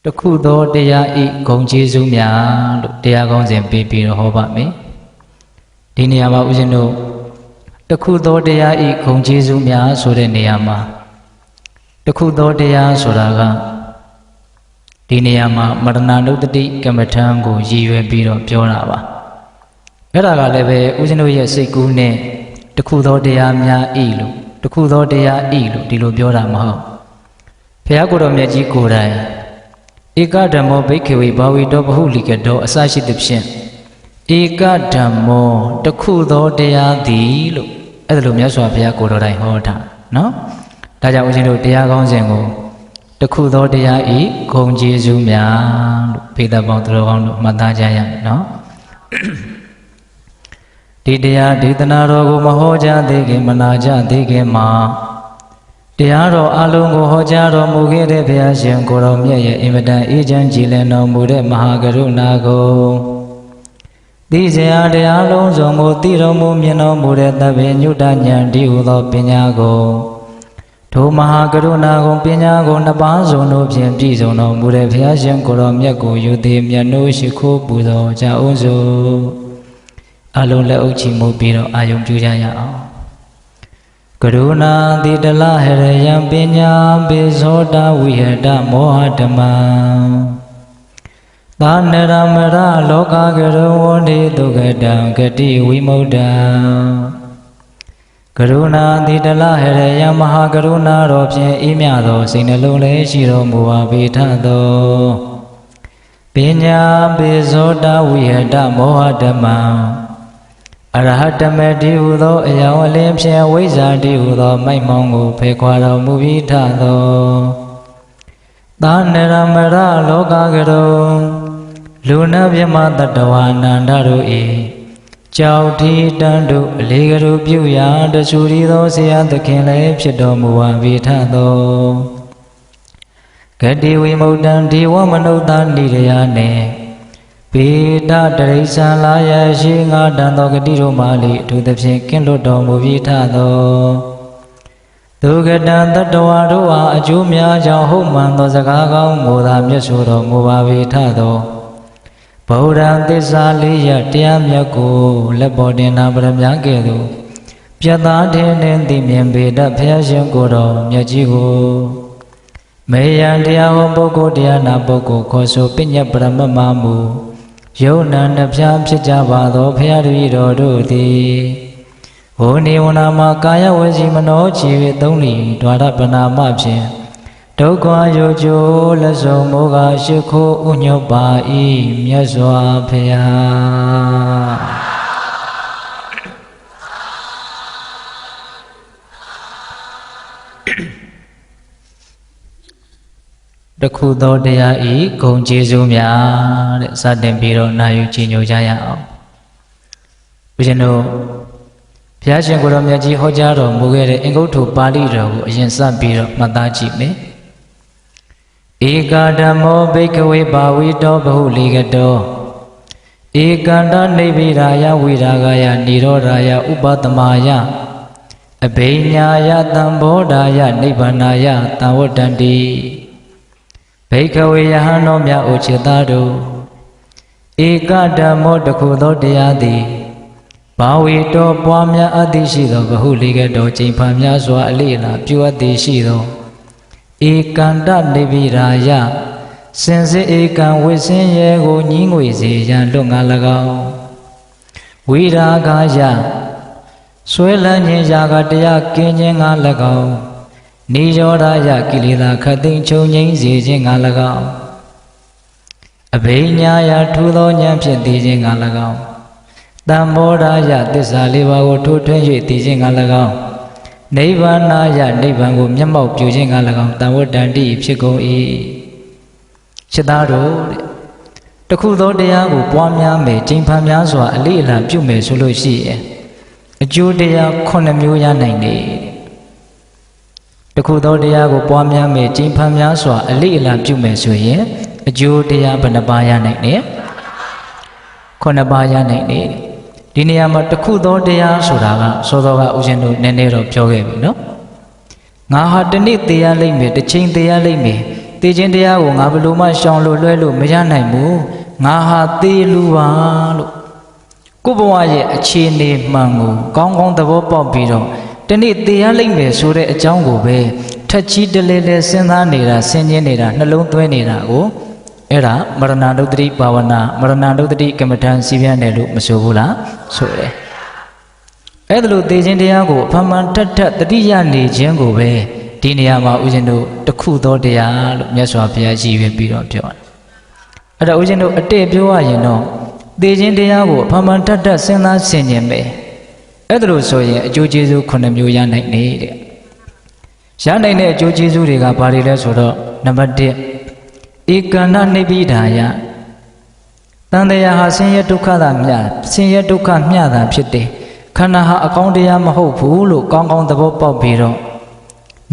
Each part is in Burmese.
တခုသောတရားဤဂုံကျေးဇူးများလို့တရားကောင်းစဉ်ပေးပြီးတော့ဟောပါမယ်ဒီနေရာမှာဦးဇင်းတို့တခုသောတရားဤဂုံကျေးဇူးများဆိုတဲ့နေရာမှာတခုသောတရားဆိုတာကဒီနေရာမှာမရဏနုတ္တိကမ္မထံကိုရည်ရွယ်ပြီးတော့ပြောတာပါအဲ့ဒါကလည်းပဲဦးဇင်းတို့ရဲ့စိတ်ကူးနဲ့တခုသောတရားများဤလို့တခုသောတရားဤလို့ဒီလိုပြောတာမဟုတ်ဘုရားကိုယ်တော်မြတ်ကြီးကိုယ်တိုင်ဧကဓမ္မောဘိက္ခဝေဘာဝေတောဘဟုလိကတောအစရှိသဖြင့်ဧကဓမ္မောတခုသောတရားသည်လို့အဲ့ဒါလိုမြတ်စွာဘုရားကိုယ်တော်တိုင်ဟောတာနော်ဒါကြောင့်ဦးဇင်းတို့တရားကောင်းစဉ်ကိုတခုသောတရားဤဂုံကျေးဇူးများလို့ဖေသက်ပေါင်းသူတော်ကောင်းတို့မှတ်သားကြရမယ်နော်ဒီတရားဒေသနာတော်ကိုမဟောကြားသေးခင်မနာကြသေးခင်မှာတရားတော်အလုံးကိုဟောကြားတော်မူခဲ့တဲ့ဘုရားရှင်ကိုယ်တော်မြတ်ရဲ့အင်မတန်အေးချမ်းကြည်လင်တော်မူတဲ့မဟာကရုဏာကိုသိစရာတရားလုံးစုံကိုသိတော်မူမြင်တော်မူတဲ့သဗ္ဗညုတဉာဏ်ဒီဟုသောပညာကိုထိုမဟာကရုဏာကိုပညာကိုနှစ်ပါးစုံတို့ဖြင့်ပြည့်စုံတော်မူတဲ့ဘုရားရှင်ကိုယ်တော်မြတ်ကိုယူသည်မြတ်နိုးရှိခိုးပူဇော်ကြအောင်စို့အလုံးလက်အုပ်ချီးမူပြီးတော့အာယုံပြုကြရအောင်ကရုဏာတိတလဟရယံပညာပိဇောတဝိဟတမောဟဓမ္မသာနရမရလောကကရဝန္တိဒုက္ခတံဂတိဝိမုဒ္ဒံကရုဏာတိတလဟရယံမဟာကရုဏာတော်ဖြင့်အေးမြသောစိတ်နှလုံးလေးရှိတော်မူပါပေထသောပညာပိဇောတဝိဟတမောဟဓမ္မအရဟတမတိဟုသောအယောင်အလင်းဖြင့်ဝိဇ္ဇာတိဟုသောမိုက်မောင်းကိုဖယ်ခွာတော်မူပြီးထသောသာနရမရလောကကရုလူနာမြမတတဝါနန္ဒတို့၏ကြောက်ထီတန်တို့အလေးကရုပြုရာတဆူရီသောဆရာသခင်လည်းဖြစ်တော်မူပါပြီးထသောဂတိဝိမု ക്തံ ဒေဝမနုဿာနိရယနှင့်ပေတတရိစ္ဆာလာယရှိငါတန်သောဂတိတို့မှလေအထူးသဖြင့်ကင်းလွတ်တော်မူပြီးထသောဒုက္ကတံတတဝါတို့အားအကျိုးများကြောင့်ဟုတ်မှန်သောစကားကောင်းကိုသာမြတ်ဆိုတော်မူပါပြီးထသောဗုဒ္ဓံသစ္စာလေးရတရားမြတ်ကိုလက်ပေါ်တင်နာပရမကဲ့သို့ပြတ်သားထင်းနှင့်သိမြင်ပေတတ်ဘုရားရှင်ကိုယ်တော်မြတ်ကြီးကိုမေယံတရားဟောပုဂ္ဂိုလ်တရားနာပုဂ္ဂိုလ်ခေါ်ဆိုပညတ်ပရမမမူယုံနာနှဖျားဖြစ်ကြပါသောဘုရားတပည့်တော်တို့သည်ဝိနေဝနာမှာကာယဝစီမနောခြေ၍သုံးလီဒွါရပနာမဖြင့်ဒုက္ခယောကျိုးလက်စုံမောကရှိခိုးဥညွတ်ပါ၏မြတ်စွာဘုရားတခုသောတရားဤဂုံကျေးဇူးများတဲ့စတင်ပြီးတော့နာယူကြည်ညိုကြရအောင်ဦးဇင်းတို့ဘုရားရှင်ကိုယ်တော်မြတ်ကြီးဟောကြားတော်မူခဲ့တဲ့အင်္ဂုတ္တပါဠိတော်ကိုအရင်စပြီးတော့မှတ်သားကြည့်မယ်ဧကဓမ္မောဘိက္ခဝေဘာဝေတောဘဟုလိကတောဧကန္တနိဗ္ဗိရာယဝိရာဂယနိရောဓာယဥပတမယအဘိညာယတံဘောဓာယနိဗ္ဗာနာယတံဝတ္တန္တိဘိက္ခဝေယဟန်တော်မြတ်အိုချစ်သားတို့ဧကဓမ္မောတခုသောတရားသည်ဘာဝေတောပွားများအပ်သည်ရှိသောဘဟုလိကတောကျိန်ဖန်များစွာအလေးအလာပြုအပ်သည်ရှိသောဧကန္တနိဗ္ဗိရာယစင်စစ်ဧကံဝိစင်းရဲကိုညင်းငွေစေရန်လွတ်ငါ၎င်းဝိရာဂယဆွဲလန်းခြင်းရာဂတရားကင်းခြင်းငါ၎င်းနိရောဓယကိလေသာခတ်သိမ်းချုပ်ငြိမ်းစေခြင်းငါ၎င်းအဘိညာယထူသောဉာဏ်ဖြင့်သိခြင်းငါ၎င်းတံဘောဓာယသစ္စာလေးပါးကိုထိုးထွင်း၍သိခြင်းငါ၎င်းနိဗ္ဗာနာယနိဗ္ဗာန်ကိုမျက်မှောက်ပြုခြင်းငါ၎င်းတံဝတ္တန္တိဖြစ်ကုန်၏စိတ်သားတို့တခုသောတရားကိုပွားများမယ်ကျင့်ဖန်များစွာအလေးအလာပြုမယ်ဆိုလို့ရှိရင်အကျိုးတရား9မျိုးရနိုင်တယ်တခုသောတရားကိုပွားများမယ်ကျင့်ဖန်များစွာအလေးအလာပြုမယ်ဆိုရင်အကျိုးတရားဘယ်နှပါးရနိုင်လဲ9ပါးရနိုင်တယ်ဒီနေရာမှာတခုသောတရားဆိုတာကစောစောကဦးဇင်းတို့နည်းနည်းတော့ပြောခဲ့ပြီနော်ငါဟာတနေ့တရားလိမ့်မယ်တစ်ချိန်တရားလိမ့်မယ် သေခြင်းတရားကိုငါဘယ်လိုမှရှောင်လို့လွှဲလို့မရနိုင်ဘူးငါဟာသေလူပါလို့ကိုယ့်ဘဝရဲ့အခြေအနေမှန်ကိုကောင်းကောင်းသဘောပေါက်ပြီးတော့တနေ့သေရလိမ့်မယ်ဆိုတဲ့အကြောင်းကိုပဲထက်ချီတလဲလဲစဉ်းစားနေတာဆင်ခြင်နေတာနှလုံးသွင်းနေတာကိုအဲ့ဒါမရဏဒုတ္တိဘာဝနာမရဏဒုတ္တိကမ္မဋ္ဌာန်းစီးပြန်တယ်လို့မဆိုဘူးလားဆိုတယ်အဲ့ဒါလို့သေခြင်းတရားကိုအမှန်တတ်တတိယနေခြင်းကိုပဲဒီနေရာမှာဦးဇင်းတို့တခုသောတရားလို့မြတ်စွာဘုရားရည်ရွယ်ပြီးတော့ပြောတယ်အဲ့ဒါဦးဇင်းတို့အတည့်ပြောရရင်တော့သေခြင်းတရားကိုအမှန်တတ်စဉ်းစားဆင်ခြင်မယ်အဲ့ဒါလို့ဆိုရင်အကျိုးကျေးဇူး9မျိုးရနိုင်နေတဲ့ရနိုင်တဲ့အကျိုးကျေးဇူးတွေကဘာတွေလဲဆိုတော့နံပါတ်1ဧကန္နနိဗ္ဗိဒာယတန်တရားဟာဆင်းရဲဒုက္ခသာမျှဆင်းရဲဒုက္ခမျှတာဖြစ်တယ်ခန္ဓာဟာအကောင်းတရားမဟုတ်ဘူးလို့ကောင်းကောင်းသဘောပေါက်ပြီးတော့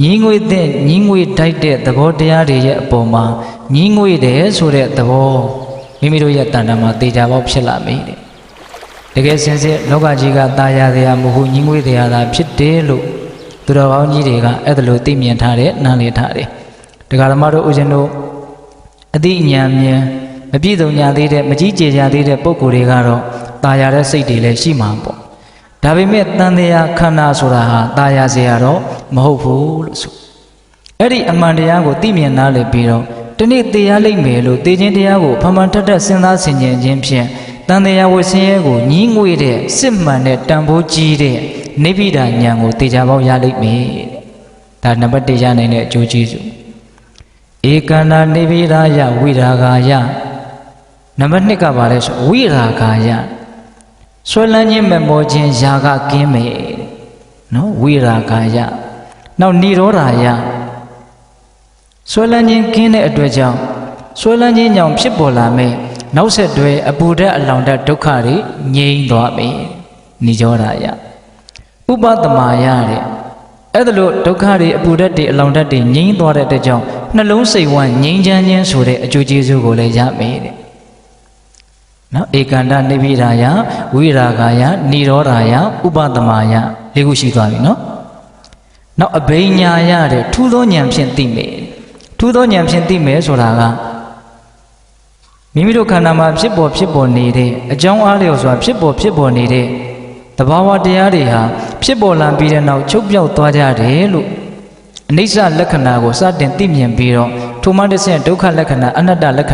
ညီငွေတဲ့ညီငွေတိုက်တဲ့သဘောတရားတွေရဲ့အပေါ်မှာညီငွေတယ်ဆိုတဲ့သဘောမိမိတို့ရဲ့တဏ္ဍာမှာတေချာပေါက်ဖြစ်လာပြီတဲ့တကယ်စင်စစ်လောကကြီးကตายရတရားမဟုတ်ညီငွေတရားသာဖြစ်တယ်လို့သူတော်ကောင်းကြီးတွေကအဲ့ဒါလိုသိမြင်ထားတဲ့နားလည်ထားတယ်တရားဓမ္မတို့ဦးဇင်းတို့အသိဉာဏ်မြင်မပြည့်စုံညာသေးတဲ့မကြီးကျယ်ကြသေးတဲ့ပုဂ္ဂိုလ်တွေကတော့ตายရတဲ့စိတ်တွေလည်းရှိမှာပေါ့ဒါပေမဲ့တန်တရားခန္ဓာဆိုတာဟာตายရเสียတော့မဟုတ်ဘူးလို့ဆိုအဲ့ဒီအမှန်တရားကိုသိမြင်နားလည်ပြီးတော့တနေ့တရားလိမ့်မယ်လို့သိခြင်းတရားကိုဖမှန်ထက်စဉ်းစားဆင်ခြင်ခြင်းဖြင့်တန်တရားဝဆင်းရဲကိုညီးငွေတဲ့စစ်မှန်တဲ့တန်ဖိုးကြီးတဲ့နိဗ္ဗိဒာဉာဏ်ကိုသိကြပေါက်ရလိမ့်မယ်ဒါနံပါတ်1ရနိုင်တဲ့အကျိုးကျေးဇူးဧကန္နာနိဗ္ဗိဒာယဝိရာဂာယနံပါတ်2ကပါလဲဆိုဝိရာဂာယဆွဲလန်းခြင်းမမောခြင်းຢာကကင်းမယ်နော်ဝိရာဂာယနောက်និရောဓာယဆွဲလန်းခြင်းကင်းတဲ့အတွက်ကြောင့်ဆွဲလန်းခြင်းကြောင့်ဖြစ်ပေါ်လာမယ်နောက်ဆက်တွဲအပူဓာတ်အလောင်ဓာတ်ဒုက္ခတွေငြိမ်းသွားမယ်និရောဓာယဥပဒမာယတဲ့အဲ့ဒါလို့ဒုက္ခတွေအပူဓာတ်တွေအလောင်ဓာတ်တွေငြိမ်းသွားတဲ့အတွက်ကြောင့်နှလုံးစိတ်ဝမ်းငြိမ်းချမ်းခြင်းဆိုတဲ့အကျိုးကျေးဇူးကိုလည်းရမယ်တဲ့နော်ဧကန္တနိဗ္ဗိဒာယဝိရာဂာယនិရောဓာယဥပဒမာယ၄ခုရှိသွားပြီနော်နောက်အဘိညာယတဲ့ထူးသောဉာဏ်ဖြင့်သိမယ်ထူးသောဉာဏ်ဖြင့်သိမယ်ဆိုတာကမိမိတို့ခန္ဓာမှာဖြစ်ပေါ်နေတဲ့အကြောင်းအားလျော်စွာဖြစ်ပေါ်နေတဲ့သဘာဝတရားတွေဟာဖြစ်ပေါ်လာပြီးတဲ့နောက်ချုပ်ပြောက်သွားကြတယ်လို့အနိစ္စလက္ခဏာကိုစတင်သိမြင်ပြီးတော့ထိုမှတစ်ဆင့်ဒုက္ခလက္ခဏာအနတ္တလက္ခ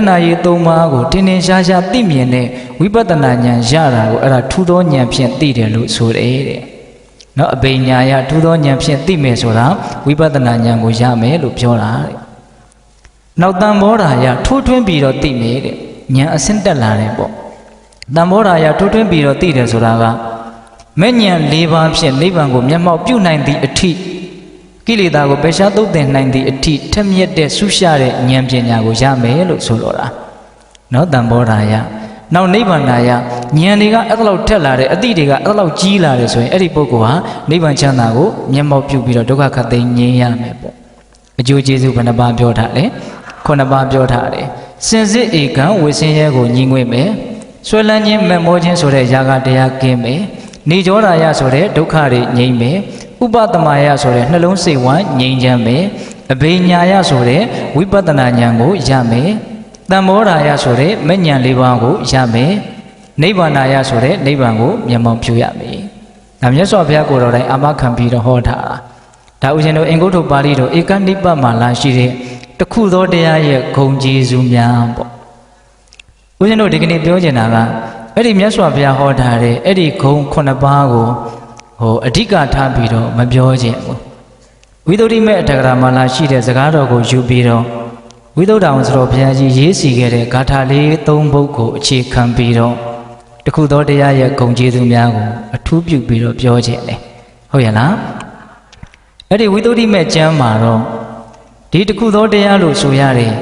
ဏာရေး၃ပါးကိုတင်းတင်းရှားရှားသိမြင်တဲ့ဝိပဿနာဉာဏ်ရတာကိုအဲ့ဒါထူးသောဉာဏ်ဖြင့်သိတယ်လို့ဆိုတယ်တဲ့နော်အဘိညာယထူးသောဉာဏ်ဖြင့်သိမယ်ဆိုတာဝိပဿနာဉာဏ်ကိုရမယ်လို့ပြောတာတဲ့နောက်တန်ဘောဓာယထိုးထွင်းပြီးတော့သိမယ်တဲ့ဉာဏ်အဆင့်တက်လာတယ်ပေါ့တန်ဘောဓာယထိုးထွင်းပြီးတော့သိတယ်ဆိုတာကမဲ့ဉာဏ်၄ပါးဖြင့်နိဗ္ဗာန်ကိုမျက်မှောက်ပြုနိုင်သည့်အထိကိလေသာကိုပယ်ရှားသုတ်သင်နိုင်သည့်အထိထက်မြက်တဲ့ဆုရှတဲ့ဉာဏ်ပညာကိုရမယ်လို့ဆိုလိုတာနော်တန်ဘောဓာယနောက်နိဗ္ဗာန်ယဉာဏ်တွေကအဲ့လောက်ထက်လာတဲ့အတိတွေကအဲ့လောက်ကြီးလာတယ်ဆိုရင်အဲ့ဒီပုဂ္ဂိုလ်ဟာနိဗ္ဗာန်ချမ်းသာကိုမျက်မှောက်ပြုပြီးတော့ဒုက္ခခတ်သိမ်းငြိမ်းရမယ်ပေါ့အကျိုးကျေးဇူးဘယ်နှပါးပြောထားလဲ9ပါးပြောထားတယ်စင်စစ်ဧကံဝိဆင်းရဲကိုညီငွေ့မယ်ဆွဲလန်းခြင်းမမောခြင်းဆိုတဲ့ຢာကတရားကင်းမယ်နေကြောဓာယဆိုတဲ့ဒုက္ခတွေငြိမ်းမယ်ဥပဒမာယဆိုတဲ့နှလုံးစိတ်ဝမ်းငြိမ်းချမ်းမယ်အဘိညာယဆိုတဲ့ဝိပဿနာဉာဏ်ကိုရမယ်တမ္မောဓာယဆိုတဲ့မဉ္ဇဉ်၄ပါးကိုရမယ်နိဗ္ဗာန်ယဆိုတဲ့နိဗ္ဗာန်ကိုမျက်မှောက်ပြုရမယ်ဒါမြတ်စွာဘုရားကိုယ်တော်တိုင်အာမခံပြီးတော့ဟောထားတာဒါဥရှင်တို့အင်္ဂုတ္တပါဠိတော်ဧကနိပ္ပမှာလာရှိတဲ့တခုသောတရားရဲ့ဂုဏ်ကျေးဇူးများပေါ့ဥရှင်တို့ဒီကနေ့ပြောချင်တာကအဲ့ဒီမြတ်စွာဘုရားဟောထားတဲ့အဲ့ဒီဂုဏ်9ပါးကိုအဓိကထားပြီးတော့မပြောခြင်းဘူးဝိသုဒ္ဓိမေအထက်ကရာမှာလာရှိတဲ့စကားတော်ကိုယူပြီးတော့ဝိသုဒ္ဓအောင်ဆိုတော်ဘုရားကြီးရေးစီခဲ့တဲ့ဂါထာလေး၃ပုဒ်ကိုအခြေခံပြီးတော့တခုသောတရားရဲ့ဂုဏ်ကျေးဇူးများကိုအထူးပြုပြီးတော့ပြောခြင်းလေဟုတ်ရဲ့လားအဲ့ဒီဝိသုဒ္ဓိမေကျမ်းမှာတော့ဒီတခုသောတရားလို့ဆိုရတယ်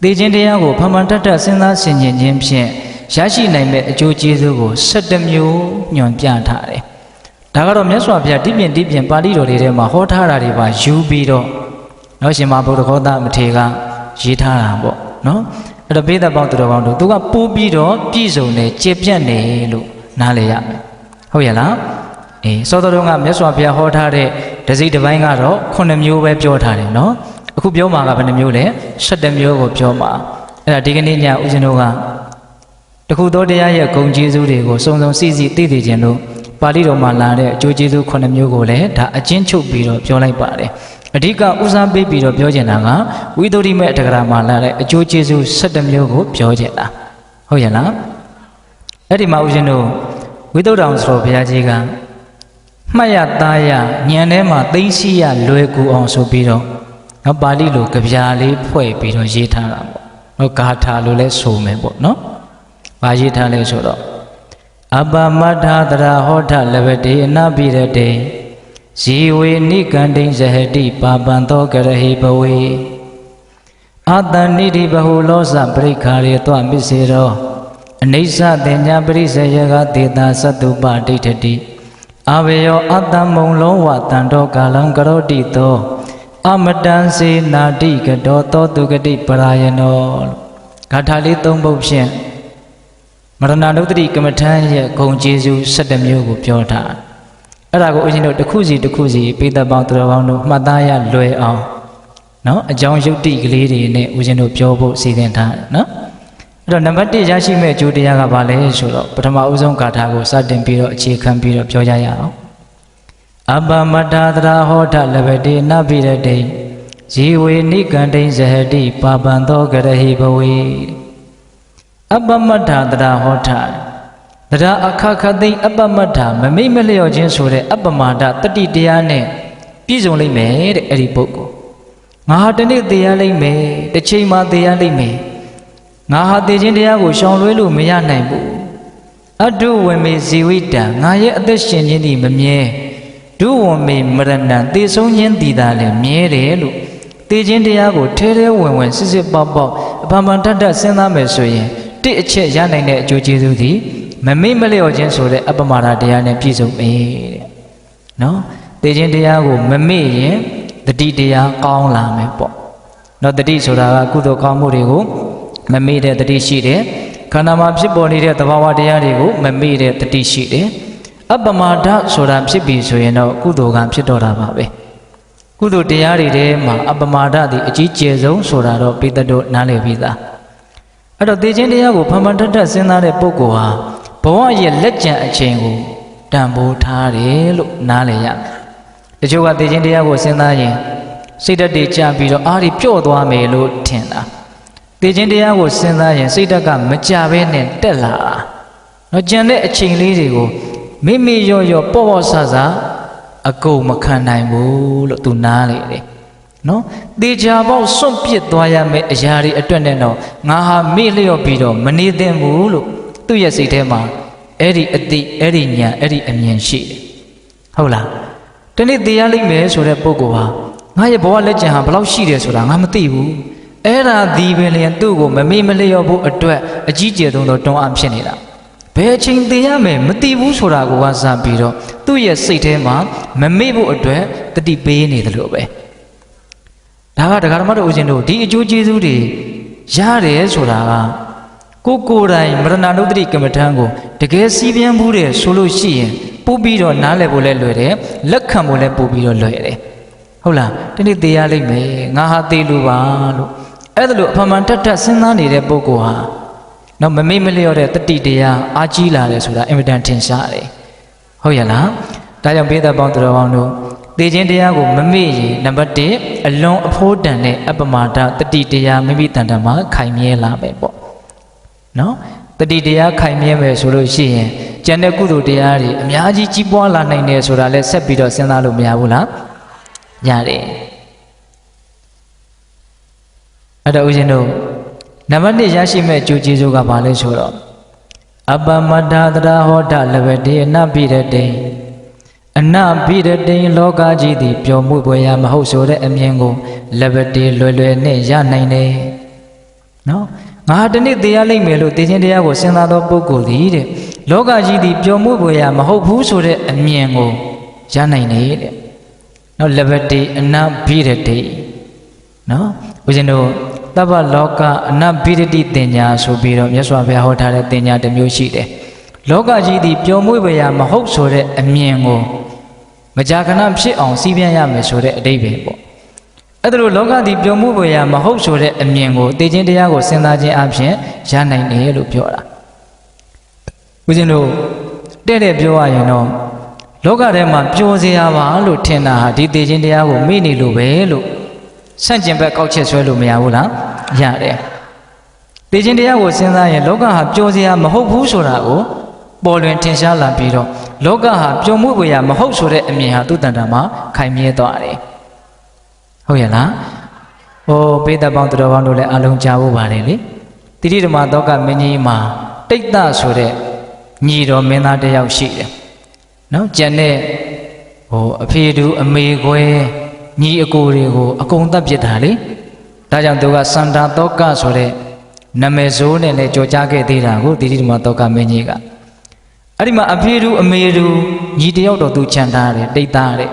သိခြင်းတရားကိုဖမှန်တတ်စဉ်းစားဆင်ခြင်ခြင်းဖြင့်ရရှိနိုင်မဲ့အကျိုးကျေးဇူးကို17မျိုးညွှန်ပြထားတယ်ဒါကတော့မြတ်စွာဘုရားတိပြင်ပါဠိတော်တွေထဲမှာဟောထားတာတွေပါယူပြီးတော့နော်ရှင်မဗုဒ္ဓဂေါတမထေရကရေးထားတာပေါ့နော်အဲ့တော့ဘိသက်ပေါင်းသူတော်ကောင်းတို့သူကပိုးပြီးတော့ပြည့်စုံတယ်ကျေပြတ်တယ်လို့နားလည်ရမယ်ဟုတ်ရဲ့လားစောတော်ကမြတ်စွာဘုရားဟောထားတဲ့တစိတ်တစ်ပိုင်းကတော့9မျိုးပဲပြောထားတယ်နော် အခုပြောမှာကဘယ်နှမျိုးလဲ7မျိုးကိုပြောမှာအဲ့ဒါဒီကနေ့ညဦးဇင်းတို့ကတခုသောတရားရဲ့ဂုဏ်ကျေးဇူးတွေကိုစုံစုံစည်းစည်းသိသိခြင်းလို့ပါဠိတော်မှာလာတဲ့အကျိုးကျေးဇူး9မျိုးကိုလည်းဒါအချင်းချုပ်ပြီးတော့ပြောလိုက်ပါတယ်အဓိကဦးစားပေးပြီးတော့ပြောချင်တာကဝိသုဒ္ဓိမေအတ္တကရာမှာလာတဲ့အကျိုးကျေးဇူး7မျိုးကိုပြောချင်တာဟုတ်ရဲ့လားအဲ့ဒီမှာဦးဇင်းတို့ဝိသုဒ္ဓအောင်ဆိုဘုရားကြီးကမှတ်ရသားရဉာဏ်ထဲမှာသိသိရလွယ်ကူအောင်ဆိုပြီးတော့နော်ပါဠိလိုကြပြာလေးဖွဲ့ပြီးတော့ရေးထားတာပေါ့နော်ဂါထာလိုလဲဆိုမယ်ပေါ့နော်ဘာရေးထားလဲဆိုတော့အပမတ္ထာတရာဟောထလဘတိအနာပိရတေဇီဝေနိကန္တိဇဟတိပါပံသောကရဟိဘဝေအာတဏိတိဘဟုလောစပရိခာရေတောမစ္စေရောအနိစ္စတင်ညာပရိစ္ဆေယကတေတာသတ္တုပဒိဋ္ဌတိအဝေယောအတ္တမုံလောဝတန္တောကာလံကရောတိတောအမတံစေနာတိကတောသောတုဂတိပရာယနောဂါထာလေး၃ပုဒ်ဖြင့်မရဏနုတ္တိကမ္မထံရဲ့ဂုဏ်ကျေးဇူး7မျိုးကိုပြောထားအဲ့ဒါကိုဦးဇင်းတို့တစ်ခုစီပိဿပေါင်းသူတော်ကောင်းတို့မှတ်သားရလွယ်အောင်နော်အကြောင်းယုတ်တိကလေးတွေနဲ့ဦးဇင်းတို့ပြောဖို့စီစဉ်ထားနော်အဲ့တော့နံပါတ်1ရရှိမဲ့အကျိုးတရားကဘာလဲဆိုတော့ပထမဦးဆုံးဂါထာကိုစတင်ပြီးတော့အခြေခံပြီးတော့ပြောကြရအောင်အပမတ္ထာတရာဟောထလဘတိနပိရတိဇီဝေနိကန္တိဇဟတိပါပံသောကရဟိဘဝေအပမတ္ထာတရာဟောထတရားအခခသိအပမတ္ထာမမိတ်မလျော့ခြင်းဆိုတဲ့အပမာဒတတိတရားနဲ့ပြည့်စုံလိမ့်မယ်တဲ့အဲ့ဒီပုဂ္ဂိုလ်ငါဟာတနေ့သိရလိမ့်မယ်တစ်ချိန်မှသိရလိမ့်မယ်ငါဟာသိခြင်းတရားကိုရှောင်လွှဲလို့မရနိုင်ဘူးအတုဝေမေဇီဝိတံငါရဲ့အသက်ရှင်ခြင်းသည်မမြဲဒုဝမေမရဏံသေဆုံးခြင်းသည်သာလည်းမြဲတယ်လို့သိခြင်းတရားကိုထဲထဲဝင်ဝင်စစ်စစ်ပေါက်ပေါက်အပမ္ပန်တတ်တတ်စဉ်းစားမယ်ဆိုရင်တစ်အချက်ရနိုင်တဲ့အကျိုးကျေးဇူးသည်မမိတ်မလျော့ခြင်းဆိုတဲ့အပမဒတရားနဲ့ပြည့်စုံမယ်တဲ့နော်သိခြင်းတရားကိုမမေ့ရင်တတိတရားကောင်းလာမယ်ပေါ့နော်တတိဆိုတာကကုသိုလ်ကောင်းမှုတွေကိုမမေ့တဲ့တတိရှိတယ်ခန္ဓာမှာဖြစ်ပေါ်နေတဲ့သဘာဝတရားတွေကိုမမေ့တဲ့တတိရှိတယ်အပမဒဆိုတာဖြစ်ပြီဆိုရင်တော့ကုသိုလ်ကဖြစ်တော့တာပါပဲကုသိုလ်တရားတွေထဲမှာအပမဒသည်အကြီးကျယ်ဆုံးဆိုတာတော့ပိဿတို့နားလည်ပြီးသားအဲ့တော့သိခြင်းတရားကိုဖန်ဖန်ထက်ထက်စဉ်းစားတဲ့ပုဂ္ဂိုလ်ဟာဘဝရဲ့လက်ကျန်အချိန်ကိုတန်ဖိုးထားတယ်လို့နားလည်ရမယ်တချို့ကသိခြင်းတရားကိုစဉ်းစားရင်စိတ်ဓာတ်တွေကျပြီးတော့အားတွေပျော့သွားမယ်လို့ထင်တာသိခြင်းတရားကိုစဉ်းစားရင်စိတ်ဓာတ်ကမကြဘဲနဲ့တက်လာတော့ကျန်တဲ့အချိန်လေးတွေကိုမိမိရော့ရော့ပေါ့ပေါ့ဆဆအကုန်မခံနိုင်ဘူးလို့သူနားလေတယ်နော်တေချာပေါက်စွန့်ပစ်သွားရမယ့်အရာတွေအတွက်နဲ့တော့ငါဟာမေ့လျော့ပြီးတော့မနေသင့်ဘူးလို့သူ့ရဲ့စိတ်ထဲမှာအဲ့ဒီအတိအဲ့ဒီညာအဲ့ဒီအမြင်ရှိတယ်ဟုတ်လားတနေ့သိရလိမ့်မယ်ဆိုတဲ့ပုဂ္ဂိုလ်ဟာငါရဲ့ဘဝလက်ကျန်ဟာဘယ်လောက်ရှိတယ်ဆိုတာငါမသိဘူးအဲ့ဒါဒီပင်လျင်သူ့ကိုမမေ့မလျော့ဖို့အတွက်အကြီးကျယ်ဆုံးတော့တွန်းအားဖြစ်နေတာဘယ်အချိန်သိရမယ်မသိဘူးဆိုတာကိုကစပြီးတော့သူ့ရဲ့စိတ်ထဲမှာမမေ့ဖို့အတွက်တတိပေးနေတယ်လို့ပဲဒါကဒကာဓမ္မတို့ဦးဇင်းတို့ဒီအကျိုးကျေးဇူးတွေရတယ်ဆိုတာကကိုယ်တိုင်မရဏနုတ္တိကမ္မထံကိုတကယ်စီးပြန်ဘူးတယ်ဆိုလို့ရှိရင်ပို့ပြီးတော့နားလည်ဖို့လည်းလွယ်တယ်လက်ခံဖို့လည်းပို့ပြီးတော့လွယ်တယ်ဟုတ်လားဒီနေ့သိရလိမ့်မယ်ငါဟာသိလို့ပါလို့အဲ့ဒါလို့အဖမှန်တတ်တတ်စဉ်းစားနေတဲ့ပုဂ္ဂိုလ်ဟာတော့မမေ့မလျော့တဲ့တတိတရားအားကြီးလာတယ်ဆိုတာအင်မတန်ထင်ရှားတယ်ဟုတ်ရလားဒါကြောင့်ဘေးသက်ပေါင်းသူတော်ကောင်းတို့သိခြင်းတရားကိုမမေ့ရင်နံပါတ်1အလွန်အဖို့တန်တဲ့အပမာဒတတိတရားမိမိတန်တမှာခိုင်မြဲလာမယ်ပေါ့နော်တတိတရားခိုင်မြဲမယ်ဆိုလို့ရှိရင်ကျန်တဲ့ကုသိုလ်တရားတွေအများကြီးကြီးပွားလာနိုင်တယ်ဆိုတာလည်းဆက်ပြီးတော့စဉ်းစားလို့မရဘူးလားရတယ်အဲ့တော့ဦးဇင်းတို့နံပါတ်1ရရှိမဲ့အကျိုးကျေးဇူးကဘာလဲဆိုတော့အပမတ္ထာတရာဟောထလဘတိအနပိရတိအနပိရတိလောကကြီးသည်ပျော်မှုပွေရာမဟုတ်ဆိုတဲ့အမြင်ကိုလဘတိလွယ်လွယ်နဲ့ရနိုင်တယ်နော်ငါတနေ့သိရလိမ့်မယ်လို့သိခြင်းတရားကိုစဉ်းစားသောပုဂ္ဂိုလ်သည်တဲ့လောကကြီးသည်ပျော်မှုပွေရာမဟုတ်ဘူးဆိုတဲ့အမြင်ကိုရနိုင်တယ်တဲ့နော်လဘတိအနပိရတိနော်ဦးဇင်းတို့တပ္ပလောကအနပိရတိတင်ညာဆိုပြီးတော့မြတ်စွာဘုရားဟောထားတဲ့တင်ညာတစ်မျိုးရှိတယ်လောကကြီးသည်ပျော်မွေ့ပွေရာမဟုတ်ဆိုတဲ့အမြင်ကိုမကြာခဏဖြစ်အောင်စီးပြန်ရမယ်ဆိုတဲ့အဓိပ္ပာယ်ပေါ့ အဲ့ဒါလိုလောကသည်ပြုံမှုပွေရာမဟုတ်ဆိုတဲ့အမြင်ကိုသိခြင်းတရားကိုစဉ်းစားခြင်းအပြင်ရနိုင်တယ်လို့ပြောတာဦးဇင်းတို့တဲ့ပြောရရင်တော့လောကထဲမှာပျော်စရာပါလို့ထင်တာဟာဒီသိခြင်းတရားကိုမေ့နေလို့ပဲလို့ဆန့်ကျင်ဘက်ကောက်ချက်ဆွဲလို့မရဘူးလားရတယ်သိခြင်းတရားကိုစဉ်းစားရင်လောကဟာပျော်စရာမဟုတ်ဘူးဆိုတာကိုပေါ်လွင်ထင်ရှားလာပြီးတော့လောကဟာပျော်မှုပွေရာမဟုတ်ဆိုတဲ့အမြင်ဟာသူ့တန်တာမှာခိုင်မြဲသွားတယ်ဟုတ်ရဲ့လားဟိုပိဋကပေါင်းတော်ပေါင်းတို့လည်းအလုံးကြားဖို့ပါတယ်လေတိတိဓမ္မသောကမင်းကြီးမှာတိတ်တဆိုတဲ့ညီတော်မင်းသားတစ်ယောက်ရှိတယ်နော်ကျန်တဲ့ဟိုအဖေတူအမေခွဲညီအကိုတွေကိုအကုန်သတ်ပစ်တာလေဒါကြောင့်သူကစန္ဒာသောကဆိုတဲ့နာမည်ဆိုးနဲ့လည်းကြော်ကြားခဲ့သေးတာကိုတိတိဓမ္မသောကမင်းကြီးကအဲ့ဒီမှာအဖေတူအမေတူညီတယောက်တော့သူခြံထားတယ်တိတ်သားတဲ့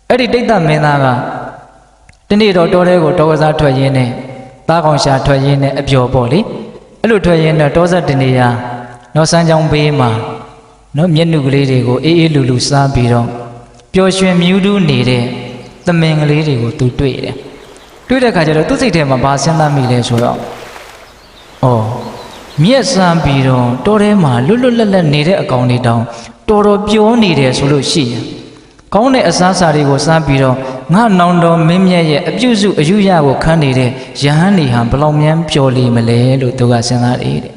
အဲ့ဒီတိတ်သားမင်းသားကဒီနေ့တော့တောထဲကိုတောကစားထွက်ရင်းနဲ့သားကောင်ရှာထွက်ရင်းနဲ့အပျော်ပေါ့လေအဲ့လိုထွက်ရင်းနဲ့တောဆက်တနေရာနော်စမ်းချောင်းဘေးမှာနော်မျက်နှုကလေးတွေကိုအေးအေးလူလူစားပြီးတော့ပျော်ရွှင်မြူးတူးနေတဲ့သမင်ကလေးတွေကိုသူတွေ့တယ်တွေ့တဲ့ခါကျတော့သူ့စိတ်ထဲမှာဘာစဉ်းစားမိလဲဆိုတော့မြက်စမ်းပြီးတော့တောထဲမှာလွတ်လွတ်လပ်လပ်နေတဲ့အကောင်တွေတောင်တော်တော်ပျော်နေတယ်ဆိုလို့ရှိရင်ကောင်းတဲ့အစားအစာတွေကိုစားပြီးတော့ငါနောင်တော်မင်းမြတ်ရဲ့အပြုစုအယူရကိုခန်းနေတဲ့ယဟန်နေဟာဘလောက်များပျော်လိမ့်မလဲလို့သူကစဉ်းစားတယ်တဲ့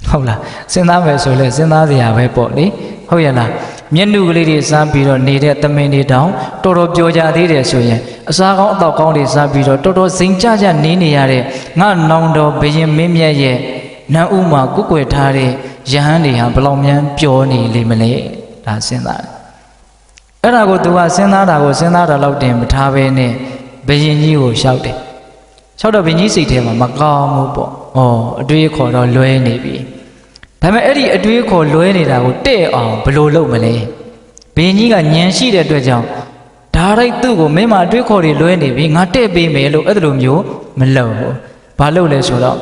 ဟုတ်လားစဉ်းစားမယ်ဆိုလဲစဉ်းစားစရာပဲပေါ့လေဟုတ်ရဲ့လားမျက်နှုကလေးတွေစားပြီးတော့နေတဲ့သမင်တွေတောင်တော်တော်ပျော်ကြသေးတယ်ဆိုရင်အစားကောင်းအသောက်ကောင်းတွေစားပြီးတော့တော်တော်စိန်ကြကြနေရတဲ့ငါနောင်တော်ဘုရင်မင်းမြတ်ရဲ့နန်းဥမှာကုကွယ်ထားတဲ့ယဟန်တွေဟာဘလောက်များပျော်နေလိမ့်မလဲဒါစဉ်းစားတယ်အဲ့ဒါကိုသူကစဉ်းစားတာလောက်တင်မထားဘဲနဲ့ဘယင်ကြီးကိုလျှောက်တယ်လျှောက်တော့ဘယင်ကြီးစိတ်ထဲမှာမကောင်းဘူးပေါ့အတွေးခေါ်တော့လွဲနေပြီဒါပေမဲ့အဲ့ဒီအတွေးခေါ်လွဲနေတာကိုတဲ့အောင်ဘယ်လိုလုပ်မလဲဘယင်ကြီးကညံရှိတဲ့အတွက်ကြောင့်ဒါရိုက်သူ့ကိုမင်းမအတွေးခေါ်တွေလွဲနေပြီငါတဲ့ပေးမယ်လို့အဲ့လိုမျိုးမလုပ်ဘူးဘာလုပ်လဲဆိုတော့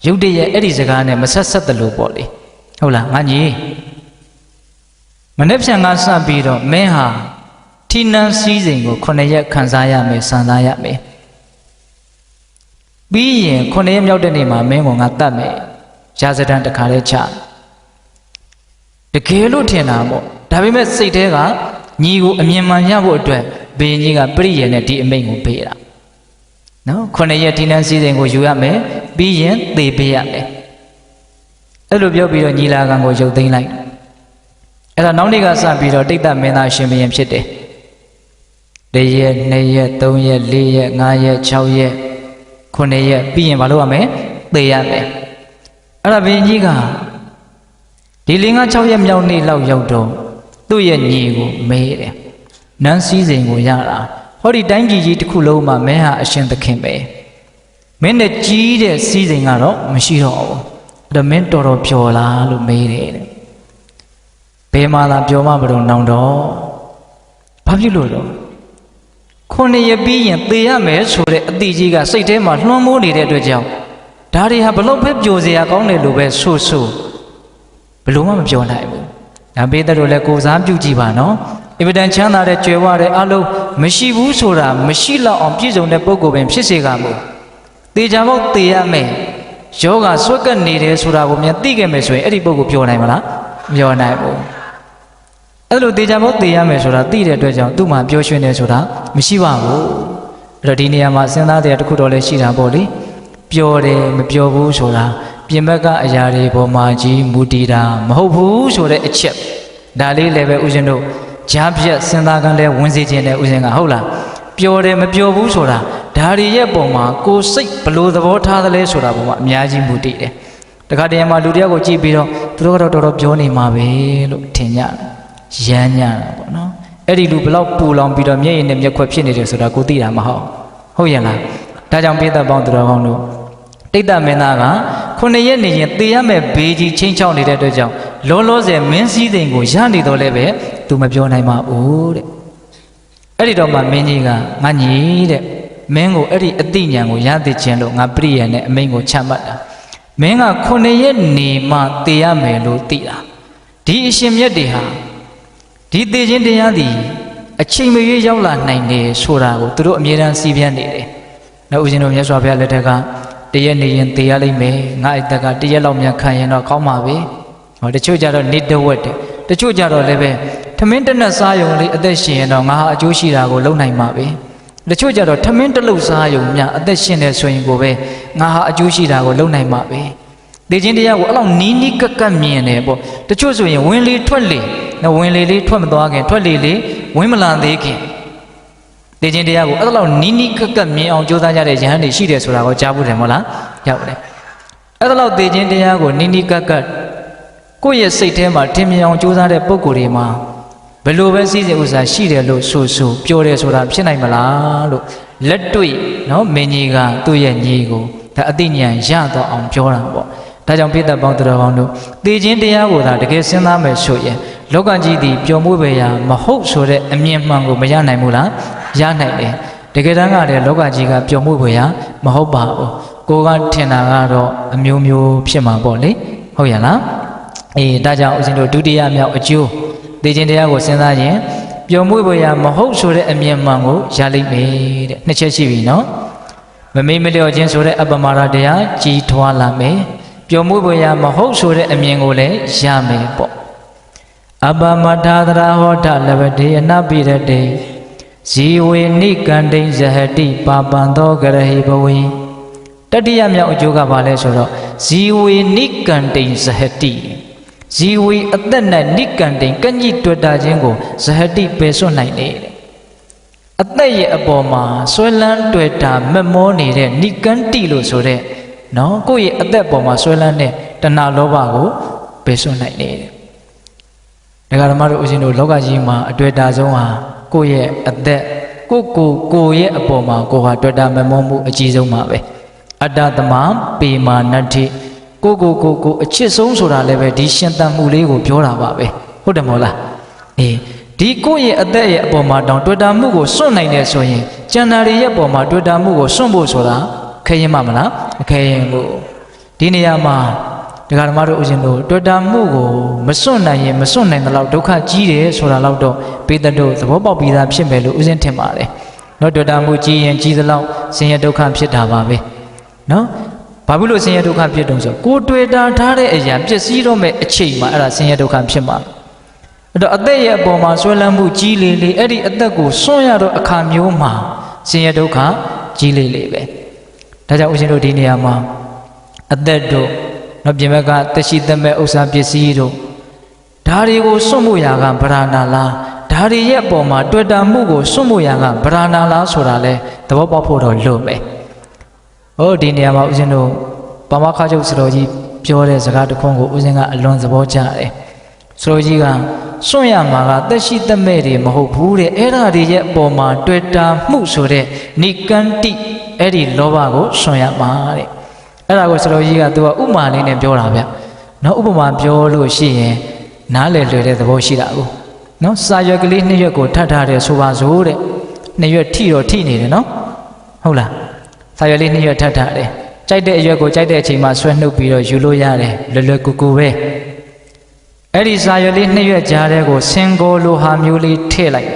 ရုတ်တရက်အဲ့ဒီစကားနဲ့မဆက်ဆက်တယ်လို့ပေါ့လေဟုတ်လားငါကြီးမနေ့ဖြန်ကစပြီးတော့မင်းဟာထီနန်းစည်းစိမ်ကို9ရက်ခံစားရမယ်စံစားရမယ်ပြီးရင်9ရက်မြောက်တဲ့နေ့မှာမင်းကငါတတ်မယ်ရာဇဒံတစ်ခါလဲချတကယ်လို့ထင်တာပေါ့ဒါပေမဲ့စိတ်ထဲကညီကိုအမြင်မှန်ရဖို့အတွက်ဘုရင်ကြီးကပြိယေနဲ့ဒီအမိန့်ကိုပေးတာနော်9ရက်ထီနန်းစည်းစိမ်ကိုယူရမယ်ပြီးရင်သေပေးရမယ်အဲ့လိုပြောပြီးတော့ညီလာခံကိုရုပ်သိမ်းလိုက်အဲ့ဒါနောက်နေ့ကစပြီးတော့တိတ်တမင်းသားရှင်ဘုရင်ဖြစ်တယ်1ရက်2ရက်3ရက်4ရက်5ရက်6ရက်9ရက်ပြီးရင်မလုပ်ရမယ်သေရမယ်အဲ့ဒါဘုရင်ကြီးကဒီ5 6ရက်မြောက်နေ့လောက်ရောက်တော့သူ့ရဲ့ညီကိုမေးတယ်နန်းစည်းစိမ်ကိုရတာဟောဒီတိုင်းပြည်ကြီးတစ်ခုလုံးမှာမင်းဟာအရှင်သခင်ပဲမင်းနဲ့ကြီးတဲ့စည်းစိမ်ကတော့မရှိတော့ဘူးအဲ့ဒါမင်းတော်တော်ပျော်လားလို့မေးတယ်တဲ့ဘယ်မှာလာပြောမှမလို့နောင်တော့ဘာဖြစ်လို့တော့9ရက်ပြီးရင်သေရမယ်ဆိုတဲ့အတိကြီးကစိတ်ထဲမှာလွှမ်းမိုးနေတဲ့အတွက်ကြောင့်ဒါတွေဟာဘလို့ပဲပျော်စရာကောင်းတယ်လို့ပဲဆိုဘလို့မှမပြောနိုင်ဘူးဒါပေးတဲ့လို့လည်းကိုစားပြုကြည့်ပါနော်အင်မတန်ချမ်းသာတဲ့ကြွယ်ဝတဲ့အလုံးမရှိဘူးဆိုတာမရှိတော့အောင်ပြည့်စုံတဲ့ပုဂ္ဂိုလ်ပင်ဖြစ်စေကမူသေချာဖို့သေရမယ်ယောဂဆွက်ကပ်နေတယ်ဆိုတာကိုမြန်သိခဲ့မယ်ဆိုရင်အဲ့ဒီပုဂ္ဂိုလ်ပြောနိုင်မလားမပြောနိုင်ဘူးအဲ့လိုသေချာဖို့သေရမယ်ဆိုတာသိတဲ့အတွက်ကြောင့်သူ့မှာပျော်ရွှင်တယ်ဆိုတာမရှိပါဘူးအဲ့တော့ဒီနေရာမှာစဉ်းစားတဲ့တခုတော့လည်းရှိတာပေါ့လေပျော်တယ်မပျော်ဘူးဆိုတာပြင်ဘက်ကအရာတွေပေါ်မှာကြီးမူတည်တာမဟုတ်ဘူးဆိုတဲ့အချက်ဒါလေးလည်းပဲဥစဉ်တို့ဂျားပြက်စဉ်းစားကန်းလဲဝင်စေခြင်းနဲ့ဥစဉ်ကဟုတ်လားပျော်တယ်မပျော်ဘူးဆိုတာဒါတွေရဲ့ပုံမှာကိုယ်စိတ်ဘလို့သဘောထားသလဲဆိုတာပုံမှာအများကြီးမူတည်တယ်တခါတည်းမှာလူတယောက်ကိုကြည့်ပြီးတော့သူတို့ကတော့တော်တော်ပြောနေမှာပဲလို့ထင်ကြတယ်ရမ်းညံ့တာပေါ့နော်အဲ့ဒီလူဘလောက်ပူလောင်ပြီးတော့မျက်ရည်နဲ့မျက်ခွက်ဖြစ်နေတယ်ဆိုတာကိုသိတာမဟုတ်ရဲ့လားဒါကြောင့်ပိဿပေါင်းသူတော်ကောင်းတို့တိတ်တမင်းသားက9ရက်နေရင်သေရမယ်ဘေးကြီးချင်းချောင်းနေတဲ့အတွက်ကြောင့်လောလောဆယ်မင်းစည်းစိမ်ကိုရနေတော့လည်းပဲသူမပြောနိုင်ပါဘူးတဲ့အဲ့ဒီတော့မှမင်းကြီးကငါညီတဲ့မင်းကိုအဲ့ဒီအတိညာဏ်ကိုရသိခြင်းလို့ငါပြိယံနဲ့အမိန့်ကိုချမှတ်တာမင်းက9ရက်နေမှသေရမယ်လို့သိတာဒီအရှင်မြတ်တွေဟာဒီသေခြင်းတရားသည်အ အချိန်မရွေးရောက်လာနိုင်တယ်ဆိုတာကိုသူတို့အမြဲတမ်းစီးပြန်းနေတယ်။နောက်ဦးဇင်းတို့မြတ်စွာဘုရားလက်ထက်ကတရက်နေရင်သေရလိမ့်မယ်။ငါ့အတက်ကတရက်လောက်များခံရင်တော့ကောင်းပါပဲ။ဟောတချို့ကြတော့နေတဝက်တယ်။တချို့ကြတော့လည်းပဲထမင်းတစ်နက်စားရုံလေးအသက်ရှင်ရင်တော့ငါဟာအကျိုးရှိတာကိုလုပ်နိုင်မှာပဲ။တချို့ကြတော့ထမင်းတစ်လုပ်စားရုံများအသက်ရှင်နေဆိုရင်ကိုပဲငါဟာအကျိုးရှိတာကိုလုပ်နိုင်မှာပဲ။သေခြင်းတရားကိုအဲ့လောက်နီးနီးကပ်ကပ်မြင်တယ်ပေါ့။တချို့ဆိုရင်ဝင်လေထွက်လေနော်ဝင်လေလေးထွက်မသွားခင်ထွက်လေလေးဝင်မလာသေးခင်သေခြင်းတရားကိုအဲ့လောက်နီးနီးကပ်ကပ်မြင်အောင်ကြိုးစားကြတဲ့ယဟန်တွေရှိတယ်ဆိုတာကိုကြားဖို့တယ်မဟုတ်လားရောက်တယ်အဲ့လောက်သေခြင်းတရားကိုနီးနီးကပ်ကပ်ကိုယ့်ရဲ့စိတ်ထဲမှာထင်မြင်အောင်ကြိုးစားတဲ့ပုံကိုယ်တွေမှာဘယ်လိုပဲစည်းစိမ်ဥစ္စာရှိတယ်လို့ဆိုပြောတယ်ဆိုတာဖြစ်နိုင်မလားလို့လက်တွေ့နော်မင်းကြီးကသူ့ရဲ့ညီကိုဒါအသိဉာဏ်ရတော့အောင်ပြောတာပေါ့ဒါကြောင့်ပိဋကပေါင်းတော်ပေါင်းတို့သေခြင်းတရားကိုသာတကယ်စဉ်းစားမယ်ဆိုရင်လောကကြီးသည်ပျော်မွေ့ပေရာမဟုတ်ဆိုတဲ့အမြင်မှန်ကိုမရနိုင်ဘူးလားရနိုင်တယ်တကယ်တမ်းကလည်းလောကကြီးကပျော်မွေ့ပေရာမဟုတ်ပါဘူးကိုကထင်တာကတော့အမျိုးမျိုးဖြစ်မှာပေါ့လေဟုတ်ရလားဒါကြောင့်ဦးဇင်းတို့ဒုတိယမြောက်အကျိုးသေခြင်းတရားကိုစဉ်းစားရင်ပျော်မွေ့ပေရာမဟုတ်ဆိုတဲ့အမြင်မှန်ကိုရလိမ့်မယ်တဲ့နှစ်ချက်ရှိပြီနော်မမေ့မလျော့ခြင်းဆိုတဲ့အပမရာတရားကြီးထွားလာမယ်ပျော်မွေ့ပေရာမဟုတ်ဆိုတဲ့အမြင်ကိုလည်းရမယ်ပေါ့အပမထာသရာဟောထလဘတိအနပိရတေဇီဝေနိကန္တိဇဟတိပါပံသောကရဟိဘဝေတတိယမြောက်အကျိုးကဘာလဲဆိုတော့ဇီဝေနိကန္တိဇဟတိဇီဝေအသက်၌နိကန္တိကညှိတွေ့တာခြင်းကိုဇဟတိပယ်စွန့်နိုင်တယ်အသက်ရဲ့အပေါ်မှာဆွဲလန်းတွေ့တာမမောနေတဲ့နိကန္တိလို့ဆိုတဲ့နော်ကိုယ့်ရဲ့အသက်ပေါ်မှာဆွဲလန်းတဲ့တဏှာလောဘကိုပယ်စွန့်နိုင်တယ်ဒကာဓမ္မတို့ဦးဇင်းတို့လောကကြီးမှာအတွေ့တာဆုံးဟာကိုယ့်ရဲ့အသက်ကိုယ့်ရဲ့အပေါ်မှာကိုယ်ဟာတွေ့တာမမောမှုအကြီးဆုံးပါပဲအတ္တသမပေမာနတ္ထိကိုအချစ်ဆုံးဆိုတာလည်းပဲဒီရှင်သန်မှုလေးကိုပြောတာပါပဲဟုတ်တယ်မဟုတ်လားဒီကိုယ့်ရဲ့အသက်ရဲ့အပေါ်မှာတောင်တွေ့တာမှုကိုစွန့်နိုင်တယ်ဆိုရင်ကျန်တာတွေရဲ့အပေါ်မှာတွေ့တာမှုကိုစွန့်ဖို့ဆိုတာခဲရင်မလားမခဲရင်ဘူးဒီနေရာမှာဒကာဓမ္မတို့ဦးဇင်းတို့တွေ့တာမှုကိုမစွန့်နိုင်ရင်မစွန့်နိုင်တဲ့လောက်ဒုက္ခကြီးတယ်ဆိုတာလောက်တော့ပေတတို့သဘောပေါက်ပြီးသားဖြစ်မယ်လို့ဦးဇင်းထင်ပါတယ်နော်တွေ့တာမှုကြီးရင်ကြီးသလောက်ဆင်းရဲဒုက္ခဖြစ်တာပါပဲနော်ဘာဖြစ်လို့ဆင်းရဲဒုက္ခဖြစ်တုံးဆိုကိုတွေ့တာထားတဲ့အရာပျက်စီးတော့မဲ့အချိန်မှာအဲ့ဒါဆင်းရဲဒုက္ခဖြစ်မှာအဲ့တော့အသက်ရဲ့အပေါ်မှာဆွဲလန်းမှုကြီးလေလေအဲ့ဒီအသက်ကိုစွန့်ရတော့အခါမျိုးမှာဆင်းရဲဒုက္ခကြီးလေလေပဲဒါကြောင့်ဦးဇင်းတို့ဒီနေရာမှာအသက်တို့နော်ပြင်ဘက်ကသက်ရှိသက်မဲ့ဥစ္စာပစ္စည်းတို့ဒါတွေကိုစွန့်မှုရာကဗราဏလားဒါတွေရဲ့အပေါ်မှာတွေ့တာမှုကိုစွန့်မှုရာကဗราဏလားဆိုတာလဲသဘောပေါက်ဖို့တော့လွတ်မယ်ဒီနေရာမှာဦးဇင်းတို့ပါမခါချုပ်စတော်ကြီးပြောတဲ့စကားတစ်ခုကိုဦးဇင်းကအလွန်သဘောကျတယ်စတော်ကြီးကစွန့်ရမှာကသက်ရှိသက်မဲ့တွေမဟုတ်ဘူးတဲ့အဲ့ဒါတွေရဲ့အပေါ်မှာတွေ့တာမှုဆိုတဲ့နိကန္တိအဲ့ဒီလောဘကိုစွန့်ရမှာတဲ့အဲ့ဒါကိုစတော်ကြီးကသူကဥမာလေးနဲ့ပြောတာဗျနော်ဥပမာပြောလို့ရှိရင်နားလည်လွယ်တဲ့သဘောရှိတာကိုနော်စာရွက်ကလေး2ရွက်ကိုထပ်ထားတယ်ဆိုပါစို့တဲ့2ရွက်ထိတော့ထိနေတယ်နော်ဟုတ်လားစာရွက်လေး2ရွက်ထပ်ထားတယ်ကြိုက်တဲ့အရွက်ကိုကြိုက်တဲ့အချိန်မှာဆွဲနှုတ်ပြီးတော့ယူလို့ရတယ်လွယ်ကူကူပဲအဲ့ဒီစာရွက်လေး2ရွက်ကြားတဲ့ကိုစင်ကိုလိုဟာမျိုးလေးထည့်လိုက်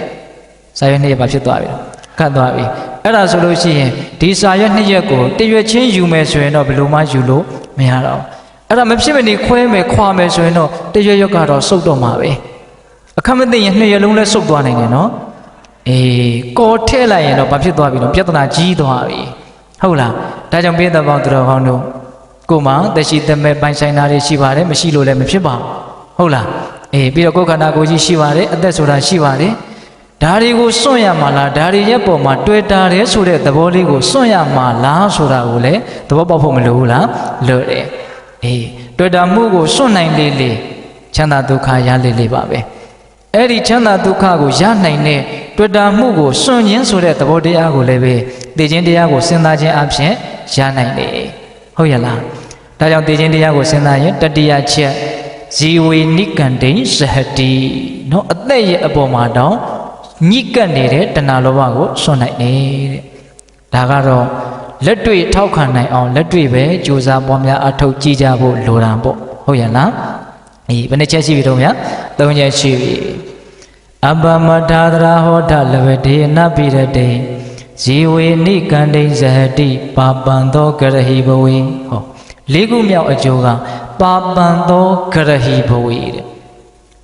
စာရွက်2ရွက်ဘာဖြစ်သွားပြီခတ်သွားပြီအဲ့ဒါဆိုလို့ရှိရင်ဒီစာရွက်2ရွက်ကို1ရွက်ချင်းယူမယ်ဆိုရင်တော့ဘယ်လိုမှယူလို့မရတော့အဲ့ဒါမဖြစ်မနေခွဲမယ်ခွာမယ်ဆိုရင်တော့1ရွက်ကတော့စုပ်တော့မှာပဲအခက်မသိရင်2ရွက်လုံးလည်းစုပ်သွားနိုင်တယ်နော်ကော်ထည့်လိုက်ရင်တော့ဘာဖြစ်သွားပြီလဲပြဿနာကြီးသွားပြီဟုတ်လားဒါကြောင့်ပိဋကပေါင်းသူတော်ကောင်းတို့ကိုမှသက်ရှိသက်မဲ့ပိုင်ဆိုင်တာတွေရှိပါတယ်မရှိလို့လည်းမဖြစ်ပါဘူးဟုတ်လားပြီးတော့ကိုယ်ခန္ဓာကိုယ်ကြီးရှိပါတယ်အသက်ဆိုတာရှိပါတယ်ဒါတွေကိုစွန့်ရမှာလားဒါတွေရဲ့ပုံမှာတွေ့တာတယ်ဆိုတဲ့သဘောလေးကိုစွန့်ရမှာလားဆိုတာကိုလည်းသဘောပေါက်ဖို့မလိုဘူးလားလွတ်တယ်တွေ့တာမှုကိုစွန့်နိုင်လေလေချမ်းသာဒုက္ခရလေလေပါပဲအဲ့ဒီချမ်းသာဒုက္ခကိုရနိုင်တဲ့တွေ့တာမှုကိုစွန့်ခြင်းဆိုတဲ့သဘောတရားကိုလည်းပဲသိခြင်းတရားကိုစဉ်းစားခြင်းအပြင်ရနိုင်တယ်ဟုတ်ရလားဒါကြောင့်သိခြင်းတရားကိုစဉ်းစားရင်တတိယချက်ဇီဝေနိကန္တိဇဟတိနော်အသက်ရဲ့အပေါ်မှာတော့ညှိကပ်နေတဲ့တဏှာလောဘကိုစွန့်နိုင်တယ်တဲ့ဒါကတော့လက်တွေ့ထောက်ခံနိုင်အောင်လက်တွေ့ပဲကြိုးစားပွားများအထောက်ကြည့်ကြဖို့လိုတာပေါ့ဟုတ်ရလားဘယ်နှချက်ရှိပြီတော့ဗျာ3ချက်ရှိပြီ အပမထာသရာဟောထလဝတေနပိရတေဇီဝေနိကန္တိဇဟတိပါပံသောကရဟိဘဝေဟောလေးခုမြောက်အကျိုးကပါပံသောကရဟိဘဝေတဲ့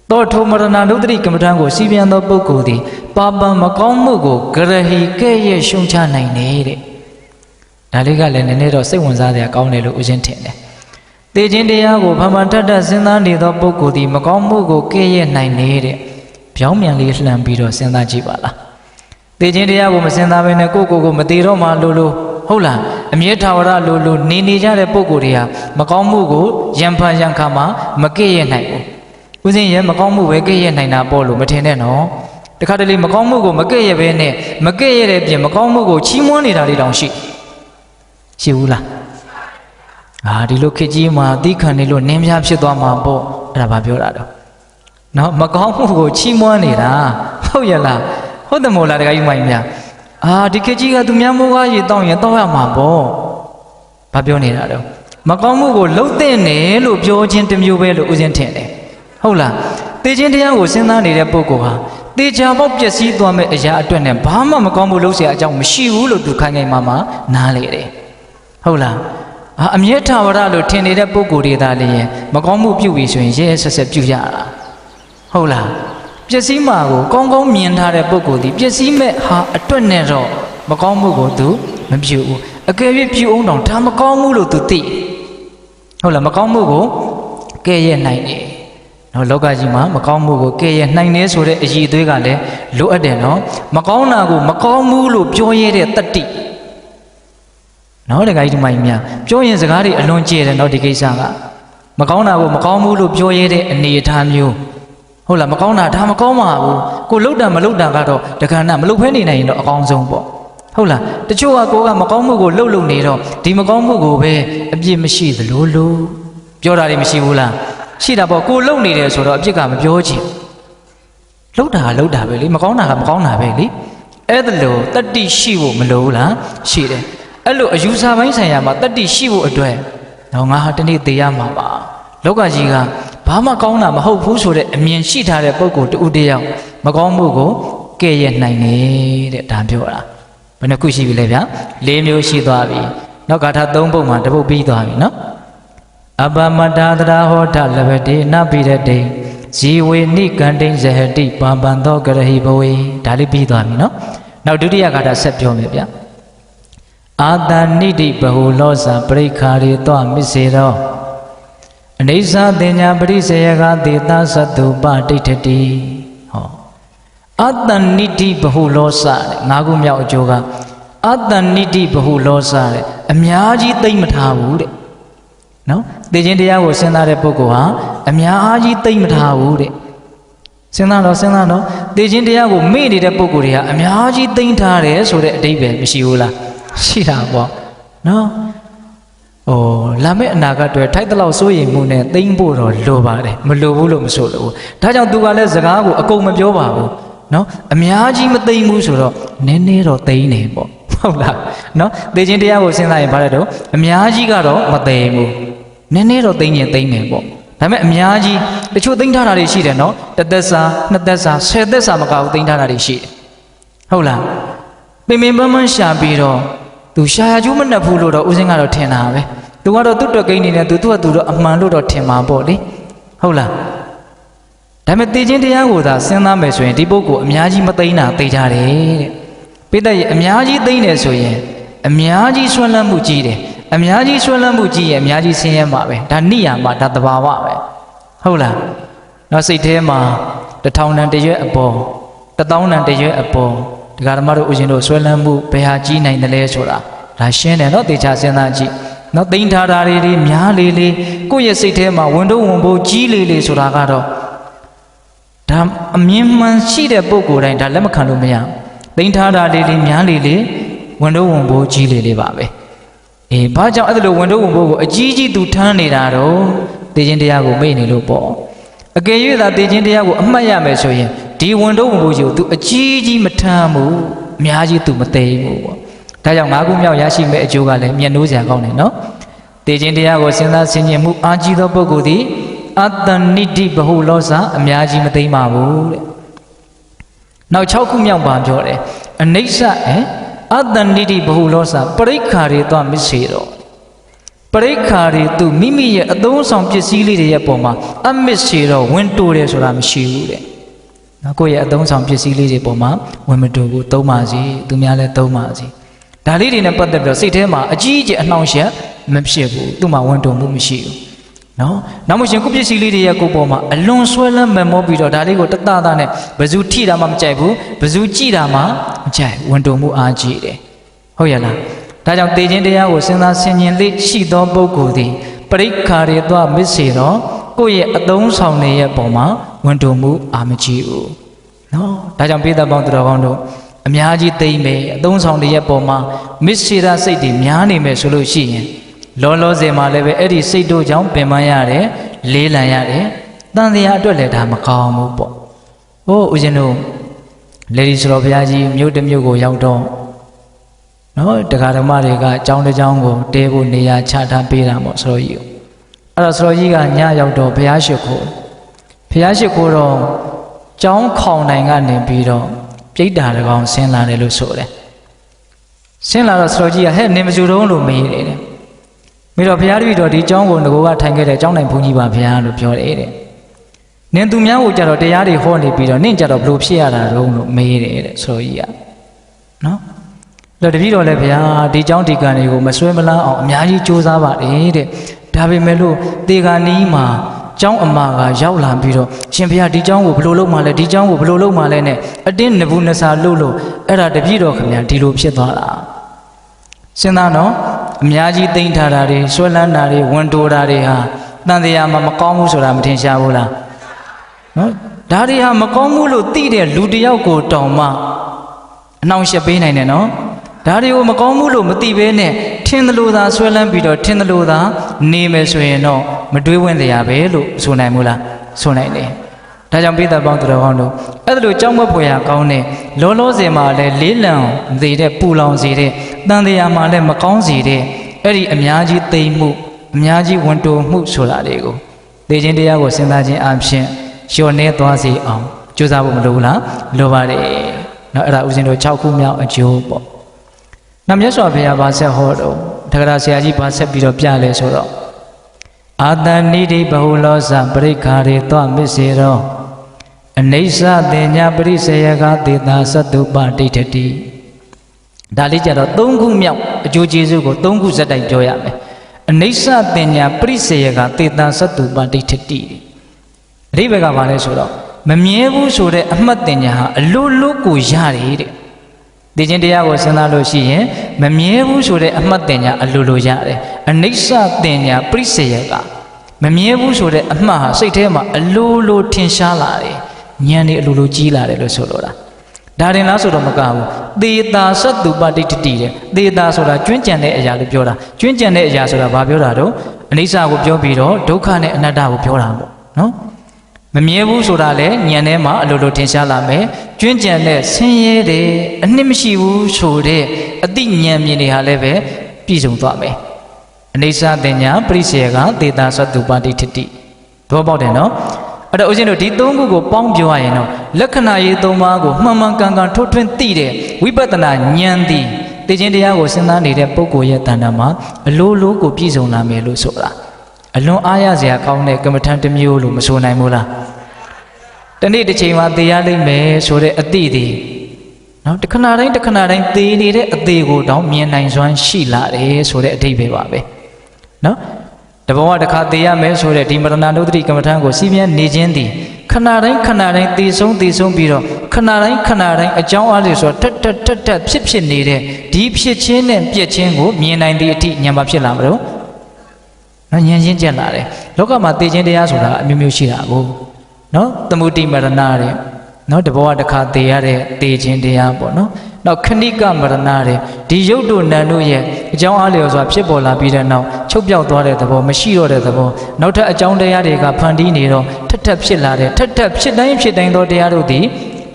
သောထုမရဏနုတ္တိကမ္မထံကိုစီပြန်သောပုဂ္ဂိုလ်သည်ပါပံမကောင်းမှုကိုကရဟိကဲ့ရဲ့ရှုံချနိုင်တယ်ဒါလေးကလည်းနည်းနည်းတော့စိတ်ဝင်စားစရာကောင်းတယ်လို့ဦးဇင်းထင်တယ်သေခြင်းတရားကိုဖန်ဖန်ထပ်ထပ်စဉ်းစားနေသောပုဂ္ဂိုလ်သည်မကောင်းမှုကိုကဲ့ရဲ့နိုင်တဲ့ပြောင်းပြန်လေးလှန်ပြီးတော့စဉ်းစားကြည့်ပါလားသေခြင်းတရားကိုမစဉ်းစားဘဲနဲ့ကိုမသေးတော့မှလို့ဟုတ်လားအမြဲထာဝရလို့နေကြတဲ့ပုဂ္ဂိုလ်တွေဟာမကောင်းမှုကိုရံဖန်ရံခါမှမကဲ့ရဲ့နိုင်ဘူးဦးဇင်းရဲ့မကောင်းမှုပဲကဲ့ရဲ့နိုင်တာပေါ့လို့မထင်နဲ့နော်တခါတလေမကောင်းမှုကိုမကဲ့ရဲ့ပဲနဲ့မကဲ့ရဲ့တဲ့ပြင်မကောင်းမှုကိုချီးမွမ်းနေတာလေးတောင်ရှိဘူးလားဒီလိုခေတ်ကြီးမှာသီးခံနေလို့နင်းပြဖြစ်သွားမှာပေါ့အဲ့ဒါဘာပြောတာတော့နော်မကောင်းမှုကိုချီးမွမ်းနေတာဟုတ်ရလားဟုတ်တယ်မို့လားတခါကြီးမိုင်းများဒီခေတ်ကြီးကသူများမိုးကားရေတောင်းရင်တောင်းရမှာပေါ့ဘာပြောနေတာတော့မကောင်းမှုကိုလှုပ်တဲ့နယ်လို့ပြောခြင်းတစ်မျိုးပဲလို့ဦးဇင်းထင်တယ်ဟုတ်လားသေခြင်းတရားကိုစဉ်းစားနေတဲ့ပုဂ္ဂိုလ်ဟာသေချာပေါက်ပျက်စီးသွားမဲ့အရာအတွက်နဲ့ဘာမှမကောင်းမှုလုပ်เสียအကြောင်းမရှိဘူးလို့သူခိုင်ခိုင်မာမာနားလေတယ်ဟုတ်လားအမြဲထာဝရလို့ထင်နေတဲ့ပုဂ္ဂိုလ်တွေသာလျှင်မကောင်းမှုပြုပြီဆိုရင်ရဲဆက်ဆက်ပြုရတာဟုတ်လားပျက်စီးမှာကိုကောင်းကောင်းမြင်ထားတဲ့ပုဂ္ဂိုလ်ဒီပျက်စီးမဲ့ဟာအတွက်နဲ့တော့မကောင်းမှုကိုသူမပြုဘူးအကယ်၍ပြုအောင်တောင်ဒါမကောင်းမှုလို့သူသိဟုတ်လားမကောင်းမှုကိုကဲ့ရဲ့နိုင်တယ်နော်လောကကြီးမှာမကောင်းမှုကိုကဲ့ရဲ့နိုင်နေဆိုတဲ့အည်အသွေးကလည်းလိုအပ်တယ်နော်မကောင်းတာကိုမကောင်းဘူးလို့ပြောရတဲ့တတ္တိနော်တခါကြီးဒီမိုင်းများပြောရင်စကားတွေအလွန်ကျယ်တယ်နော်ဒီကိစ္စကမကောင်းတာကိုမကောင်းဘူးလို့ပြောရတဲ့အနေအထားမျိုးဟုတ်လားမကောင်းတာဒါမကောင်းပါဘူးကိုလှုပ်တာမလှုပ်တာကတော့တခါနာမလှုပ်ဖဲနေနိုင်ရင်တော့အကောင်းဆုံးပေါ့ဟုတ်လားတချို့ကကိုကမကောင်းမှုကိုလှုပ်နေတော့ဒီမကောင်းမှုကိုပဲအပြစ်မရှိသလိုလို့ပြောတာတွေမရှိဘူးလားရှိတာပေါ့ကိုလှုပ်နေတယ်ဆိုတော့အပြစ်ကမပြောချင်လှုပ်တာပဲလေမကောင်းတာကမကောင်းတာပဲလေအဲ့ဒါလို့တတ္တိရှိဖို့မလိုလားရှိတယ်အဲ့လိုအယူဆပိုင်းဆိုင်ရာမှာတတ္တိရှိဖို့အတွက်တော့ငါဟာတနေ့သေရမှာပါလောကကြီးကဘာမှကောင်းတာမဟုတ်ဘူးဆိုတဲ့အမြင်ရှိထားတဲ့ပုဂ္ဂိုလ်တူတယောက်မကောင်းမှုကိုကဲ့ရဲ့နိုင်တယ်ဒါပြောတာဘယ်နှခုရှိပြီလဲဗျာ၄မျိုးရှိသွားပြီနောက်ဂါထာ၃ပုဒ်မှာတစ်ပုဒ်ပြီးသွားပြီနော်အပမတာသရာဟောထလဘတိနပိရတေဇီဝေနိကန္တိဇဟတိပါပံသောကရဟိဘဝေဒါလေးပြီးသွားပြီနော်နောက်ဒုတိယဂါထာဆက်ပြောမယ်ဗျာအာတဏိတိဘဟုလောဇာပရိခာရေတောမစ္စေရောအနေစာတင်ညာပရိစေယကသေသသတ္တုပတိဋ္ဌတိဟောအာတဏိတိဘဟုလောဇာတဲ့၅ခုမြောက်အကျိုးကအာတဏိတိဘဟုလောဇာတဲ့အများကြီးသိမ့်မထားဘူးတဲ့နော်သေခြင်းတရားကိုစဉ်းစားတဲ့ပုဂ္ဂိုလ်ဟာအများကြီးသိမ့်မထားဘူးတဲ့စဉ်းစားတော့သေခြင်းတရားကိုမေ့နေတဲ့ပုဂ္ဂိုလ်တွေဟာအများကြီးသိမ့်ထားတယ်ဆိုတဲ့အဓိပ္ပာယ်မရှိဘူးလားရှိတာပေါ့နော်လာမယ့်အနာဂတ်တွေထိုက်တလောက်စိုးရိမ်မှုနဲ့သိမ့်ဖို့တော့လိုပါတယ်မလိုဘူးလို့မဆိုလို့ဒါကြောင့်သူကလည်းစကားကိုအကုန်မပြောပါဘူးနော်အများကြီးမသိမ့်ဘူးဆိုတော့နည်းနည်းတော့သိမ့်နေပေါ့ဟုတ်လားနော်သေခြင်းတရားကိုစဉ်းစားရင်ဘာလဲတော့အများကြီးကတော့မသိမ့်ဘူးနည်းနည်းတော့သိမ့်ရင်သိမ့်မယ်ပေါ့ဒါပေမဲ့အများကြီးတချို့သိမ့်ထားတာတွေရှိတယ်နော်တစ်သက်စာနှစ်သက်စာ10သက်စာမကဘူးသိမ့်ထားတာတွေရှိတယ်ဟုတ်လားပင်ပန်းပန်းရှာပြီးတော့သူရှာရကျိုးမနှက်ဘူးလို့တော့ဦးစင်းကတော့ထင်တာပဲသူကတော့သူ့အတွက်ကိန်းနေတယ်သူကသူတော့အမှန်လို့တော့ထင်မှာပေါ့လေဟုတ်လားဒါပေမဲ့သိချင်းတရားကိုသာစဉ်းစားမယ်ဆိုရင်ဒီပုဂ္ဂိုလ်အများကြီးမသိမ်းတာသိကြတယ်တဲ့ပိဋကရဲ့အများကြီးသိမ်းတယ်ဆိုရင်အများကြီးဆွမ်းလန်းမှုကြီးတယ်အများကြီးဆွမ်းလန်းမှုကြီးရင်အများကြီးဆင်းရဲမှာပဲဒါနိယာမဒါသဘာဝပဲဟုတ်လားနောက်စိတ်ထဲမှာ1000တန်တရွဲ့အပေါ်1000တန်တရွဲ့အပေါ်ဒကာဓမ္မတို့ဦးဇင်းတို့ဆွဲလန်းမှုဘယ်ဟာကြီးနိုင်တယ်လဲဆိုတာဒါရှင်းတယ်နော်တေချာစဉ်းစားကြည့်နော်သိမ့်ထားတာတွေများလေကိုယ့်ရဲ့စိတ်ထဲမှာဝင်တော့ဝင်ဖို့ကြီးလေဆိုတာကတော့ဒါအမြင်မှန်ရှိတဲ့ပုဂ္ဂိုလ်တိုင်းဒါလက်မခံလို့မရသိမ့်ထားတာတွေများလေဝင်တော့ဝင်ဖို့ကြီးလေပါပဲဘာကြောင့်အဲ့ဒါလိုဝင်တော့ဝင်ဖို့ကိုအကြီးကြီးသူထမ်းနေတာတော့သိခြင်းတရားကိုမေ့နေလို့ပေါ့အကယ်၍သာသိခြင်းတရားကိုအမှတ်ရမယ်ဆိုရင်ဒီဝင်တော့ဝင်ဖို့ကြီးကို तू အကြီးကြီးမထမ်းဘူးအများကြီး तू မသိဘူးပေါ့ဒါကြောင့်၅ခုမြောက်ရရှိမဲ့အကျိုးကလည်းမျက်နှိုးစရာကောင်းတယ်နော်သိခြင်းတရားကိုစဉ်းစားဆင်ခြင်မှုအာကြီးသောပုဂ္ဂိုလ်သည်အတ္တနိတိဘဟုလောဇာအများကြီးမသိမ်းပါဘူးတဲ့ နောက်6ခုမြောက်ပါပြောတယ်အနိစ္စအတ္တနိတိဘဟုလောစပရိက္ခာတွေသွားမစေတော့ပရိက္ခာတွေသူမိမိရဲ့အသုံးဆောင်ပစ္စည်းလေးတွေရဲ့ပုံမှာအမစ်စေတော့ဝင်တိုးတယ်ဆိုတာမရှိဘူးတဲ့နော်ကိုယ့်ရဲ့အသုံးဆောင်ပစ္စည်းလေးတွေပုံမှာဝင်မတိုးဘူးသုံးပါစီသူများလည်းသုံးပါစီဒါလေးတွေနဲ့ပတ်သက်ပြီးတော့စိတ်ထဲမှာအကြီးအကျယ်အနှောင့်အယှက်မဖြစ်ဘူးသူ့မှာဝင်တိုးမှုမရှိဘူးနော်နောက်မှရှင်ကိုပစ္စည်းလေးတွေရဲ့ကိုယ်ပေါ်မှာအလွန်ဆွဲလန်းမမောပြီးတော့ဒါလေးကိုတတတာနဲ့ဘယ်သူထိတာမှမကြိုက်ဘူးဘယ်သူကြည့်တာမှမကြိုက်ဝင်တိုးမှုအားကြီးတယ်ဟုတ်ရလားဒါကြောင့်တေခြင်းတရားကိုစဉ်းစားဆင်ခြင်လေးရှိသောပုဂ္ဂိုလ်သည်ပရိက္ခာတွေသွားမစ်စေတော့ကိုယ့်ရဲ့အသုံးဆောင်တွေရဲ့ပုံမှာဝင်တိုးမှုအားမကြီးဘူးနော်ဒါကြောင့်ပိဿပေါင်းတော်ကောင်းတို့အများကြီးသိမ့်မယ်အသုံးဆောင်တွေရဲ့ပုံမှာမစ်စေတာစိတ်တွေများနေမယ်ဆိုလို့ရှိရင်လောလောဆယ်မှာလည်းပဲအဲ့ဒီစိတ်တို့ကြောင့်ပင်ပန်းရတယ်လေးလံရတယ်တန်တရားအတွက်လည်းဒါမကောင်းဘူးပေါ့ဟိုဦးဇင်းတို့လေဒီဆိုတော်ဘုရားကြီးမြို့တစ်မြို့ကိုရောက်တော့နော်တရားဓမ္မတွေကအကြောင်းတစ်ကြောင်းကိုတဲဖို့နေရာချထားပေးတာပေါ့ဆိုတော်ကြီးအဲ့တော့ဆိုတော်ကြီးကညရောက်တော့ဘုရားရှိခိုးတော့ကျောင်းခေါင်တိုင်ကနေပြီးတော့ပြိတ္တာတကောင်ဆင်းလာတယ်လို့ဆိုတယ်ဆင်းလာတော့ဆိုတော်ကြီးကဟဲ့နေမစုတုံးလို့မေးတယ်တဲ့မိတော့ဘုရားတပည့်တော်ဒီကျောင်းကိုငကိုကထိုင်ခဲ့တဲ့ကျောင်းတိုင်ဘုန်းကြီးပါဘုရားလို့ပြောတယ်တဲ့နင်သူများကိုကြတော့တရားတွေဟောနေပြီးတော့နင့်ကြတော့ဘလို့ဖြစ်ရတာတုံးလို့မေးတယ်တဲ့ဆိုတော်ကြီးကနော်တပည့်တော်လည်းဘုရားဒီကျောင်းဒီကံတွေကိုမဆွဲမလန်းအောင်အများကြီးကြိုးစားပါတယ်တဲ့ဒါပေမဲ့လို့တေဂာနီးမှာကျောင်းအမကရောက်လာပြီးတော့ရှင်ဘုရားဒီကျောင်းကိုဘလို့လုပ်မှလဲဒီကျောင်းကိုဘလို့လုပ်မှလဲနဲ့အတင်းနဘူးနစာလို့အဲ့ဒါတပည့်တော်ခင်ဗျာဒီလိုဖြစ်သွားတာစဉ်းစားနော်အများကြီးသိမ့်ထားတာတွေဆွဲလန်းတာတွေဝန်တိုးတာတွေဟာတန်တရားမှာမကောင်းဘူးဆိုတာမထင်ရှားဘူးလားနော်ဒါတွေဟာမကောင်းဘူးလို့သိတဲ့လူတယောက်ကိုတောင်မှအနှောင့်အယှက်ပေးနိုင်တယ်နော်ဒါတွေကိုမကောင်းဘူးလို့မသိဘဲနဲ့ထင်သလိုသာဆွဲလန်းပြီးတော့ထင်သလိုသာနေမယ်ဆိုရင်တော့မတွေးဝင့်တရားပဲလို့ဆိုနိုင်မို့လားဆိုနိုင်တယ်ဒါကြောင့်ပိဿပေါင်းသူတော်ကောင်းတို့အဲ့ဒါလိုကြောင်းမဖွယ်ရကောင်းတဲ့လောလောဆယ်မှာလည်းလေးလံစေတဲ့ပူလောင်စေတဲ့တန်တရားမှာလည်းမကောင်းစေတဲ့အဲ့ဒီအများကြီးသိမ့်မှုအများကြီးဝန်တိုမှုဆိုတာတွေကိုသိခြင်းတရားကိုစဉ်းစားခြင်းအပြင်လျှော့နေသွားစေအောင်ကြိုးစားဖို့မလိုဘူးလားလိုပါတယ်နော်အဲ့ဒါဦးဇင်းတို့6ခုမြောက်အကျိုးပေါ့နောက်မြတ်စွာဘုရားဗာဆက်ဟောတော့တက္ကရာဆရာကြီးဗာဆက်ပြီးတော့ပြလဲဆိုတော့အာတဏိတိဘဟုလောစပရိက္ခာရေသောမစ္စေရောအနိစ္စတင်ညာပရိစေယကသေတာသတ္တုပတိဋ္ဌတိဒါလေးကြတော့3ခုမြောက်အကျိုးကျေးဇူးကို3ခုဇက်တိုက်ပြောရမယ်အနိစ္စတင်ညာပရိစေယကသေတာသတ္တုပတိဋ္ဌတိအဓိပ္ပာယ်ကဘာလဲဆိုတော့မမြဲဘူးဆိုတဲ့အမှတ်တင်ညာဟာအလိုလိုကိုရတယ်တဲ့ဒီချင်းတရားကိုစဉ်းစားလို့ရှိရင်မမြဲဘူးဆိုတဲ့အမှတ်တင်ညာအလိုလိုရတယ်အနိစ္စတင်ညာပရိစေယကမမြဲဘူးဆိုတဲ့အမှတ်ဟာစိတ်ထဲမှာအလိုလိုထင်ရှားလာတယ်ဉာဏ်တွေအလိုလိုကြီးလာတယ်လို့ဆိုလိုတာဒါရင်လားဆိုတော့မကဘူးသေတာသတ္တုပတိဋ္ဌတိတဲ့သေတာဆိုတာကျွင်းကြံတဲ့အရာလို့ပြောတာကျွင်းကြံတဲ့အရာဆိုတာဘာပြောတာတော့အနိစ္စကိုပြောပြီးတော့ဒုက္ခနဲ့အနတ္တကိုပြောတာပေါ့နော်မမြဲဘူးဆိုတာလည်းဉာဏ်ထဲမှာအလိုလိုထင်ရှားလာမယ်ကျွင်းကြံတဲ့ဆင်းရဲတဲ့အနှစ်မရှိဘူးဆိုတဲ့အတိဉာဏ်မြင်တွေဟာလည်းပဲပြည့်စုံသွားမယ်အနိစ္စတင်ညာပရိစေယကသေတာသတ္တုပတိဋ္ဌတိသဘောပေါက်တယ်နော်အဲ့တော့ဦးဇင်းတို့ဒီ3ခုကိုပေါင်းပြောရရင်တော့လက္ခဏာရေး3ပါးကိုမှန်မှန်ကန်ကန်ထုတ်ထွင်းသိတဲ့ဝိပဿနာဉာဏ်သည်သိခြင်းတရားကိုစဉ်းစားနေတဲ့ပုဂ္ဂိုလ်ရဲ့တဏ္ဍာမှာအလိုလိုကိုပြည့်စုံလာမယ်လို့ဆိုတာအလွန်အားရစရာကောင်းတဲ့ကမ္မထံတစ်မျိုးလို့မဆိုနိုင်ဘူးလားတနေ့တစ်ချိန်မှာသိရလိမ့်မယ်ဆိုတဲ့အတိတွေနော်တခဏတိုင်းသိနေတဲ့အသေးကိုတောင်မြင်နိုင်စွမ်းရှိလာတယ်ဆိုတဲ့အဓိပ္ပာယ်ပါပဲနော်တဘောကတစ်ခါသိရမယ်ဆိုတဲ့ဒီမရဏနုဒ္ဓတိကမ္မထံကိုစီးပြန်နေခြင်းသည်ခဏတိုင်းသိဆုံးပြီးတော့ခဏတိုင်းအကြောင်းအားလို့ဆိုတော့ထက်ဖြစ်နေတဲ့ဒီဖြစ်ခြင်းနဲ့ပြည့်ခြင်းကိုမြင်နိုင်သည့်အထိဉာဏ်ပါဖြစ်လာမလို့နော်ဉာဏ်ချင်းကျက်လာတယ်လောကမှာသိခြင်းတရားဆိုတာအမျိုးမျိုးရှိတာကိုနော်သမုဒိမရဏတဲ့နော်တဘောကတစ်ခါသိရတဲ့သိခြင်းတရားပေါ့နော်နောက်ခဏိကမရဏတဲ့ဒီရုပ်တို့နာမ်တို့ရဲ့အကြောင်းအားလျော်စွာဖြစ်ပေါ်လာပြီးတဲ့နောက်ချုပ်ပြောက်သွားတဲ့သဘောမရှိတော့တဲ့သဘောနောက်ထပ်အကြောင်းတရားတွေကဖန်တီးနေတော့ထက်ဖြစ်လာတဲ့ထက်ဖြစ်တိုင်းသောတရားတို့သည်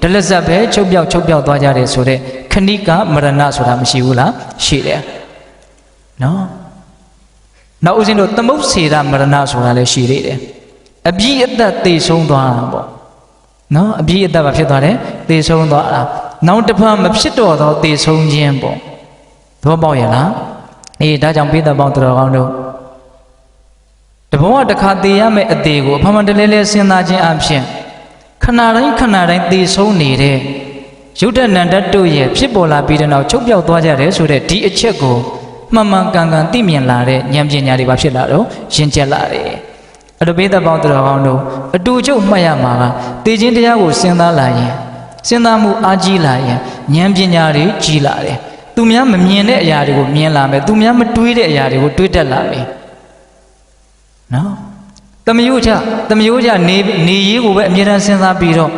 ဒလဇတ်ပဲချုပ်ပြောက်သွားကြတယ်ဆိုတဲ့ခဏိကမရဏဆိုတာမရှိဘူးလားရှိတယ်နော်နောက်ဦးဇင်းတို့သမုတ်စေရမရဏဆိုတာလည်းရှိသေးတယ်အပြည့်အသက်သိဆုံးသွားတာပေါ့ နော်အပြည့်အသက်ပါဖြစ်သွားတယ်သေဆုံးသွားတာနောက်တစ်ဖက်မဖြစ်တော့သောသေဆုံးခြင်းပေါ့သဘောပေါက်ရလားအေးဒါကြောင့်ပိဿပေါင်းတော်ကောင်းတို့တဘဝတစ်ခါသေရမယ့်အသေးကိုအဖမတလဲလဲစဉ်းစားခြင်းအပြင်ခဏတိုင်းသေဆုံးနေတဲ့ရုပ်တဏ္ဍတ်တို့ရဲ့ဖြစ်ပေါ်လာပြီးတဲ့နောက်ချုပ်ပြောက်သွားကြတယ်ဆိုတဲ့ဒီအချက်ကိုမှန်ကန်သိမြင်လာတဲ့ဉာဏ်ပညာတွေပါဖြစ်လာတော့ရှင်းကျက်လာတယ်အဲ့တော့ပိဿပေါင်းတော်ကောင်းတို့အတူချုပ်မှတ်ရမှာကသေခြင်းတရားကိုစဉ်းစားလာရင်စဉ်းစားမှုအားကြီးလာရင်ဉာဏ်ပညာတွေကြီးလာတယ်သူများမမြင်တဲ့အရာတွေကိုမြင်လာမယ်သူများမတွေးတဲ့အရာတွေကိုတွေးတတ်လာမယ်နော်တမယိုးကြနေရေးကိုပဲအမြဲတမ်းစဉ်းစားပြီးတော့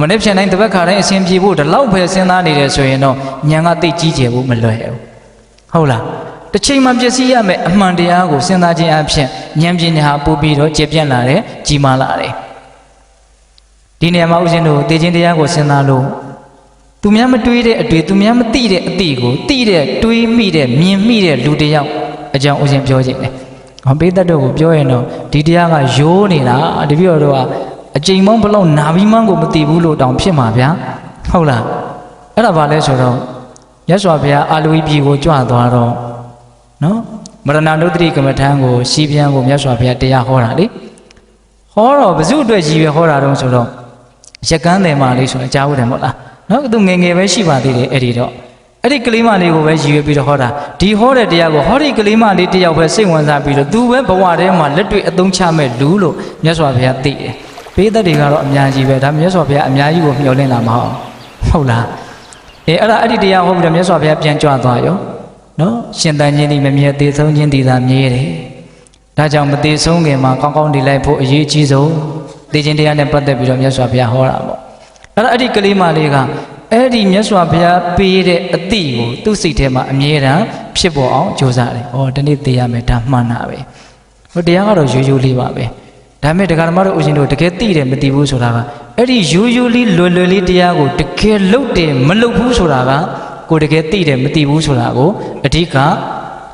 မနေ့ပြန်တိုင်းတစ်ပတ်ခါတိုင်းအစဉ်ပြေဖို့ဒီလောက်ပဲစဉ်းစားနေတယ်ဆိုရင်တော့ဉာဏ်ကသိကြီးကျယ်ဖို့မလွယ်ဘူးဟုတ်လားတစ်ချိန်မှပျက်စီးရမယ်အမှန်တရားကိုစဉ်းစားခြင်းအဖြစ်ဉာဏ်ပညာဟာပို့ပြီးတော့ကျေပြန့်လာတယ်ကြီးမားလာတယ်ဒီနေရာမှာဦးဇင်းတို့သိခြင်းတရားကိုစဉ်းစားလို့သူများမတွေးတဲ့အတွေ့သူများမသိတဲ့အသိကိုသိတဲ့တွေးမိတဲ့မြင်မိတဲ့လူတစ်ယောက်အကြောင်းဦးဇင်းပြောခြင်းတယ်ပိဿတို့ကိုပြောရင်တော့ဒီတရားကရိုးနေတာတပည့်တော်တို့ကအချိန်မောင်းဘလောက်နာပြီးမှန်းကိုမသိဘူးလို့တောင်ဖြစ်မှာဗျာဟုတ်လားအဲ့ဒါဘာလဲဆိုတော့မြတ်စွာဘုရားအာလူဝီပြည်ကိုကြွသွားတော့နော်မရဏနုတ္တိကမ္မထံကိုစီးပြန်ကိုမြတ်စွာဘုရားတရားဟောတာလေဟောတော့ဘု து အတွက်ကြီးပဲဟောတာတော့ဆိုတော့ရက်ကန်းတယ်မလေးဆိုတော့ကြားဦးတယ်မဟုတ်လားနော်သူငယ်ပဲရှိပါသေးတယ်အဲ့ဒီတော့အဲ့ဒီကလေးမလေးကိုပဲရည်ရွယ်ပြီးတော့ဟောတာဒီဟောတဲ့တရားကိုဟောဒီကလေးမလေးတယောက်ပဲစိတ်ဝင်စားပြီးတော့သူပဲဘဝထဲမှာလက်တွေ့အသုံးချမဲ့လူလို့မြတ်စွာဘုရားသိတယ်ဘေးသက်တွေကတော့အများကြီးပဲဒါမြတ်စွာဘုရားအများကြီးကိုမျှော်လင့်လာမှာဟုတ်လားအဲ့ဒီတရားဟောပြီးတော့မြတ်စွာဘုရားပြန်ကြွသွားရောနော်ရှင်တန်ခြင်းဒီမမြဲသေးဆုံးခြင်းဒီသာမြဲတယ်ဒါကြောင့်မသေးဆုံးခင်မှာကောင်းကောင်းနေလိုက်ဖို့အရေးကြီးဆုံးသိခြင်းတရားနဲ့ပတ်သက်ပြီးတော့မြတ်စွာဘုရားဟောတာပေါ့အဲ့ဒီကလေးမလေးကအဲ့ဒီမြတ်စွာဘုရားပေးတဲ့အတိကိုသူ့စိတ်ထဲမှာအမြဲတမ်းဖြစ်ပေါ်အောင်ကြိုးစားတယ်။ဒီနေ့သိရမယ်ဒါမှန်တာပဲ။တရားကတော့ရိုးရိုးလေးပါပဲ။ဒါပေမဲ့ဒကာဓမ္မတို့ဦးရှင်တို့တကယ်သိတယ်မသိဘူးဆိုတာကအဲ့ဒီရိုးရိုးလေးလွယ်လွယ်လေးတရားကိုတကယ်လုပ်တယ်မလုပ်ဘူးဆိုတာကကိုတကယ်သိတယ်မသိဘူးဆိုတာကိုအဓိက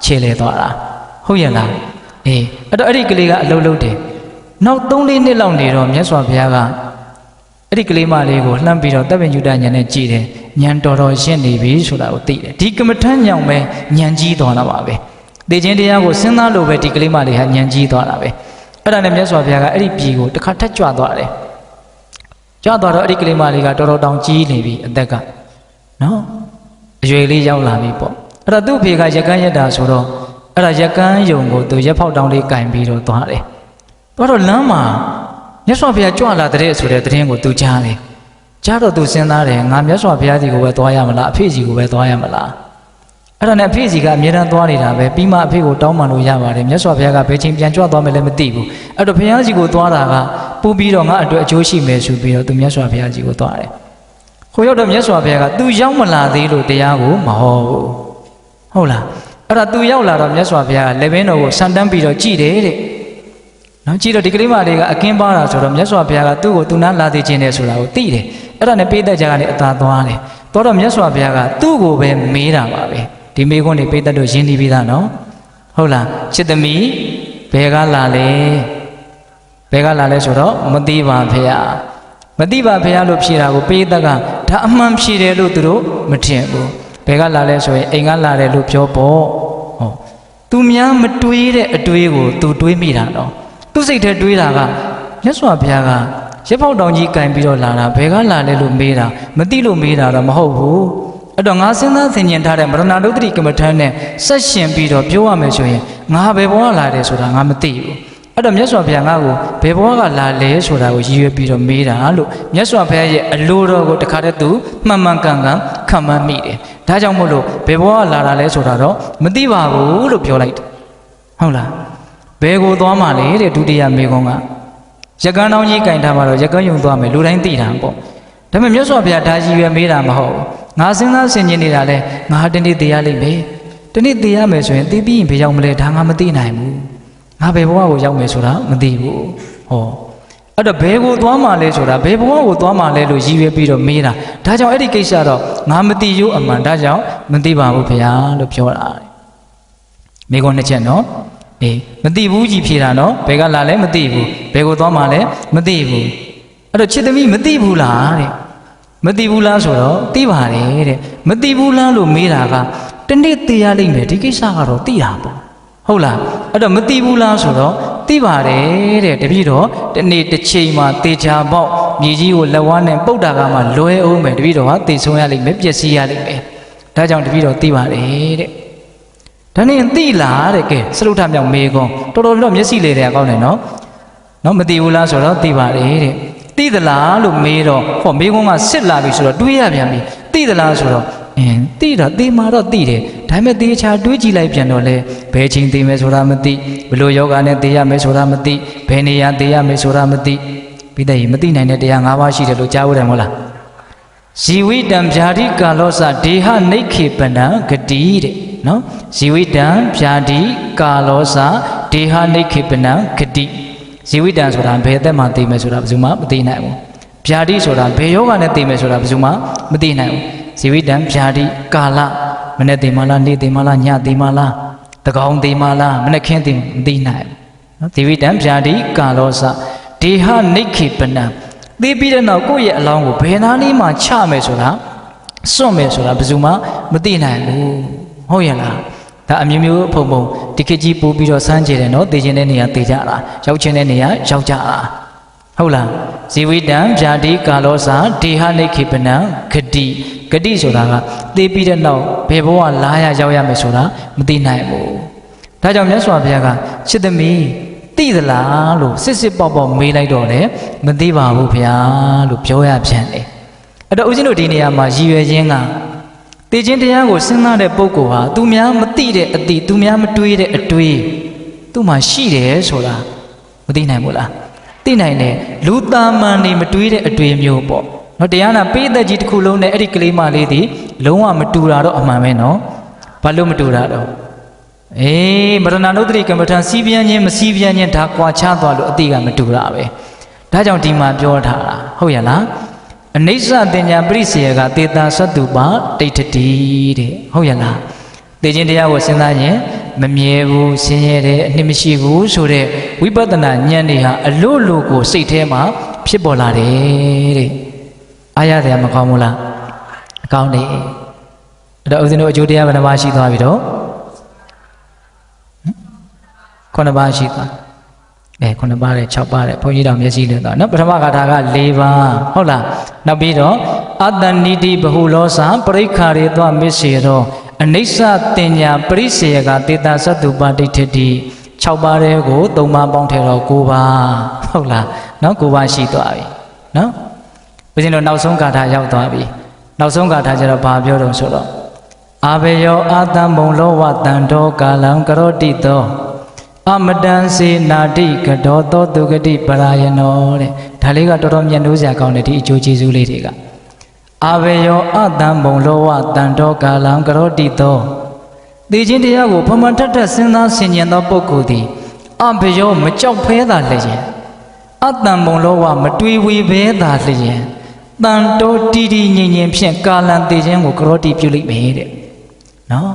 ခြေလှယ်သွားတာ။ဟုတ်ရဲ့လား။အဲ့ဒီကလေးကအလုပ်လုပ်တယ်။နောက် 3-4 နှစ်လောက်နေတော့မြတ်စွာဘုရားကအဲ့ဒီကလေးမလေးကိုလှမ်းပြီးတော့တပ်ပင်ညုတဉာဏ်နဲ့ကြည်တယ်ဉာဏ်တော်ရှင်းနေပြီဆိုတာကိုသိတယ်ဒီကမ္မထညောင်ပဲဉာဏ်ကြီးသွားတာပါပဲသိခြင်းတရားကိုစဉ်းစားလို့ပဲဒီကလေးမလေးဟာဉာဏ်ကြီးသွားတာပဲအဲ့ဒါနဲ့မြတ်စွာဘုရားကအဲ့ဒီပြည်ကိုတစ်ခါထပ်ကြွသွားတယ်ကြွသွားတော့အဲ့ဒီကလေးမလေးကတော်တောင်ကြီးနေပြီအသက်ကနော်အရွယ်လေးရောက်လာပြီပေါ့အဲ့ဒါသူ့ဖေကရက်ကန်းရက်တာဆိုတော့အဲ့ဒါရက်ကန်းယုံကိုသူရက်ဖောက်တောင်းလေးကင်ပြီးတော့သွားတယ်သွားတော့လမ်းမှာမြတ်စွာဘုရားကြွလာတဲ့ဆိုတဲ့သတင်းကိုသူကြားတယ်ကြားတော့သူစဉ်းစားတယ်ငါမြတ်စွာဘုရားစီကိုပဲသွားရမလားအဖေစီကိုပဲသွားရမလားအဲ့ဒါနဲ့အဖေစီကအမြဲတမ်းသွားနေတာပဲပြီးမှအဖေကိုတောင်းပန်လို့ရပါတယ်မြတ်စွာဘုရားကဘယ်ချိန်ပြန်ကြွသွားမယ်လဲမသိဘူးအဲ့တော့ဘုရားစီကိုသွားတာကပို့ပြီးတော့ငါအတွက်အကျိုးရှိမယ်ဆိုပြီးတော့သူမြတ်စွာဘုရားစီကိုသွားတယ်ခိုးရောက်တော့မြတ်စွာဘုရားကသူရောက်မလာသေးလို့တရားကိုမဟောဘူးဟုတ်လားအဲ့ဒါသူရောက်လာတော့မြတ်စွာဘုရားကလက်ဘင်းတော်ကိုဆန်တန်းပြီးတော့ကြည်တယ်တဲ့နော်ကြည့်တော့ဒီကလေးမလေးကအကင်းပါတာဆိုတော့မြတ်စွာဘုရားကသူ့ကိုသူနာလာသိခြင်းတယ်ဆိုတာကိုသိတယ်အဲ့ဒါနဲ့ပိဿကြကနေအသာသွားတယ်သွားတော့မြတ်စွာဘုရားကသူ့ကိုပဲမေးတာပါပဲဒီမေးခွန်းတွေပိဿတို့ရင်းနှီးပြီးသားနော်ဟုတ်လားချစ်သမီးဘယ်ကလာလဲဆိုတော့မသိပါဘုရားမသိပါဘုရားလို့ဖြေတာကိုပိဿကဒါအမှန်ဖြေတယ်လို့သူတို့မထင်ဘူးဘယ်ကလာလဲဆိုရင်အိမ်ကလာတယ်လို့ပြောပေါ့ဟုတ်သူများမတွေးတဲ့အတွေးကိုသူတွေးမိတာတော့သူစိတ်ထဲတွေးတာကမြတ်စွာဘုရားကရက်ဖောက်တောင်ကြီးကင်ပြီးတော့လာတာဘယ်ကလာလဲလို့မေးတာမသိလို့မေးတာတော့မဟုတ်ဘူးအဲ့တော့ငါစဉ်းစားဆင်ခြင်ထားတဲ့မရဏဒုတိကမ္မထံနဲ့ဆက်ရှင်ပြီးတော့ပြောရမယ်ဆိုရင်ငါဘယ်ဘဝလာတယ်ဆိုတာငါမသိဘူးအဲ့တော့မြတ်စွာဘုရားငါ့ကိုဘယ်ဘဝကလာလဲဆိုတာကိုရည်ရွယ်ပြီးတော့မေးတာလို့မြတ်စွာဘုရားရဲ့အလိုတော်ကိုတခါတည်းသူမှန်မှန်ကန်ကန်ခံမှန်းမိတယ်ဒါကြောင့်မို့လို့ဘယ်ဘဝကလာတာလဲဆိုတာတော့မသိပါဘူးလို့ပြောလိုက်တယ်ဟုတ်လားဘယ်ကိုသွားမှလဲတဲ့ဒုတိယမေကုံးကရက်ကန်းတောင်းကြီးကင်ထားမှာတော့ရက်ကန်းယုံသွားမယ်လူတိုင်းသိတာပေါ့ဒါပေမဲ့မြတ်စွာဘုရားဒါကြီးပဲမေးတာမဟုတ်ဘူးငါစဉ်းစားဆင်ခြင်နေတာလဲငါတနေ့သိရလိမ့်မယ်တနေ့သိရမယ်ဆိုရင်သိပြီးရင်ဘယ်ရောက်မလဲဒါငါမသိနိုင်ဘူးငါဘယ်ဘဝကိုရောက်မယ်ဆိုတာမသိဘူးဟောအဲ့တော့ဘယ်ကိုသွားမှလဲဆိုတာဘယ်ဘဝကိုသွားမှလဲလို့ရည်ရွယ်ပြီးတော့မေးတာဒါကြောင့်အဲ့ဒီကိစ္စတော့ငါမသိရိုးအမှန်ဒါကြောင့်မသိပါဘူးဗျာလို့ပြောတာမေကုံးနှစ်ချက်နော်မသိဘူးကြီးဖြေတာနော်ဘယ်ကလာလဲမသိဘူးဘယ်ကိုသွားမှလဲမသိဘူး အဲ့တော့ချစ်သမီးမသိဘူးလားတဲ့မသိဘူးလားဆိုတော့သိပါတယ်တဲ့မသိဘူးလားလို့မေးတာကတနေ့သိရလိမ့်မယ်ဒီကိစ္စကတော့သိတာပေါ့ဟုတ်လားအဲ့တော့မသိဘူးလားဆိုတော့သိပါတယ်တဲ့တပည့်တော်တနေ့တစ်ချိန်မှာတေချာပေါက်မြေကြီးကိုလက်ဝါးနဲ့ပုတ်တာကမှလွဲအောင်မယ်တပည့်တော်ဟာသိဆုံးရလိမ့်မယ်ပျက်စီးရလိမ့်မယ်ဒါကြောင့်တပည့်တော်သိပါတယ်တဲ့ဒါနဲ့သိလားတဲ့ကဲစရုထမြောက်မေကွန်တော်တော်တော့မျက်စိလေးတွေကကောင်းတယ်နော်မသိဘူးလားဆိုတော့သိပါတယ်တဲ့သိသလားလို့မေးတော့ဟောမေကွန်းကစစ်လာပြီဆိုတော့တွေးရပြန်ပြီသိသလားဆိုတော့သိတာသိမှာတော့သိတယ်ဒါပေမဲ့သေချာတွေးကြည့်လိုက်ပြန်တော့လေဘယ်ချိန်သိမယ်ဆိုတာမသိဘလို့ယောဂနဲ့သိရမယ်ဆိုတာမသိဘယ်နေရာသိရမယ်ဆိုတာမသိပြီးတဲ့မသိနိုင်တဲ့တရား၅ပါးရှိတယ်လို့ကြားဖို့တယ်မဟုတ်လားဇီဝိတံဗျာတိကာလောစဒေဟနိခေပနံဂတိတဲ့နော်ဇီဝိတံဗျာတိကာလောစဒေဟနိခေပနံဂတိဇီဝိတံဆိုတာဘယ်အသက်မှသိမယ်ဆိုတာဘယ်သူမှမသိနိုင်ဘူးဗျာတိဆိုတာဘယ်ယောဂနဲ့သိမယ်ဆိုတာဘယ်သူမှမသိနိုင်ဘူးဇီဝိတံဗျာတိကာလမနေ့သိမလားနေ့သိမလားညသိမလားတကောင်သိမလားမနေ့ခင်းသိမသိနိုင်နော်ဇီဝိတံဗျာတိကာလောစဒေဟနိခေပနံသိပြီးတဲ့နောက်ကိုယ့်ရဲ့အလောင်းကိုဘယ်နာလေးမှချမယ်ဆိုတာစွန့်မယ်ဆိုတာဘယ်သူမှမသိနိုင်ဘူးဟုတ်ရဲ့လားဒါအမျိုးမျိုးဖုံဖုံဒီခေတ်ကြီးပို့ပြီးတော့စမ်းကြတယ်နော်သိခြင်းတဲ့နေရာသိကြတာရောက်ခြင်းတဲ့နေရာရောက်ကြတာဟုတ်လားဇီဝိတံဗျာတိကာလောစဒေဟနိခေပနံဂတိဆိုတာကသိပြီးတဲ့နောက်ဘယ်ဘဝလာရရောက်ရမယ်ဆိုတာမသိနိုင်ဘူးဒါကြောင့်မြတ်စွာဘုရားကချစ်သမီးသိသလားလို့စစ်ပေါက်မေးလိုက်တော့လေမသိပါဘူးဗျာလို့ပြောရပြန်တယ်အဲ့တော့ဦးဇင်းတို့ဒီနေရာမှာရည်ရွယ်ခြင်းကသိခြင်းတရားကိုစဉ်းစားတဲ့ပုဂ္ဂိုလ်ဟာသူများမသိတဲ့အတိသူများမတွေးတဲ့အတွေးသူ့မှာရှိတယ်ဆိုတာမသိနိုင်ဘူးလားသိနိုင်တယ်လူသားမှန်နေမတွေးတဲ့အတွေးမျိုးပေါ့နော်တရားနာပိဋကကြီးတစ်ခုလုံးနဲ့အဲ့ဒီကလေးမလေးဒီလုံးဝမတူတာတော့အမှန်ပဲနော်ဘာလို့မတူတာတော့မရဏနုဒ္ဓရိကမ္မထံစီးပြန်ခြင်းမစီးပြန်ခြင်းဒါကွာခြားသွားလို့အတိကမတူတာပဲဒါကြောင့်ဒီမှာပြောထားတာဟုတ်ရလားအနိစ္စတင်ညာပရိစေယကတေတာသတ္တုပါတိဋ္ဌတိတဲ့ဟုတ်ရလားသိခြင်းတရားကိုစဉ်းစားရင်မမြဲဘူးဆင်းရဲတယ်အနှစ်မရှိဘူးဆိုတဲ့ဝိပဿနာဉာဏ်တွေဟာအလို့လို့ကိုစိတ်ထဲမှာဖြစ်ပေါ်လာတယ်တဲ့အားရတယ်မကောင်းဘူးလားအကောင်းတယ်အဲ့တော့ဦးဇင်းတို့အကျိုးတရားဘယ်နှပါရှိသွားပြီတော့9ပါးရှိသွား9ပါးနဲ့6ပါးနဲ့ဘုန်းကြီးတော်မျက်စိလင်းသွားနော်ပထမဂါထာက4ပါးဟုတ်လားနောက်ပြီးတော့အတ္တနိတိဘဟုလောစပရိခါရေသောမစ္ဆေရောအနိစ္စတင်ညာပရိစေယကတေတာသတ္တုပဋိဋ္ဌတိ6ပါးတဲ့ကို3ပါးပေါင်းထည့်တော့9ပါးဟုတ်လားနော်9ပါးရှိသွားပြီနော်ဦးဇင်းတို့နောက်ဆုံးဂါထာရောက်သွားပြီနောက်ဆုံးဂါထာကျတော့ဘာပြောတော့ဆိုတော့အာဘေယောအာတံဘုံလောဝတန္တောကာလံကရောတိတောအမတန်စေနာတိကတောသောတုဂတိပရာယနောတဲ့ဒါလေးကတော်တော်မြတ်လို့စရာကောင်းတယ်ဒီအကျိုးကျေးဇူးလေးတွေကအာဘေယောအတံဘုံလောဝတန္တောကာလံကရောတိတောသိခြင်းတရားကိုဖမှန်ထက်ထက်စဉ်းစားဆင်ခြင်သောပုဂ္ဂိုလ်သည်အဘေယောမကြောက်ဖဲသာလျင်အတံဘုံလောဝမတွေးဝေဘဲသာလျင်တန်တောတီတီငြိမ်ငြိမ်ဖြင့်ကာလံသိခြင်းကိုကရောတိပြုလိမ့်မယ်တဲ့နော်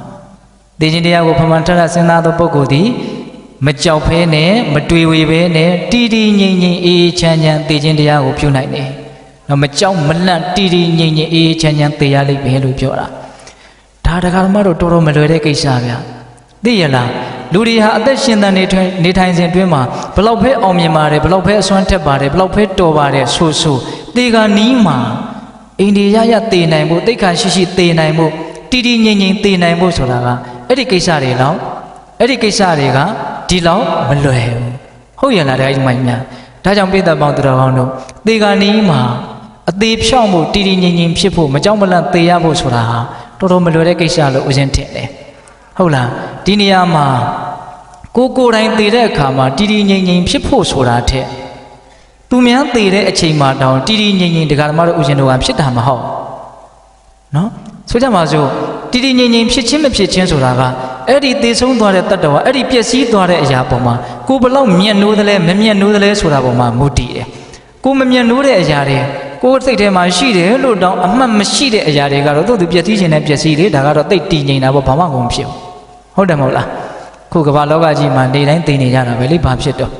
သိခြင်းတရားကိုဖမှန်ထက်ထက်စဉ်းစားသောပုဂ္ဂိုလ်သည်မကြောက်ဖဲနဲ့မတွေးဝေဘဲနဲ့တီတီငြိမ်ငြိမ်အေးချမ်းချမ်းသိခြင်းတရားကိုပြုနိုင်တယ်။နော်မကြောက်မလန့်တီတီငြိမ်ငြိမ်အေးချမ်းချမ်းသိရလိမ့်မယ်လို့ပြောတာ။ဒါတရားဓမ္မတို့တော်တော်မလွယ်တဲ့ကိစ္စဗျာ။သိရလားလူတွေဟာအသက်ရှင်သန်နေထိုင်စဉ်အတွင်းမှာဘလောက်ဖဲအောင်မြင်ပါတယ်ဘလောက်ဖဲအစွမ်းထက်ပါတယ်ဘလောက်ဖဲတော်ပါတယ်ဆိုတေကနီးမှာအိန္ဒိယရသေနိုင်ဖို့တိတ်ခါရှိသေနိုင်ဖို့တီတီငြိမ်ငြိမ်သေနိုင်ဖို့ဆိုတာကအဲ့ဒီကိစ္စတွေတော့အဲ့ဒီကိစ္စတွေကဒီလောက်မလွယ်ဘူးဟုတ်ရလားဒါကြီးမိုင်းများဒါကြောင့်ပိဿပေါင်းသူတော်ကောင်းတို့သေကနီးမှာအသေးဖြောင့်ဖို့တီတီငြိမ်ငြိမ်ဖြစ်ဖို့မကြောက်မလန့်သေရဖို့ဆိုတာဟာတော်တော်မလွယ်တဲ့ကိစ္စလို့ဦးဇင်းထင်တယ်ဟုတ်လားဒီနေရာမှာကိုယ်တိုင်သေတဲ့အခါမှာတီတီငြိမ်ငြိမ်ဖြစ်ဖို့ဆိုတာထက်သူများသေတဲ့အချိန်မှာတောင်တီတီငြိမ်ငြိမ်တရားဓမ္မတို့ဦးဇင်းတို့ကဖြစ်တာမဟုတ်နော်ဆိုကြပါစို့တီတီငြိမ်ငြိမ်ဖြစ်ချင်းမဖြစ်ချင်းဆိုတာကအဲ့ဒီသေဆုံးသွားတဲ့တတ္တဝါအဲ့ဒီပျက်စီးသွားတဲ့အရာပေါ်မှာကိုဘလောက်မျက်နှိုးသလဲမမျက်နှိုးသလဲဆိုတာပေါ်မှာမူတည်တယ်ကိုမမျက်နှိုးတဲ့အရာတွေကိုစိတ်ထဲမှာရှိတယ်လို့တောင်အမှတ်မရှိတဲ့အရာတွေကတော့သူပျက်စီးခြင်းနဲ့ပျက်စီးတယ်ဒါကတော့တိတ်တည်ငြိမ်တာပေါ့ဘာမှမဖြစ်ဘူးဟုတ်တယ်မဟုတ်လားခုကမ္ဘာလောကကြီးမှာနေတိုင်းသိနေကြတာပဲလေဘာဖြစ်တော့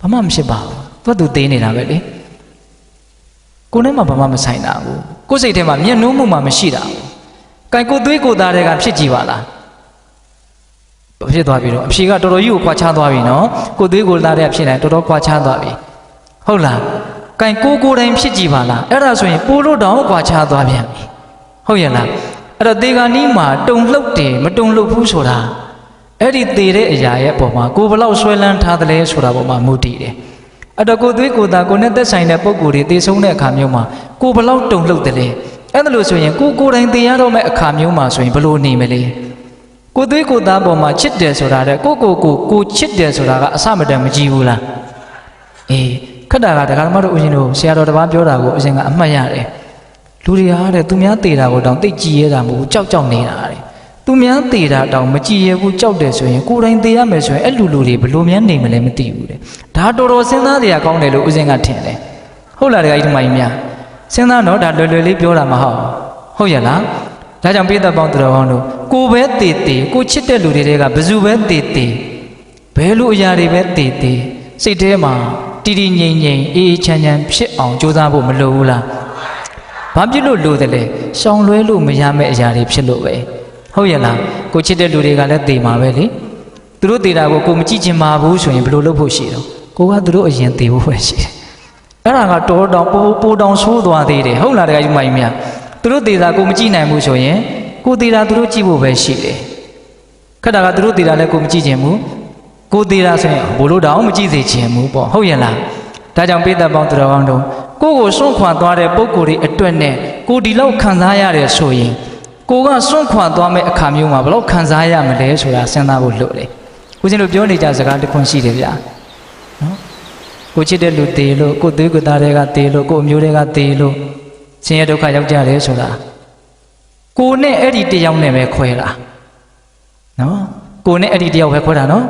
ဘာမှမဖြစ်ပါဘူးသူသိနေတာပဲလေ ကိုနဲ့မှဘာမှမဆိုင်တာဘူးကိုစိတ်ထဲမှာမျက်နှာမှုမှမရှိတာဘူးကဲကိုသွေးကိုသားတွေကဖြစ်ကြည့်ပါလားဖြစ်သွားပြီတော့အဖြေကတော်တော်ကြီးကိုခွာချသွားပြီနော်ကိုသွေးကိုသားတွေကဖြစ်တယ်တော်တော်ခွာချသွားပြီဟုတ်လားကဲကိုတိုင်းဖြစ်ကြည့်ပါလားအဲ့ဒါဆိုရင်ပိုလို့တောင်ခွာချသွားပြန်ပြီဟုတ်ရဲ့လားအဲ့တော့တေဂာနီးမှာတုံလှုပ်တယ်မတုံလှုပ်ဘူးဆိုတာအဲ့ဒီသေတဲ့အရာရဲ့အပေါ်မှာကိုဘလောက်ဆွဲလန်းထားတယ်လဲဆိုတာပေါ်မှာမူတည်တယ်အဲ့တော့ကိုသွေးကိုသားကိုနဲ့သက်ဆိုင်တဲ့ပုံကိုယ်တွေသေဆုံးတဲ့အခါမျိုးမှာကိုဘလောက်တုံလှုပ်တယ်လဲအဲ့ဒါလို့ဆိုရင်ကိုတိုင်းသေရတော့မဲ့အခါမျိုးမှာဆိုရင်ဘလို့နေမလဲကိုသွေးကိုသားပေါ်မှာချစ်တယ်ဆိုတာတဲ့ကိုချစ်တယ်ဆိုတာကအစမတန်မကြည့်ဘူးလားအေးခက်တာကဒကာမတို့ဦးရှင်တို့ဆရာတော်တစ်ပါးပြောတာကိုအရှင်ကအမှတ်ရတယ်လူတွေဟာတဲ့သူများသေတာကိုတောင်သိကြည်ရတာမဟုတ်ဘူးကြောက်နေတာတဲ့သူများသေတာတောင်မကြည်ရဘူးကြောက်တယ်ဆိုရင်ကိုယ်တိုင်သေရမယ်ဆိုရင်အဲ့လူတွေဘလို့များနေမလဲမသိဘူးတဲ့ဒါတော်တော်စဉ်းစားတရားကောင်းတယ်လို့ဦးရှင်ကထင်တယ်ဟုတ်လားဒကာကြီးဒီမိုင်းများစဉ်းစားတော့ဒါလွယ်လွယ်လေးပြောတာမဟုတ်ရဲ့လားဒါကြောင့်ပိဿပေါင်းသူတော်ကောင်းတို့ကိုပဲသေကိုချစ်တဲ့လူတွေကဘယ်သူပဲသေဘယ်လိုအရာတွေပဲသေစိတ်ထဲမှာတည်ငြိမ်အေးချမ်းဖြစ်အောင်ကြိုးစားဖို့မလိုဘူးလားဘာဖြစ်လို့လိုတယ်လဲရှောင်လွဲလို့မရမယ့်အရာတွေဖြစ်လို့ပဲဟုတ်ရဲ့လားကိုချစ်တဲ့လူတွေကလည်းသေမှာပဲလေသူတို့သေတာကိုမကြည့်ချင်ပါဘူးဆိုရင်ဘယ်လိုလုပ်ဖို့ရှိတော့ကိုကသူတို့အရင်သေဖို့ပဲရှိတယ်အဲ့ဒါကတော်တောင်ပိုတောင်ဆိုးသွားသေးတယ်ဟုတ်လားတကယ်ကြီးမိုင်းမြတ်သူတို့သေတာကိုမကြည့်နိုင်ဘူးဆိုရင်ကိုသေတာသူတို့ကြည့်ဖို့ပဲရှိတယ်ခက်တာကသူတို့သေတာလည်းကိုမကြည့်ချင်ဘူးကိုသေးတာဆိုရင်ဘလို့တောင်မကြည့်စေချင်ဘူးပေါ့ဟုတ်ရဲ့လားဒါကြောင့်ပိဿပေါင်းသူတော်ကောင်းတို့ကိုစွန့်ခွာသွားတဲ့ပုံကိုယ်တွေအတွက်နဲ့ကိုဒီလောက်ခံစားရတယ်ဆိုရင်ကိုကစွန့်ခွာသွားမဲ့အခါမျိုးမှာဘလို့ခံစားရမလဲဆိုတာစဉ်းစားဖို့လိုတယ်ဦးဇင်းတို့ပြောနေကြစကားတစ်ခွန်းရှိတယ်ဗျာနော်ကိုချစ်တဲ့လူသေလို့ကိုသွေးကိုသားတွေကသေလို့ကိုအမျိုးတွေကသေလို့ဆင်းရဲဒုက္ခရောက်ကြတယ်ဆိုတာကိုနဲ့အဲ့ဒီတယောက်နဲ့ပဲခွဲတာနော်ကိုနဲ့အဲ့ဒီတယောက်ပဲခွဲတာနော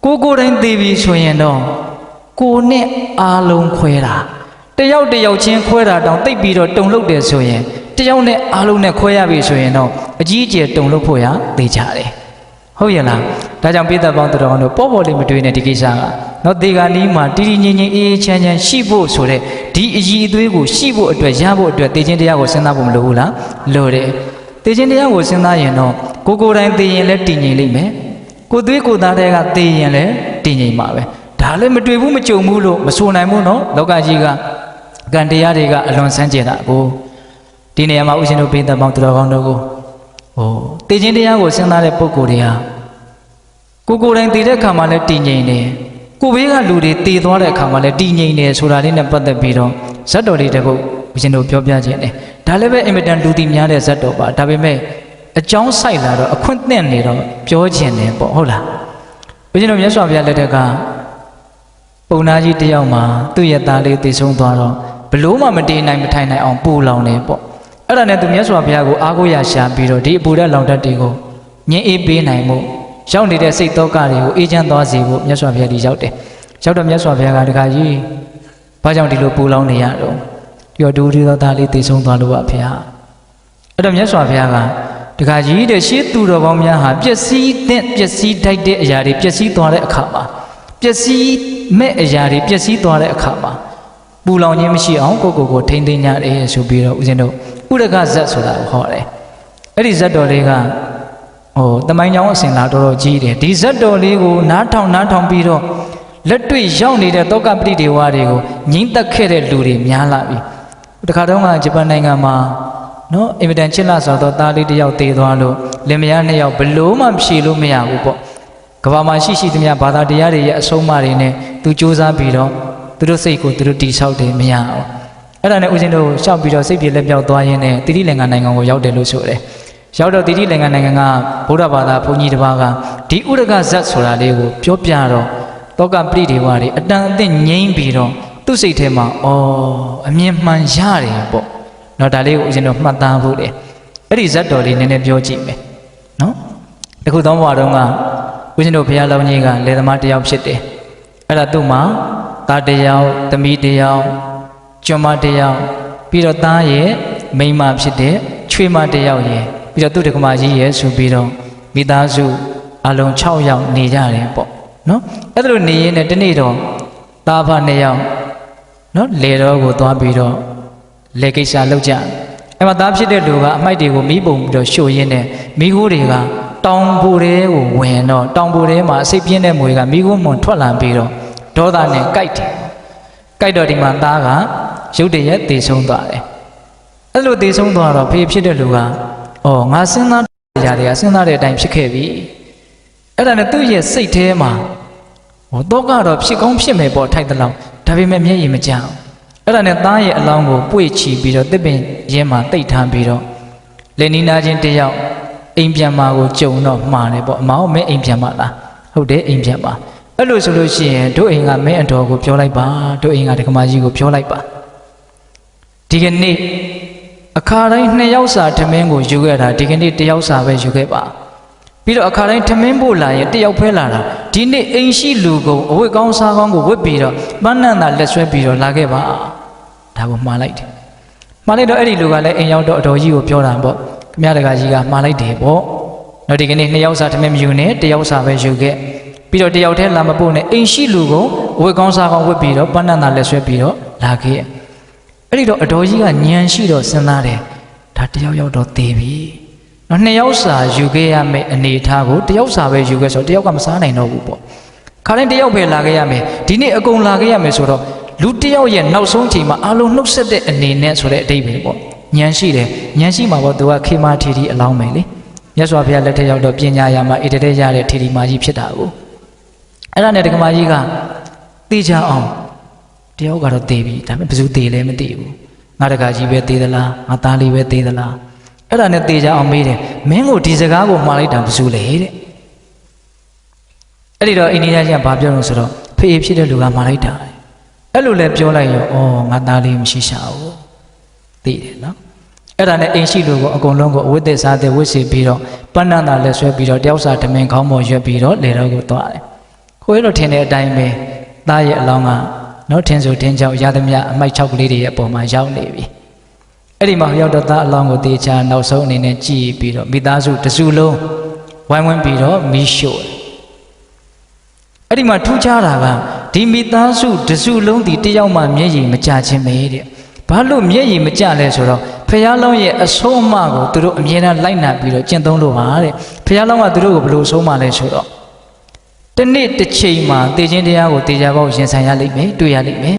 ်ကိုတိုင်းသေပြီဆိုရင်တော့ကိုနဲ့အားလုံးခွဲတာတယောက်ချင်းခွဲတာတောင်တိတ်ပြီးတော့တုံလှုပ်တယ်ဆိုရင်တယောက်နဲ့အားလုံးနဲ့ခွဲရပြီဆိုရင်တော့အကြီးအကျယ်တုံလှုပ်ဖို့ရသေချတယ်ဟုတ်ရဲ့လားဒါကြောင့်ပိဿပေါင်းသူတော်ကောင်းတို့ပေါ်လေးမတွေးနဲ့ဒီကိစ္စကနော်သေဂာနီးမှာတည်ငြိမ်အေးချမ်းရှိဖို့ဆိုတဲ့ဒီအည်အသွေးကိုရှိဖို့အတွက်ရဖို့အတွက်သေခြင်းတရားကိုစဉ်းစားဖို့မလိုဘူးလားလိုတယ်သေခြင်းတရားကိုစဉ်းစားရင်တော့ကိုတိုင်းသေရင်လည်းတည်ငြိမ်လိမ့်မယ်ကိုသွေးကိုသားတွေကသေရင်လည်းတည်ငြိမ်ပါပဲဒါလည်းမတွေ့ဘူးမကြုံဘူးလို့မဆိုနိုင်ဘူးနော်လောကကြီးကကံတရားတွေကအလွန်ဆန်းကျင်တာကိုဒီနေရာမှာဦးရှင်တို့ပိဿပေါင်းသူတော်ကောင်းတို့ကိုသေခြင်းတရားကိုစဉ်းစားတဲ့ပုဂ္ဂိုလ်တွေဟာကိုတိုင်းသေတဲ့အခါမှာလည်းတည်ငြိမ်တယ်ကိုဘေးကလူတွေသေသွားတဲ့အခါမှာလည်းတည်ငြိမ်တယ်ဆိုတာလေးနဲ့ပတ်သက်ပြီးတော့ဇတ်တော်လေးတစ်ပုဒ်ဦးရှင်တို့ပြောပြခြင်းတယ်ဒါလည်းပဲအင်မတန်လူသိများတဲ့ဇတ်တော်ပါဒါပေမဲ့အကြောင်းဆိုင်လာတော့အခွင့်သင့်နေတော့ပြောခြင်းတယ်ပေါ့ဟုတ်လားဦးရှင်တို့မြတ်စွာဘုရားလက်ထက်ကပုံနာကြီးတယောက်မှာသူ့ရဲ့သားလေးသေဆုံးသွားတော့ဘလို့မှမတည်နိုင်မထိုင်နိုင်အောင်ပူလောင်နေပေါ့အဲ့ဒါနဲ့သူမြတ်စွာဘုရားကိုအားကိုးရရှာပြီးတော့ဒီအပူတဲ့လောင်တတ်တွေကိုငြင်းအေးပေးနိုင်မှုရောက်နေတဲ့စိတ်သောကတွေကိုအေးချမ်းသွားစေဖို့မြတ်စွာဘုရားဒီရောက်တယ်ရောက်တော့မြတ်စွာဘုရားကတခါကြီးဘာကြောင့်ဒီလိုပူလောင်နေရတော့ဒီတော့ဒူဒီသောသားလေးသေဆုံးသွားလို့ပါဘုရားအဲ့တော့မြတ်စွာဘုရားကတခါကြီးတဲ့ရှေးသူတော်ကောင်းများဟာပျက်စီးထိုက်တဲ့အရာတွေပျက်စီးသွားတဲ့အခါမှာပျက်စီးမဲ့အရာတွေပျက်စီးသွားတဲ့အခါမှာပူလောင်ခြင်းမရှိအောင်ကိုထိမ့်သိမ်းကြတယ်ဆိုပြီးတော့ဦးဇင်းတို့ဥရကဇတ်ဆိုတာကိုဟောတယ်အဲ့ဒီဇတ်တော်လေးကတမိုင်းကြောင်အစဉ်လာတော်ကြီးတယ်ဒီဇတ်တော်လေးကိုနားထောင်ပြီးတော့လက်တွေ့ရောက်နေတဲ့တောကပရိဒေဝတွေကိုငြိမ့်သက်ခဲ့တဲ့လူတွေများလာပြီတခါတော့ကဂျပန်နိုင်ငံမှာနော်အင်မတန်ချစ်လာဆိုတော့သားလေးတစ်ယောက်သေသွားလို့လင်မယားနှစ်ယောက်ဘလို့မှဖြေလို့မရဘူးပေါ့ကဘာမှာရှိသမျှဘာသာတရားတွေရဲ့အဆုံးအမတွေနဲ့သူစူးစမ်းပြီးတော့သူတို့စိတ်ကိုသူတို့တိဆောက်တယ်မရအောင်အဲ့ဒါနဲ့ဦးဇင်းတို့ရှောက်ပြီးတော့စိတ်ပြေလက်ပြောက်သွားရင်းနဲ့တိတိလင်္ကာနိုင်ငံကိုရောက်တယ်လို့ဆိုတယ်ရောက်တော့တိတိလင်္ကာနိုင်ငံကဗုဒ္ဓဘာသာဘုန်းကြီးတစ်ပါးကဒီဥရကဇတ်ဆိုတာလေးကိုပြောပြတော့တောကပရိဒေဝတွေအတန်အသင့်ငြိမ့်ပြီးတော့သူ့စိတ်ထဲမှာအမြင်မှန်ရတယ်ပေါ့နော်ဒါလေးကိုဦးဇင်းတို့မှတ်သားဖို့လေအဲ့ဒီဇတ်တော်လေးနည်းနည်းပြောကြည့်မယ်နော်တခုသောဘဝတုန်းကဦးဇင်းတို့ဘုရားလောင်းကြီးကလယ်သမားတစ်ယောက်ဖြစ်တယ်အဲ့ဒါသူ့မှာသားတစ်ယောက်သမီးတစ်ယောက်ကျွန်းမတစ်ယောက်ပြီးတော့သားရဲ့မိန်းမဖြစ်တဲ့ချွေးမတစ်ယောက်ရဲ့ပြီးတော့သူ့တက္ကမကြီးရဲ့ဆိုပြီးတော့မိသားစုအလုံး6ယောက်နေကြတယ်ပေါ့နော်အဲ့ဒါလိုနေရင်းနဲ့တနေ့တော့သားဖ2ယောက်နော်လေတော်ကိုသွားပြီးတော့ လေကိစ္စလောက်ကြအဲ့မှာသားဖြစ်တဲ့လူကအမိုက်တွေကိုမီးပုံပြီးတော့ရှို့ရင်းနဲ့မိခိုးတွေကတောင်ပူတွေကိုဝင်တော့တောင်ပူတွေမှာအစိပ်ပြင်းတဲ့မွေကမိခိုးမွန်ထွက်လာပြီးတော့ဒေါသနဲ့ကြိုက်တယ်ကြိုက်တော့ဒီမှာသားကရုတ်တရက်သေဆုံးသွားတယ်အဲ့လိုသေဆုံးသွားတော့ဖေဖြစ်တဲ့လူကအော်ငါစဉ်းစားကြတယ်စဉ်းစားတဲ့အတိုင်းဖြစ်ခဲ့ပြီအဲ့ဒါနဲ့သူ့ရဲ့စိတ်ထဲမှာတော့ကတော့ဖြစ်ကောင်းဖြစ်မယ်ပေါ့ထိုက်တဲ့လောက်ဒါပေမဲ့မျက်ရည်မကျအောင်အဲ့ဒါနဲ့သားရဲ့အလောင်းကိုပွေ့ချီပြီးတော့တစ်ပင်ရင်းမှာတိတ်ထမ်းပြီးတော့လက်နီးနာချင်းတယောက်အိမ်ပြန်มาကိုကြုံတော့မှားတယ်ပေါ့အမောင်မင်းအိမ်ပြန်มาလားဟုတ်တယ်အိမ်ပြန်มาအဲ့လိုဆိုလို့ရှိရင်တို့အိမ်ကမင်းအတော်ကိုပြောလိုက်ပါတို့အိမ်ကဒကမာကြီးကိုပြောလိုက်ပါဒီကနေ့အခါတိုင်း2ယောက်စာထမင်းကိုယူခဲ့တာဒီကနေ့1ယောက်စာပဲယူခဲ့ပါပြီးတော့အခါတိုင်းထမင်းဖို့လာရင်1ယောက်ဖဲလာတာဒီနေ့အိမ်ရှိလူကိုအဝတ်ကောင်းစားကောင်းကိုဝတ်ပြီးတော့ပန်းနန္တာလက်ဆွဲပြီးတော့လာခဲ့ပါဒါကိုမှားလိုက်တယ်မှားလိုက်တော့အဲ့ဒီလူကလည်းအိမ်ရောက်တော့အတော်ကြီးကိုပြောတာပေါ့ခမရတကကြီးကမှားလိုက်တယ်ပေါ့တော့ဒီကနေ့2ယောက်စာထမင်းမယူနဲ့1ယောက်စာပဲယူခဲ့ပြီးတော့1ယောက်တည်းလာမပို့နဲ့အိမ်ရှိလူကိုအဝတ်ကောင်းစားကောင်းဝတ်ပြီးတော့ပန်းနန္တာလက်ဆွဲပြီးတော့လာခဲ့အဲ့ဒီတော့အတော်ကြီးကညံရှိတော့စဉ်းစားတယ်ဒါ1ယောက်ရောက်တော့သေပြီနော်2ယောက်စာယူခဲ့ရမယ်အနေထားကို1ယောက်စာပဲယူခဲ့ဆိုတော့1ယောက်ကမစားနိုင်တော့ဘူးပေါ့ခါတိုင်း1ယောက်ပဲလာခဲ့ရမယ်ဒီနေ့အကုန်လာခဲ့ရမယ်ဆိုတော့လူ1ယောက်ရဲ့နောက်ဆုံးချိန်မှာအလုံးနှုတ်ဆက်တဲ့အနေနဲ့ဆိုတဲ့အတိတ်ပဲပေါ့ညံရှိတယ်ညံရှိမှာပေါ့သူကခေမာထီထီအလောင်းမယ်လေမြတ်စွာဘုရားလက်ထက်ရောက်တော့ပညာရမှာဣတတဲ့ရတဲ့ထီထီမာကြီးဖြစ်တာကိုအဲ့ဒါနဲ့ဒကမာကြီးကသိကြအောင်1ယောက်ကတော့သေပြီဒါပေမဲ့ဘယ်သူသေလဲမသိဘူးငါတကကြီးပဲသေသလားငါသားလေးပဲသေသလားအဲ့ဒါနဲ့သေကြအောင်မေးတယ်မင်းကိုဒီစကားကိုမှားလိုက်တာဘယ်သူလဲတဲ့အဲ့ဒီတော့အိန္ဒိယကြီးကဘာပြောလို့ဆိုတော့ဖေးဖြစ်တဲ့လူကမှားလိုက်တာအဲ့လိုလဲပြောလိုက်ရောဩငါသားလေးမရှိရှာဘူးသိတယ်နော်အဲ့ဒါနဲ့အိမ်ရှိလူကိုအကုန်လုံးကိုအဝတ်သက်စားတဲ့ဝတ်စီပြီးတော့ပန်းနန္တာလက်ဆွဲပြီးတော့တယောက်စာဓမင်ခေါင်းပေါ်ရွက်ပြီးတော့လေတော့ကိုသွားတယ်ကိုယ်လိုထင်တဲ့အတိုင်းပဲသားရဲ့အလောင်းကနော်ထင်ဆိုထင်ကြောက်ရသမျှအမိုက်6ကလေးတွေရဲ့အပေါ်မှာရောက်နေပြီအဲ့ဒီမှာရောက်တော့သားအလောင်းကိုတေချာနောက်ဆုံးအနေနဲ့ကြည်ပြီးတော့မိသားစုတစုလုံးဝိုင်းဝန်းပြီးတော့မီးရှို့အဲ့ဒီမှာထူးခြားတာကဒီမိသားစုတစုလုံးဒီတယောက်မှမျက်ရည်မကျခြင်းပဲတဲ့ဘာလို့မျက်ရည်မကျလဲဆိုတော့ဖះလောင်းရဲ့အဆုံးအမကိုသူတို့အမြဲတမ်းလိုက်နာပြီးတော့ကျင့်သုံးလို့ပါတဲ့ဖះလောင်းကသူတို့ကိုဘယ်လိုဆုံးမလဲဆိုတော့တနေ့တစ်ချိန်မှာတေခြင်းတရားကိုတေချာပေါက်ရင်ဆိုင်ရလိမ့်မယ်တွေ့ရလိမ့်မယ်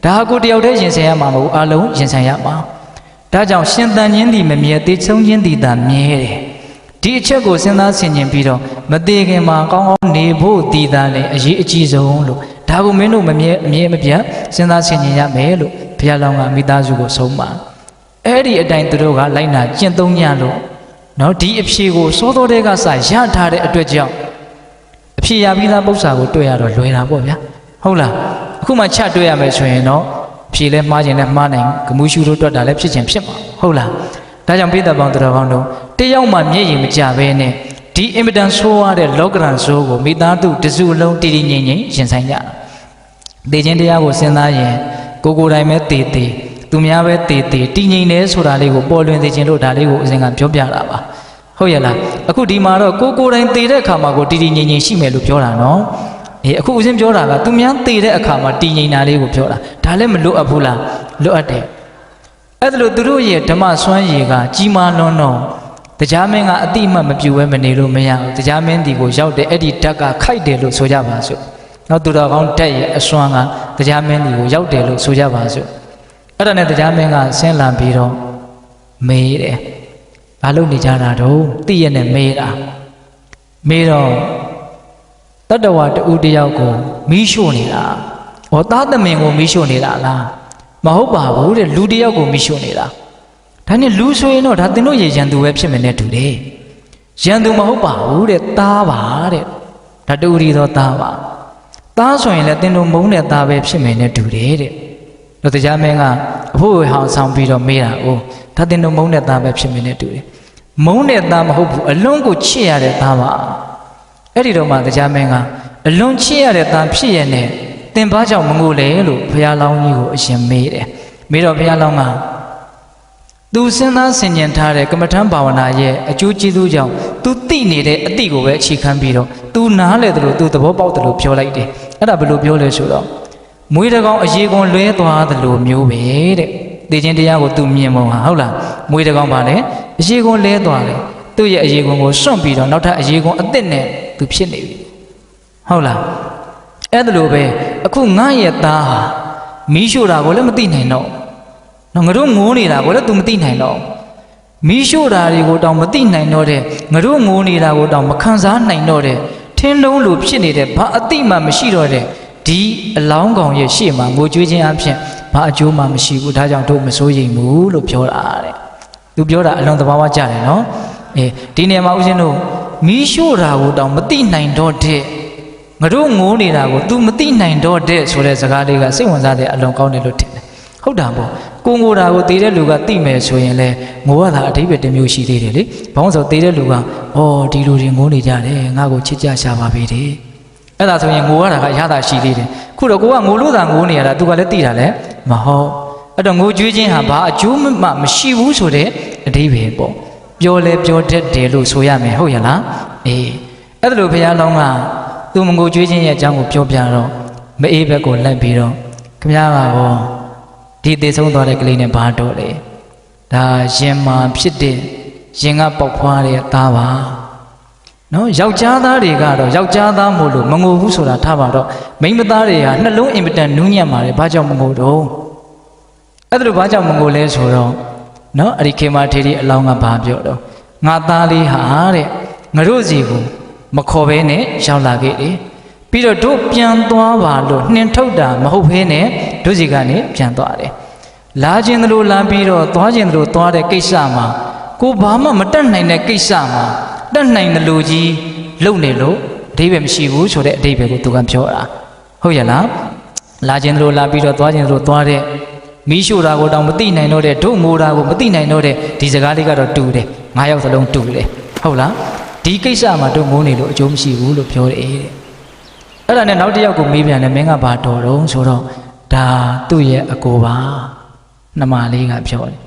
ဒါကိုတယောက်တည်းရင်ဆိုင်ရမှာမဟုတ်အလုံးရင်ဆိုင်ရမှာဒါကြောင့်ရှင်သန်ခြင်းသည်မမြဲသေးဆုံးခြင်းသည်သာမြဲတယ်ဒီအချက်ကိုစဉ်းစားဆင်ခြင်ပြီးတော့မသေးခင်မှာကောင်းကောင်းနေဖို့သည်သာလည်းအရေးအကြီးဆုံးလို့ဒါကိုမင်းတို့မမြဲအမြဲမပြတ်စဉ်းစားဆင်ခြင်ရမယ်လို့ဘုရားလောင်းကမိသားစုကိုဆုံးမအဲ့ဒီအတိုင်းသူတို့ကလိုက်နာကျင့်သုံးကြလို့နော်ဒီအဖြေကိုစောစောတည်းကစရထားတဲ့အတွက်ကြောင့်အဖြေရပြီးသားပု္ပ္ပာကိုတွေ့ရတော့လွယ်တာပေါ့ဗျာဟုတ်လားအခုမှချတွေ့ရမယ်ဆိုရင်တော့ဖြေလဲမှားခြင်းလဲမှားနိုင်ဂမှုရှုတို့တွက်တာလဲဖြစ်ခြင်းဖြစ်မှာဟုတ်လားဒါကြောင့်ပိဿပေါင်းတော်ကောင်းတို့တယောက်မှမျက်ရည်မကျဘဲနဲ့ဒီအင်မတန်ဆိုးရတဲ့လောကရန်ဆိုးကိုမိသားစုတစုလုံးတည်တည်ငြိမ်ငြိမ်ရင်ဆိုင်ကြတေခြင်းတရားကိုစဉ်းစားရင်ကိုယ်တိုင်ပဲတေတေသူများပဲတေတေတည်ငြိမ်နေဆိုတာလေးကိုပေါ်လွင်စေခြင်းလို့ဒါလေးကိုအစဉ်ကပြောပြတာပါဟုတ်ရဲ့လားအခုဒီမှာတော့ကိုယ်တိုင်တေတဲ့အခါမှာကိုတည်တည်ငြိမ်ငြိမ်ရှိမယ်လို့ပြောတာနော်အခုဦးဇင်းပြောတာကသူများသေတဲ့အခါမှာတည်ငြိမ်တာလေးကိုပြောတာဒါလည်းမလွတ်အပ်ဘူးလားလွတ်အပ်တယ်အဲ့ဒါလို့သူတို့ရဲ့ဓမ္မစွမ်းရည်ကကြီးမားလွန်းတော့တရားမင်းကအတိအမှတ်မပြူဘဲမနေလို့မရဘူးတရားမင်းဒီကိုရောက်တဲ့အဲ့ဒီဓာတ်ကခိုက်တယ်လို့ဆိုကြပါစို့နောက်သူတော်ကောင်းတက်ရဲ့အစွမ်းကတရားမင်းဒီကိုရောက်တယ်လို့ဆိုကြပါစို့အဲ့ဒါနဲ့တရားမင်းကဆင်းလာပြီးတော့မေးတယ်ဘာလို့နေကြတာတော့သိရနဲ့မေးတာမေးတော့တတ္တဝါတူတယောက်ကိုမီးရှို့နေတာဟောသားသမင်ကိုမီးရှို့နေတာလားမဟုတ်ပါဘူးတဲ့လူတယောက်ကိုမီးရှို့နေတာဒါနဲ့လူဆိုရင်တော့ဒါသင်တို့ရေရန်သူပဲဖြစ်မယ်နဲ့တူတယ်ရန်သူမဟုတ်ပါဘူးတဲ့သားပါတဲ့ဒါတူရီတော့သားပါသားဆိုရင်လည်းသင်တို့မုန်းတဲ့သားပဲဖြစ်မယ်နဲ့တူတယ်တဲ့တော့တရားမင်းကအဖို့ဟောင်းဆောင်ပြီးတော့မေးတာအိုးဒါသင်တို့မုန်းတဲ့သားပဲဖြစ်မယ်နဲ့တူတယ်မုန်းတဲ့သားမဟုတ်ဘူးအလွန်ကိုချစ်ရတဲ့သားပါအဲ့ဒီတော့မှတရားမင်းကအလွန်ချစ်ရတဲ့သားဖြစ်ရတဲ့သင်ဘာကြောင့်မငိုလဲလို့ဘုရားလောင်းကြီးကိုအရှင်မေးတယ်မေးတော့ဘုရားလောင်းကသူစဉ်းစားဆင်ခြင်ထားတဲ့ကမ္မထမ်းဘာဝနာရဲ့အကျိုးကျေးဇူးကြောင့်သူသိနေတဲ့အတိကိုပဲအခြေခံပြီးတော့သူနားလဲတယ်လို့သူသဘောပေါက်တယ်လို့ပြောလိုက်တယ်အဲ့ဒါဘယ်လိုပြောလဲဆိုတော့မွေးတကောင်အရေကွန်လွဲသွားတယ်လို့မျိုးပဲတဲ့တ တေခြင်းတရားကိုသူမြင်ပုံဟာဟုတ်လားမွေးတကောင်ပါလေအရေးကုန်လဲသွားတယ်သူ့ရဲ့အရေးကုန်ကိုစွန့်ပြီးတော့နောက်ထပ်အရေးကုန်အသစ်နဲ့သူဖြစ်နေပြီဟုတ်လားအဲ့ဒါလိုပဲအခုငါရဲ့သားဟာမီးရှို့တာကိုလည်းမသိနိုင်တော့နော်ငါတို့ငိုးနေတာကိုလည်း तू မသိနိုင်တော့မီးရှို့တာတွေကိုတောင်မသိနိုင်တော့တဲ့ငါတို့ငိုးနေတာကိုတောင်မခံစားနိုင်တော့တဲ့ထင်းလုံးလိုဖြစ်နေတဲ့ဘာအတိမှမရှိတော့တဲ့ဒီအလောင်းကောင်ရဲ့ရှေ့မှာငိုကြွေးခြင်းအဖြစ်ဘာအကျိုးမှမရှိဘူးဒါကြောင့်တို့မစိုးရိမ်ဘူးလို့ပြောတာတဲ့သူပြောတာအလွန်သဘာဝကျတယ်နော်ဒီနေရာမှာဦးဇင်းတို့မီးရှို့တာကိုတောင်မသိနိုင်တော့တဲ့ငါတို့ငိုးနေတာကို तू မသိနိုင်တော့တဲ့ဆိုတဲ့စကားလေးကစိတ်ဝင်စားတဲ့အလွန်ကောင်းတယ်လို့ထင်တယ်ဟုတ်တာပေါ့ကိုငိုတာကိုတည်တဲ့လူကသိမယ်ဆိုရင်လေငိုရတာအဓိပ္ပာယ်တစ်မျိုးရှိသေးတယ်လေဘာလို့ဆိုတည်တဲ့လူကဒီလူတွေငိုနေကြတယ်ငါ့ကိုချစ်ကြရှာပါပြီတဲ့အဲ့ဒါဆိုရင်ငိုရတာကအရသာရှိသေးတယ်ခုတော့ကိုကငိုလို့သာငိုနေရတာ तू ကလည်းသိတာလေမဟုတ်အဲ့တော့ငိုကြွေးခြင်းဟာဘာအကျိုးမှမရှိဘူးဆိုတဲ့အဓိပ္ပာယ်ပေါ့ပြောလဲပြောတတ်တယ်လို့ဆိုရမယ်ဟုတ်ရလားအဲ့ဒါလိုဘုရားလောင်းကသူမငိုကြွေးခြင်းရဲ့အကြောင်းကိုပြောပြတော့မအေးဘက်ကိုလိုက်ပြီးတော့ခမည်းပါဘောဒီသေဆုံးသွားတဲ့ကလေးနဲ့ဘာတော့လဲဒါရင်မာဖြစ်တဲ့ရင်ကပေါက်ဖွားတဲ့သားပါနော်ယောက်ျားသားတွေကတော့ယောက်ျားသားမို့လို့မငိုဘူးဆိုတာထားပါတော့မိန်းမသားတွေဟာနှလုံးအင်မတန်နူးညံ့ပါတယ်ဘာကြောင့်မငိုတော့အဲ့ဒါလိုဘာကြောင့်မငိုလဲဆိုတော့နော်အဲ့ဒီခေမာထေရီအလောင်းကဘာပြောတော့ငါသားလေးဟာတဲ့ငါတို့စီကိုမခေါ်ဘဲနဲ့ရောက်လာခဲ့တယ်ပြီးတော့တို့ပြန်သွားပါလို့နှင်ထုတ်တာမဟုတ်ဘဲနဲ့တို့စီကနေပြန်သွားတယ်လာခြင်းသလိုလာပြီးတော့သွားခြင်းသလိုသွားတဲ့ကိစ္စမှာကိုဘာမှမတတ်နိုင်တဲ့ကိစ္စမှာတတ်နိုင်တယ်လို့ကြီးလုံနေလို့အဓိပ္ပာယ်မရှိဘူးဆိုတဲ့အဓိပ္ပာယ်ကိုသူကပြောတာဟုတ်ရဲ့လားလာခြင်းသလိုလာပြီးတော့သွားခြင်းသလိုသွားတဲ့မီးရှို့တာကိုတောင်မသိနိုင်တော့တဲ့တို့ငိုတာကိုမသိနိုင်တော့တဲ့ဒီစကားလေးကတော့တူတယ်၅ယောက်စလုံးတူတယ်ဟုတ်လားဒီကိစ္စမှာတို့ငိုနေလို့အကျိုးမရှိဘူးလို့ပြောတယ်တဲ့အဲ့ဒါနဲ့နောက်တစ်ယောက်ကိုမေးပြန်တယ်မင်းကဘာတော်တော့ဆိုတော့ဒါသူ့ရဲ့အကိုပါနှမလေးကပြောတယ်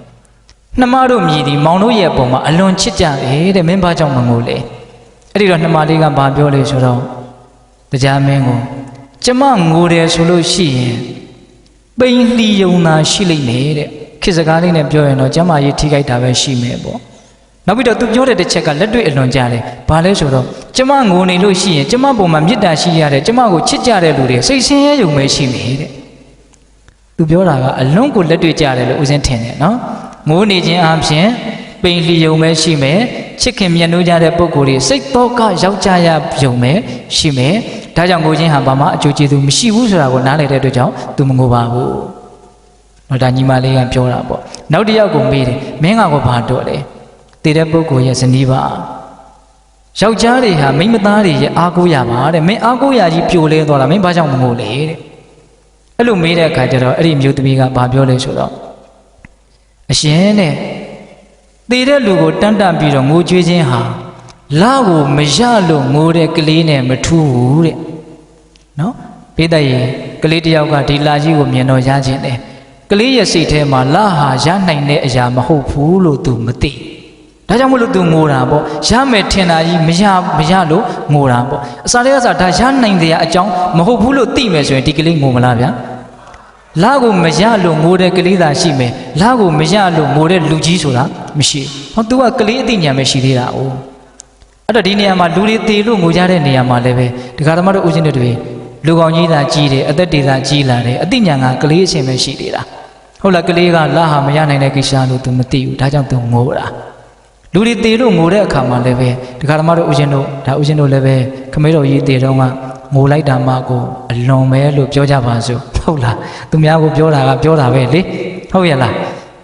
နှမတို့မြည်ဒီမောင်တို့ရဲ့ပုံမှာအလွန်ချစ်ကြတယ်တဲ့မင်းဘာကြောင့်မငိုလဲအဲ့ဒီတော့နှမလေးကဘာပြောလဲဆိုတော့တရားမင်းကိုကျမငိုတယ်ဆိုလို့ရှိရင်ပိန်လှီယုံသာရှိလိမ့်မယ်တဲ့ခေတ်စကားလေးနဲ့ပြောရင်တော့ကျမရေးထိခိုက်တာပဲရှိမယ်ပေါ့နောက်ပြီးတော့သူပြောတဲ့တစ်ချက်ကလက်တွေ့အလွန်ကြတယ်ဘာလဲဆိုတော့ကျမငိုနေလို့ရှိရင်ကျမပုံမှာမေတ္တာရှိရတဲ့ကျမကိုချစ်ကြတဲ့လူတွေစိတ်ဆင်းရဲယုံပဲရှိမယ်တဲ့သူပြောတာကအလွန်ကိုလက်တွေ့ကြတယ်လို့ဦးစင်းထင်တယ်နော်ငိုနေခြင်းအပြင်ပိန်လှီယုံပဲရှိမယ်ချစ်ခင်မြတ်နိုးကြတဲ့ပုံကိုယ်တွေစိတ်တော့ကရောက်ကြရယုံပဲရှိမယ်ဒါကြောင့်ငိုခြင်းဟာဘာမှအကျိုးကျေးဇူးမရှိဘူးဆိုတာကိုနားလည်တဲ့အတွက်ကြောင့်သူမငိုပါဘူးတော့ဒါညီမလေးကပြောတာပေါ့နောက်တစ်ယောက်ကိုမေးတယ်မင်းကတော့ဘာတော့လဲတည်တဲ့ပုဂ္ဂိုလ်ရဲ့ဇနီးပါယောက်ျားတွေဟာမိန်းမသားတွေရဲ့အားကိုးရပါတဲ့မင်းအားကိုးရကြီးပြိုလဲသွားတာမင်းဘာကြောင့်မငိုလဲတဲ့အဲ့လိုမေးတဲ့အခါကျတော့အဲ့ဒီမျိုးသမီးကဘာပြောလဲဆိုတော့အရှင်တဲ့တည်တဲ့လူကိုတန်းတန်းပြီးတော့ငိုကြွေးခြင်းဟာလာကိုမရလို့ငိုတဲ့ကလေးနဲ့မထူးဘူးတဲ့နော်ပိဿယေကလေးတယောက်ကဒီလာကြီးကိုမြင်တော့ရခြင်းတယ်ကလေးရဲ့စိတ်ထဲမှာလာဟာရနိုင်တဲ့အရာမဟုတ်ဘူးလို့သူမသိဒါကြောင့်မလို့သူငိုတာပေါ့ရမယ်ထင်တာကြီးမရလို့ငိုတာပေါ့အစားလေးကစားဒါရနိုင်တဲ့အကြောင်းမဟုတ်ဘူးလို့သိမယ်ဆိုရင်ဒီကလေးငိုမလားဗျာလာကိုမရလို့ငိုတဲ့ကလေးသာရှိမယ်လာကိုမရလို့ငိုတဲ့လူကြီးဆိုတာမရှိဘူးဟော तू ကကလေးအသိဉာဏ်ပဲရှိသေးတာ哦အဲ့တော့ဒီနေရာမှာလူတွေတေလို့ငိုကြတဲ့နေရာမှာလည်းပဲဒကာသမားတို့ဦးဇင်းတွေလူကောင်ကြီးသာကြီးတယ်အသက်တွေသာကြီးလာတယ်အသိဉာဏ်ကကလေးအချင်းပဲရှိသေးတာဟုတ်လားကလေးကလာဟာမရနိုင်တဲ့ကိစ္စလို့ तू မသိဘူးဒါကြောင့် तू ငိုတာလူတွေတေလို့ငိုတဲ့အခါမှာလည်းပဲဒကာသမားတို့ဦးဇင်းတို့ဒါဦးဇင်းတို့လည်းပဲခမေးတော်ကြီးတေတော့ကငိုလိုက်တာမှကိုအလွန်ပဲလို့ပြောကြပါစို့ဟုတ်လားသူများကိုပြောတာကပြောတာပဲလေဟုတ်ရဲ့လား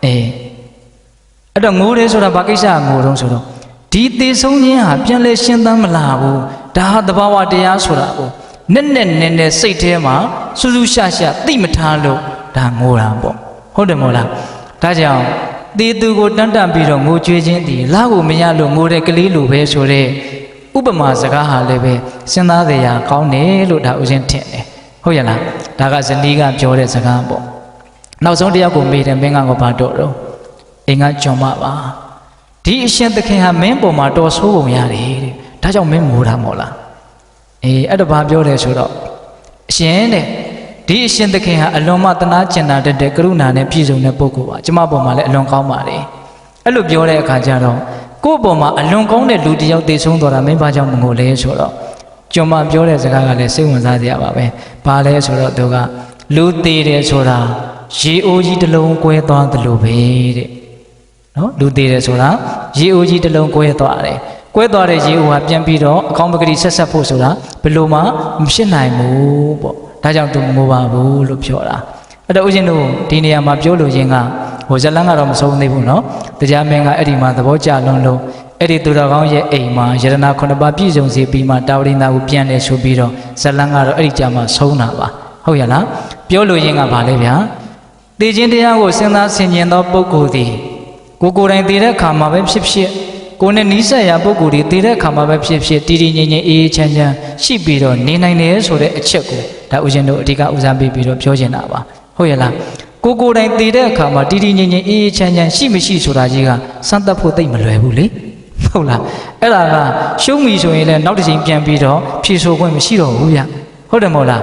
အဲ့တော့ငိုတယ်ဆိုတာဘာကိစ္စငိုတော့ဆိုတော့ဒီသေဆုံးခြင်းဟာပြန်လဲရှင်းသမ်းမလာဘူးဒါဟာသဘာဝတရားဆိုတာကိုနဲ့စိတ်ထဲမှာစူးစူးရှာသိမထားလို့ဒါငိုတာပေါ့ဟုတ်တယ်မို့လားဒါကြောင့်သေသူကိုတန်းတန်းပြီးတော့ငိုကြွေးခြင်းဒီလာကိုမရလို့ငိုတဲ့ကလေးလိုပဲဆိုတဲ့ဥပမာစကားဟာလည်းပဲစဉ်းစားစရာကောင်းတယ်လို့ဒါဦးဇင်းထင်တယ်ဟုတ်ရဲ့လားဒါကဇနီးကပြောတဲ့စကားပေါ့နောက်ဆုံးတစ်ယောက်ကိုမေးတယ်မင်းကတော့ဘာတော့အိမ်ကကြုံမပါဒီအရှင်သခင်ဟာမင်းပေါ်မှာတော်ဆိုးပုံရတယ်တဲ့ဒါကြောင့်မင်းငိုတာမို့လားအဲ့တော့ဘာပြောလဲဆိုတော့အရှင်တဲ့ ဒီအရှင်သခင်ဟာအလွန်မှတနာကျင်နာတတ်တဲ့ကရုဏာနဲ့ပြည့်စုံတဲ့ပုဂ္ဂိုလ်ပါကျမပေါ်မှာလည်းအလွန်ကောင်းပါတယ်အဲ့လိုပြောတဲ့အခါကျတော့ကိုယ့်ပေါ်မှာအလွန်ကောင်းတဲ့လူတစ်ယောက်တည်ဆုံးသွားတာမင်းဘာကြောင့်မငိုလဲဆိုတော့ကျွန်မပြောတဲ့စကားကလည်းစိတ်ဝင်စားစရာပါပဲဘာလဲဆိုတော့သူကလူတည်တယ်ဆိုတာရေအိုးကြီးတစ်လုံးကွဲသွားသလိုပဲတဲ့နော်လူတည်တယ်ဆိုတာရေအိုးကြီးတစ်လုံးကွဲသွားတယ်ကွဲသွားတဲ့ရေအိုးဟာပြန်ပြီးတော့အကောင်းပကတိဆက်ဖို့ဆိုတာဘယ်လိုမှမဖြစ်နိုင်ဘူးပေါ့ဒါကြောင့်သူမငိုပါဘူးလို့ပြောတာအဲ့တော့ဦးဇင်းတို့ဒီနေရာမှာပြောလို့ရင်းကဟိုဇလန်းကတော့မဆုံးသေးဘူးနော်တရားမင်းကအဲ့ဒီမှာသဘောကျလွန်းလို့အဲ့ဒီသူတော်ကောင်းရဲ့အိမ်မှာယရနာ9ပါးပြည့်စုံစေပြီးမှတာဝရိန္ဒာကိုပြန်လဲဆိုပြီးတော့ဇလန်းကတော့အဲ့ဒီကြမှာဆုံးတာပါဟုတ်ရလားပြောလို့ရင်းကဗာလဲဗျာသိခြင်းတရားကိုစဉ်းစားဆင်ခြင်သောပုဂ္ဂိုလ်သည်ကိုယ်တိုင်သိတဲ့အခါမှာပဲဖြစ်ဖြစ်ကိုယ်နဲ့နီးစပ်ရာပုဂ္ဂိုလ်တွေသိတဲ့အခါမှာပဲဖြစ်ဖြစ်တည်တည်ငြိမ်ငြိမ်အေးအေးချမ်းချမ်းရှိပြီးတော့နေနိုင်တယ်ဆိုတဲ့အချက်ကိုဒါဦးဇင်းတို့အဓိကဦးစားပေးပြီးတော့ပြောချင်တာပါဟုတ်ရလားကိုယ်တိုင်သိတဲ့အခါမှာတည်တည်ငြိမ်ငြိမ်အေးအေးချမ်းချမ်းရှိမရှိဆိုတာကြီးကစမ်းသပ်ဖို့သိမလွယ်ဘူးလေဟုတ်လားအဲ့ဒါကရှုံးပြီဆိုရင်လည်းနောက်တစ်ချိန်ပြန်ပြီးတော့ဖြေဆိုခွင့်မရှိတော့ဘူးဗျဟုတ်တယ်မဟုတ်လား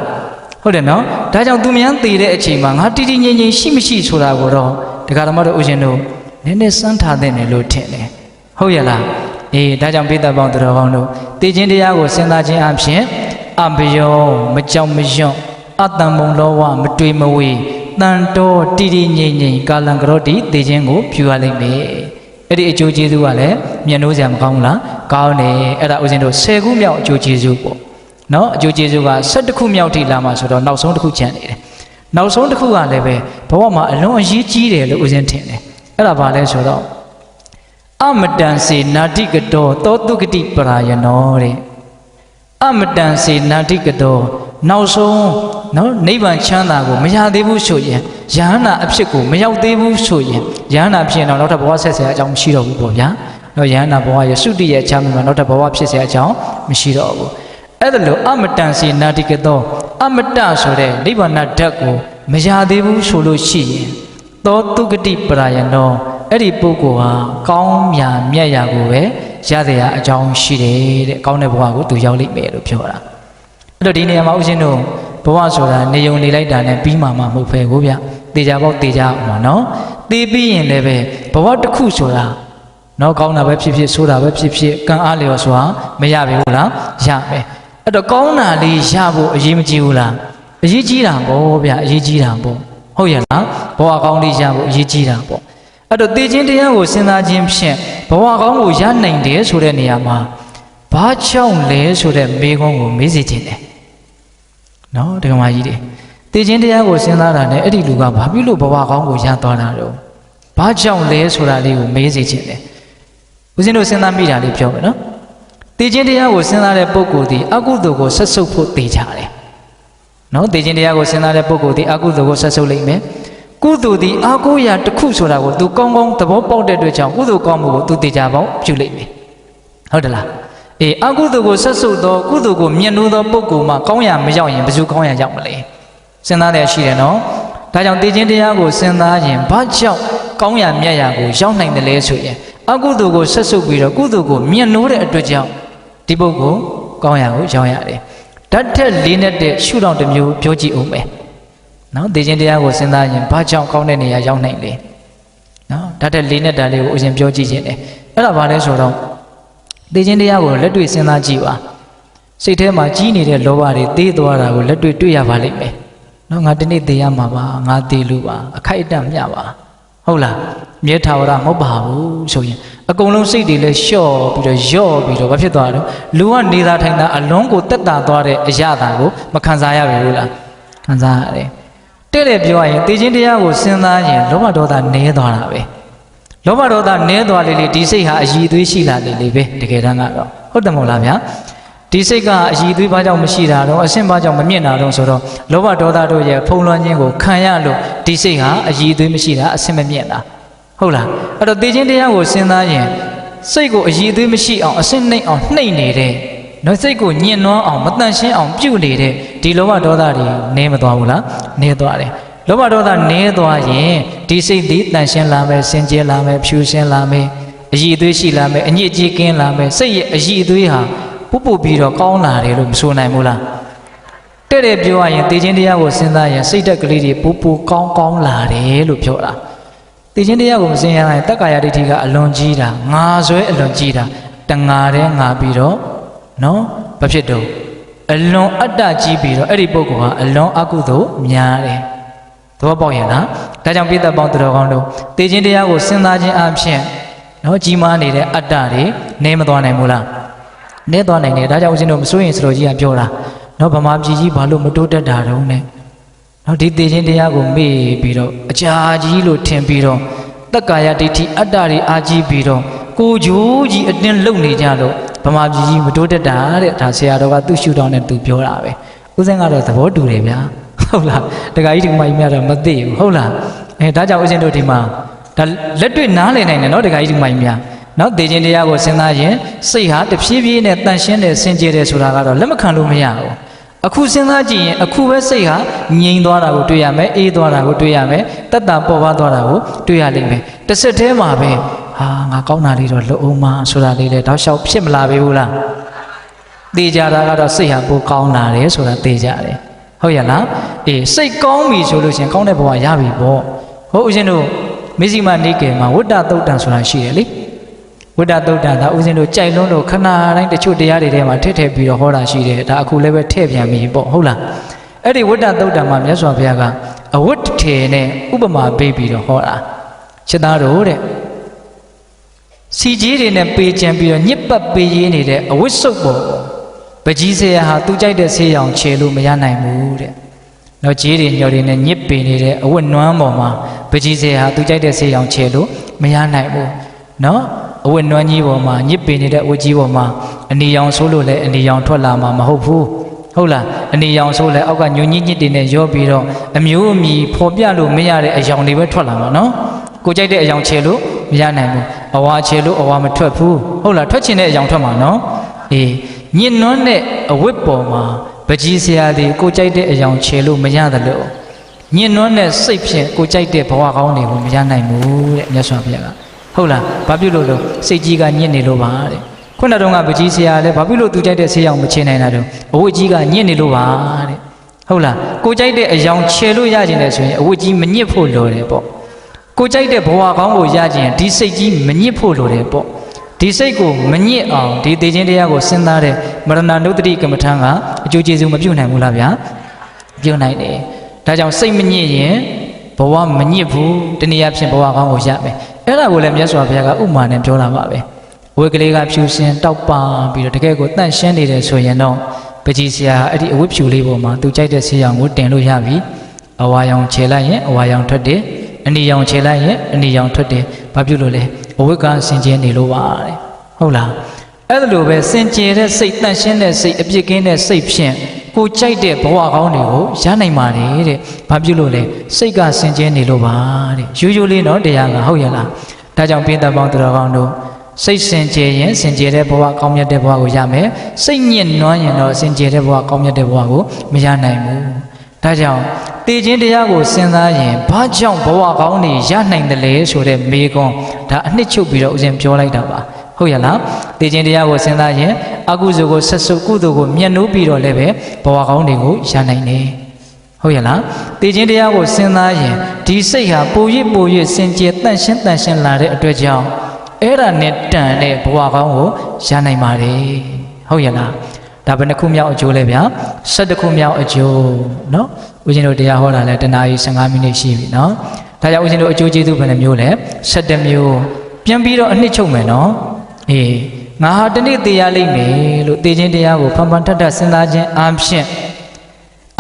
ဟုတ်တယ်နော်ဒါကြောင့်သူများသိတဲ့အချိန်မှာငါတည်တည်ငြိမ်ငြိမ်ရှိမရှိဆိုတာကိုတော့ဒကာဓမ္မတို့ဦးဇင်းတို့နည်းနည်းစမ်းထားတဲ့နယ်လို့ထင်တယ်ဟုတ်ရလားအေးဒါကြောင့်ပိဿပေါင်းတော်ကောင်းတို့သိခြင်းတရားကိုစဉ်းစားခြင်းအပြင်အဘယောမကြောက်မရွံ့အတ္တမုံလောဝမတွေးမဝေတန်တော်တည်တည်ငြိမ်ငြိမ်ကာလံကရောတိသိခြင်းကိုပြုရလိမ့်မယ်အဲ့ဒီအကျိုးကျေးဇူးကလည်းမျက်နှိုးစရာမကောင်းဘူးလားကောင်းတယ်အဲ့ဒါဦးဇင်းတို့10ခုမြောက်အကျိုးကျေးဇူးပေါ့နော်အကျိုးကျေးဇူးက17ခုမြောက်ထိလာမှာဆိုတော့နောက်ဆုံးတစ်ခုကျန်နေတယ်နောက်ဆုံးတစ်ခုကလည်းပဲဘဝမှာအလွန်အရေးကြီးတယ်လို့ဦးဇင်းထင်တယ်အဲ့ဒါဘာလဲဆိုတော့အမတန်စေနာတိကတောသောတုဂတိပရာယနောတဲ့အမတန်စေနာတိကတောနောက်ဆုံးနော်နိဗ္ဗာန်ချမ်းသာကိုမရသေးဘူးဆိုရင်ယဟန္တာအဖြစ်ကိုမရောက်သေးဘူးဆိုရင်ယဟန္တာဖြစ်ရင်တော့နောက်ထပ်ဘဝဆက်ဆရာအကြောင်းမရှိတော့ဘူးပေါ့ဗျာနော်ယဟန္တာဘဝရဲ့သုတိရဲ့ချမ်းသာမှာနောက်ထပ်ဘဝဖြစ်ဆရာအကြောင်းမရှိတော့ဘူးအဲ့ဒါလို့အမတန်စေနာတိကတောအမတဆိုတဲ့နိဗ္ဗာန်ဓာတ်ကိုမရသေးဘူးဆိုလို့ရှိရင်သောတုဂတိပရာယနောအဲ့ဒီပုဂ္ဂိုလ်ဟာကောင်းမြတ်မြတ်ရာကိုပဲရတဲ့ရာအကြောင်းရှိတယ်တဲ့ကောင်းတဲ့ဘဝကိုသူရောက်လိမ့်မယ်လို့ပြောတာအဲ့တော့ဒီနေရာမှာဦးဇင်းတို့ဘဝဆိုတာနေုံနေလိုက်တာနဲ့ပြီးမှမဟုတ်ပဲကိုဗျတေချာပေါက်တေချာအောင်ပါနော်တေးပြီးရင်လည်းပဲဘဝတစ်ခုဆိုတာနော်ကောင်းတာပဲဖြစ်ဖြစ်ဆိုးတာပဲဖြစ်ဖြစ်ကံအားလျော်ဆိုတာမရပြီဘူးလားရမယ်အဲ့တော့ကောင်းတာလေးရဖို့အရေးမကြီးဘူးလားအရေးကြီးတာပေါ့ဗျအရေးကြီးတာပေါ့ဟုတ်ရဲ့လားဘဝကောင်းလေးရဖို့အရေးကြီးတာပေါ့အဲ့တော့သိခြင်းတရားကိုစဉ်းစားခြင်းဖြင့်ဘဝကောင်းကိုရနိုင်တယ်ဆိုတဲ့နေရာမှာဘာကြောင့်လဲဆိုတဲ့မေးခွန်းကိုမေးစီခြင်းတယ်နော်ဒကမာကြီးတွေသိခြင်းတရားကိုစဉ်းစားတာနဲ့အဲ့ဒီလူကဘာဖြစ်လို့ဘဝကောင်းကိုရသွားတာတော့ဘာကြောင့်လဲဆိုတာလေးကိုမေးစီခြင်းတယ်ဦးဇင်းတို့စဉ်းစားမိတာလေးပြောမယ်နော်သိခြင်းတရားကိုစဉ်းစားတဲ့ပုဂ္ဂိုလ်ဒီအကုသိုလ်ကိုဆက်ဆုပ်ဖို့သိကြတယ်နော်သိခြင်းတရားကိုစဉ်းစားတဲ့ပုဂ္ဂိုလ်ဒီအကုသိုလ်ကိုဆက်ဆုပ်လိမ့်မယ်ကုသိုလ်ဒီအာကိုရာတစ်ခုဆိုတာကို तू ကောင်းကောင်းသဘောပေါက်တဲ့အတွက်ကြောင့်ကုသိုလ်ကောင်းမှုကို तू သိကြပေါက်ပြုလိမ့်မယ်ဟုတ်တယ်လားအေးအကုသိုလ်ကိုဆက်ဆုပ်သောကုသိုလ်ကိုမြတ်နိုးသောပုဂ္ဂိုလ်မှာကောင်းရာမရောက်ရင်ဘယ်သူကောင်းရာရောက်မလဲစဉ်းစားတယ်ရှိတယ်နော်ဒါကြောင့်သိခြင်းတရားကိုစဉ်းစားရင်ဘာကြောင့်ကောင်းရာမြတ်ရာကိုရောက်နိုင်တယ်လဲဆိုရင်အကုသိုလ်ကိုဆက်ဆုပ်ပြီးတော့ကုသိုလ်ကိုမြတ်နိုးတဲ့အတွက်ကြောင့်ဒီပုဂ္ဂိုလ်ကောင်းရာကိုရောက်ရတယ်ဓာတ်ထက်လေးနဲ့တဲ့ရှုထောင့်တစ်မျိုးပြောကြည့်အောင်မယ်နော်သိခြင်းတရားကိုစဉ်းစားရင်ဘာကြောင့်ကောင်းတဲ့နေရာရောက်နိုင်လဲနော်ဓာတ်ထက်လေးနဲ့တာလေးကိုအရင်ပြောကြည့်ခြင်းတယ်အဲ့ဒါဘာလဲဆိုတော့သိခြင်းတရားကိုလက်တွေ့စဉ်းစားကြည့်ပါစိတ်ထဲမှာကြီးနေတဲ့လောဘတွေတေးသွားတာကိုလက်တွေ့တွေ့ရပါလိမ့်မယ်နော်ငါဒီနေ့သိရမှာပါငါသိလို့ပါအခိုက်အတန့်မျှပါဟုတ်လားမြဲထာဝရမဟုတ်ပါဘူးဆိုရင်အကုန်လုံးစိတ်တွေလည်းလျှော့ပြီးတော့ယော့ပြီးတော့ဘာဖြစ်သွားတော့လူကနေတာထိုင်တာအလွန်ကိုတက်တာသွားတဲ့အရာတာကိုမခံစားရဘူးလားခံစားရတယ်တဲ့တယ်ပြောရရင်သိခြင်းတရားကိုစဉ်းစားရင်လောဘဒေါသနည်းသွားတာပဲလောဘဒေါသနည်းသွားလေလေဒီစိတ်ဟာအည်အသွေးရှိလာလေလေပဲတကယ်တမ်းကတော့ဟုတ်တယ်မဟုတ်လားဗျာဒီစိတ်ကအည်အသွေးဘာကြောင့်မရှိတာတော့အရှင်းဘာကြောင့်မမြင့်တာတော့ဆိုတော့လောဘဒေါသတို့ရဲ့ဖုံးလွှမ်းခြင်းကိုခံရလို့ဒီစိတ်ဟာအည်အသွေးမရှိတာအရှင်းမမြင့်တာဟုတ်လားအဲ့တော့သိခြင်းတရားကိုစဉ်းစားရင်စိတ်ကိုအည်အသွေးမရှိအောင်အရှင်းနှိမ့်အောင်နှိမ့်နေတဲ့နော်စိတ်ကိုညှဉ်းနှွမ်းအောင်မတန့်ရှင်းအောင်ပြုနေတဲ့ဒီလောဘဒေါသတွေနည်းမသွားဘူးလားနည်းသွားတယ်လောဘဒေါသနည်းသွားရင်ဒီစိတ်သည်တန့်ရှင်းလာမယ်စင်ကြယ်လာမယ်ဖြူရှင်းလာမယ်အည်အသွေးရှိလာမယ်အညစ်အကြေးကင်းလာမယ်စိတ်ရဲ့အည်အသွေးဟာပုပ်ပုပ်ပြီးတော့ကောင်းလာတယ်လို့မဆိုနိုင်ဘူးလား တဲ့တဲ့ပြောရရင်တေခြင်းတရားကိုစဉ်းစားရင်စိတ်ဓာတ်ကလေးတွေပူပူကောင်းကောင်းလာတယ်လို့ပြောတာတေခြင်းတရားကိုမစဉ်းစားရင်တက္ကာယဒိဋ္ဌိကအလွန်ကြီးတာငါဆွဲအလွန်ကြီးတာတငါတဲ့ငါပြီးတော့နော်ဘာဖြစ်တော့အလွန်အတ္တကြီးပြီးတော့အဲ့ဒီပုဂ္ဂိုလ်ဟာအလွန်အကုသိုလ်များတယ်သဘောပေါက်ရဲ့လားဒါကြောင့်ပိဿပေါင်းသူတော်ကောင်းတို့တေခြင်းတရားကိုစဉ်းစားခြင်းအပြင်နော်ကြီးမားနေတဲ့အတ္တတွေနေမသွားနိုင်ဘူးလားနေသွားနိုင်တယ်ဒါကြောင့်ဦးဇင်းတို့မစိုးရင်စတော်ကြီးကပြောတာနော်ဗမာပြည်ကြီးဘာလို့မတိုးတက်တာတုံးနဲ့နော်ဒီတေခြင်းတရားကိုမေ့ပြီးတော့အကြာကြီးလို့ထင်ပြီးတော့တက္ကာယဒိဋ္ဌိအတ္တတွေအာကြီးပြီးတော့ကိုဂျိုးကြီးအတင်းလုံနေကြလို့ဗမာပြည်ကြီးမတိုးတက်တာတဲ့ဒါဆရာတော်ကသူ့ရှုထောင့်နဲ့သူပြောတာပဲဦးဇင်းကတော့သဘောတူတယ်ဗျာဟုတ်လားတက္ကကြီးဒီမကြီးများတော့မသိဘူးဟုတ်လားဒါကြောင့်ဦးဇင်းတို့ဒီမှာဒါလက်တွေ့နားလည်နိုင်တယ်နော်တက္ကကြီးဒီမကြီးများနော်တေခြင်းတရားကိုစဉ်းစားရင်စိတ်ဟာတဖြည်းဖြည်းနဲ့တန်ရှင်းတယ်စင်ကြယ်တယ်ဆိုတာကတော့လက်မခံလို့မရဘူးအခုစဉ်းစားကြည့်ရင်အခုပဲစိတ်ဟာငြိမ်သွားတာကိုတွေ့ရမယ်အေးသွားတာကိုတွေ့ရမယ်တတ်တာပေါ်ပါသွားတာကိုတွေ့ရလိမ့်မယ်တစ်စက်တည်းမှာပဲဟာငါကောင်းတာလေးတော့လုံအောင်မဆိုတာလေးလေတောက်လျှောက်ဖြစ်မလာဘူးလားသိကြတာကတော့စိတ်ဟာပိုကောင်းလာတယ်ဆိုတာသိကြတယ်ဟုတ်ရလားအေးစိတ်ကောင်းပြီဆိုလို့ရှင်ကောင်းတဲ့ဘဝရပြီပေါ့ဟုတ်ဦးဇင်းတို့မေဇိမနေကေမှာဝတ္တသုတ်တံဆိုတာရှိတယ်လေဝိတ္တသုတ်တံဒါဦးဇင်းတို့ကြိုက်လုံးလို့ခဏတိုင်းတချို့တရားတွေထဲမှာထည့်ထည့်ပြီးတော့ဟောတာရှိတယ်ဒါအခုလည်းပဲထည့်ပြန်ပြီပေါ့ဟုတ်လားအဲ့ဒီဝိတ္တသုတ်တံမှာမြတ်စွာဘုရားကအဝတ်ထေနဲ့ဥပမာပေးပြီးတော့ဟောတာချက်သားတို့တဲ့စီကြီးတွေနဲ့ပေကြံပြီးတော့ညစ်ပတ်ပေးရင်းနေတဲ့အဝတ်စုပ်ပေါ်ပကြီးစရာဟာသူကြိုက်တဲ့ဆေးရောင်ခြေလို့မရနိုင်ဘူးတဲ့နော်ကြီးတွေညော်တွေနဲ့ညစ်ပေနေတဲ့အဝတ်နွမ်းပေါ်မှာပကြီးစရာဟာသူကြိုက်တဲ့ဆေးရောင်ခြေလို့မရနိုင်ဘူးနော်အဝတ်နွမ်းကြီးပေါ်မှာညစ်ပေနေတဲ့အဝတ်ကြီးပေါ်မှာအနီရောင်ဆိုးလို့လည်းအနီရောင်ထွက်လာမှာမဟုတ်ဘူးဟုတ်လားအနီရောင်ဆိုးလည်းအောက်ကညွညစ်ညစ်တွေနဲ့ရောပြီးတော့အမျိုးအမည်ဖော်ပြလို့မရတဲ့အယောင်တွေပဲထွက်လာမှာနော်ကိုကြိုက်တဲ့အယောင်ခြေလို့မရနိုင်ဘူးအဝါခြေလို့အဝါမထွက်ဘူးဟုတ်လားထွက်ချင်တဲ့အယောင်ထွက်မှာနော်အေးညစ်နွမ်းတဲ့အဝတ်ပေါ်မှာပကြီးစရာတွေကိုကြိုက်တဲ့အယောင်ခြေလို့မရတယ်လို့ညစ်နွမ်းတဲ့စိတ်ဖြင့်ကိုကြိုက်တဲ့ဘဝကောင်းတွေကိုမရနိုင်ဘူးတဲ့မြတ်စွာဘုရားကဟုတ်လားဘာဖြစ်လို့လို့စိတ်ကြီးကညစ်နေလို့ပါတဲ့ခုနတုန်းကပကြီးဆရာလည်းဘာဖြစ်လို့သူကြိုက်တဲ့ဆေးရောင်မချင်နိုင်တာတော့အဝတ်ကြီးကညစ်နေလို့ပါတဲ့ဟုတ်လားကိုကြိုက်တဲ့အယောင်ခြေလို့ရကျင်တယ်ဆိုရင်အဝတ်ကြီးမညစ်ဖို့လိုတယ်ပေါ့ကိုကြိုက်တဲ့ဘဝကောင်းကိုရကျင်ဒီစိတ်ကြီးမညစ်ဖို့လိုတယ်ပေါ့ဒီစိတ်ကိုမညစ်အောင်ဒီသေခြင်းတရားကိုစဉ်းစားတဲ့မရဏနုတ္တိကမ္မထံကအကျိုးကျေးဇူးမပြုနိုင်ဘူးလားဗျာပြုနိုင်တယ်ဒါကြောင့်စိတ်မညစ်ရင်ဘဝမညစ်ဘူးတနည်းအားဖြင့်ဘဝကောင်းကိုရမယ်အဲ့ဒါကိုလည်းမြတ်စွာဘုရားကဥမာနဲ့ပြောတာပါပဲဝေကလေးကဖြူစင်တောက်ပပြီးတော့တကယ်ကိုတန့်ရှင်းနေတယ်ဆိုရင်တော့ပကြီးဆရာအဲ့ဒီအဝတ်ဖြူလေးပေါ်မှာသူကြိုက်တဲ့ဆေးရောင်ကိုတင်လို့ရပြီအဝါရောင်ခြေလိုက်ရင်အဝါရောင်ထွက်တယ်အနီရောင်ခြေလိုက်ရင်အနီရောင်ထွက်တယ်ဘာဖြစ်လို့လဲအဝတ်ကစင်ကြယ်နေလို့ပါတဲ့ဟုတ်လားအဲ့လိုပဲစင်ကြယ်တဲ့စိတ်တန့်ရှင်းတဲ့စိတ်အပြစ်ကင်းတဲ့စိတ်ဖြင့်ကိုကြိုက်တဲ့ဘဝကောင်းတွေကိုရနိုင်ပါတယ်တဲ့ဘာဖြစ်လို့လဲစိတ်ကစင်ကြယ်နေလို့ပါတဲ့ရိုးရိုးလေးနော်တရားကဟုတ်ရလားဒါကြောင့်ပိဿပေါင်းသူတော်ကောင်းတို့စိတ်စင်ကြယ်ရင်စင်ကြယ်တဲ့ဘဝကောင်းမြတ်တဲ့ဘဝကိုရမယ်စိတ်ညစ်နွမ်းရင်တော့စင်ကြယ်တဲ့ဘဝကောင်းမြတ်တဲ့ဘဝကိုမရနိုင်ဘူးဒါကြောင့်တေခြင်းတရားကိုစဉ်းစားရင်ဘာကြောင့်ဘဝကောင်းတွေရနိုင်တယ်လဲဆိုတဲ့မေးခွန်းဒါအနှစ်ချုပ်ပြီးတော့ဦးဇင်းပြောလိုက်တာပါဟုတ်ရလားတေခြင်းတရားကိုစဉ်းစားရင်အကုသိုလ်ကိုဆက်စုပ်ကုသိုလ်ကိုမြတ်နိုးပြီးတော့လည်းပဲဘဝကောင်းတွေကိုရနိုင်တယ်ဟုတ်ရလားတေခြင်းတရားကိုစဉ်းစားရင်ဒီစိတ်ဟာပို၍စင်ကြယ်တန့်ရှင်းလာတဲ့အတွက်ကြောင့်အဲ့ဒါနဲ့တန်တဲ့ဘဝကောင်းကိုရနိုင်ပါတယ်ဟုတ်ရလားဒါဘယ်နှခုမြောက်အကျိုးလဲဗျာ12ခုမြောက်အကျိုးเนาะဦးဇင်းတို့တရားဟောတာလဲတနာရီ15မိနစ်ရှိပြီเนาะဒါကြောင့်ဦးဇင်းတို့အကျိုးကျေးဇူးဘယ်နှမျိုးလဲ17မျိုးပြန်ပြီးတော့အနှစ်ချုပ်မယ်เนาะအေးငါဟာတနေ့သိရလိမ့်မယ်လို့သိခြင်းတရားကိုဖန်ဖန်ထထစဉ်းစားခြင်းအားဖြင့်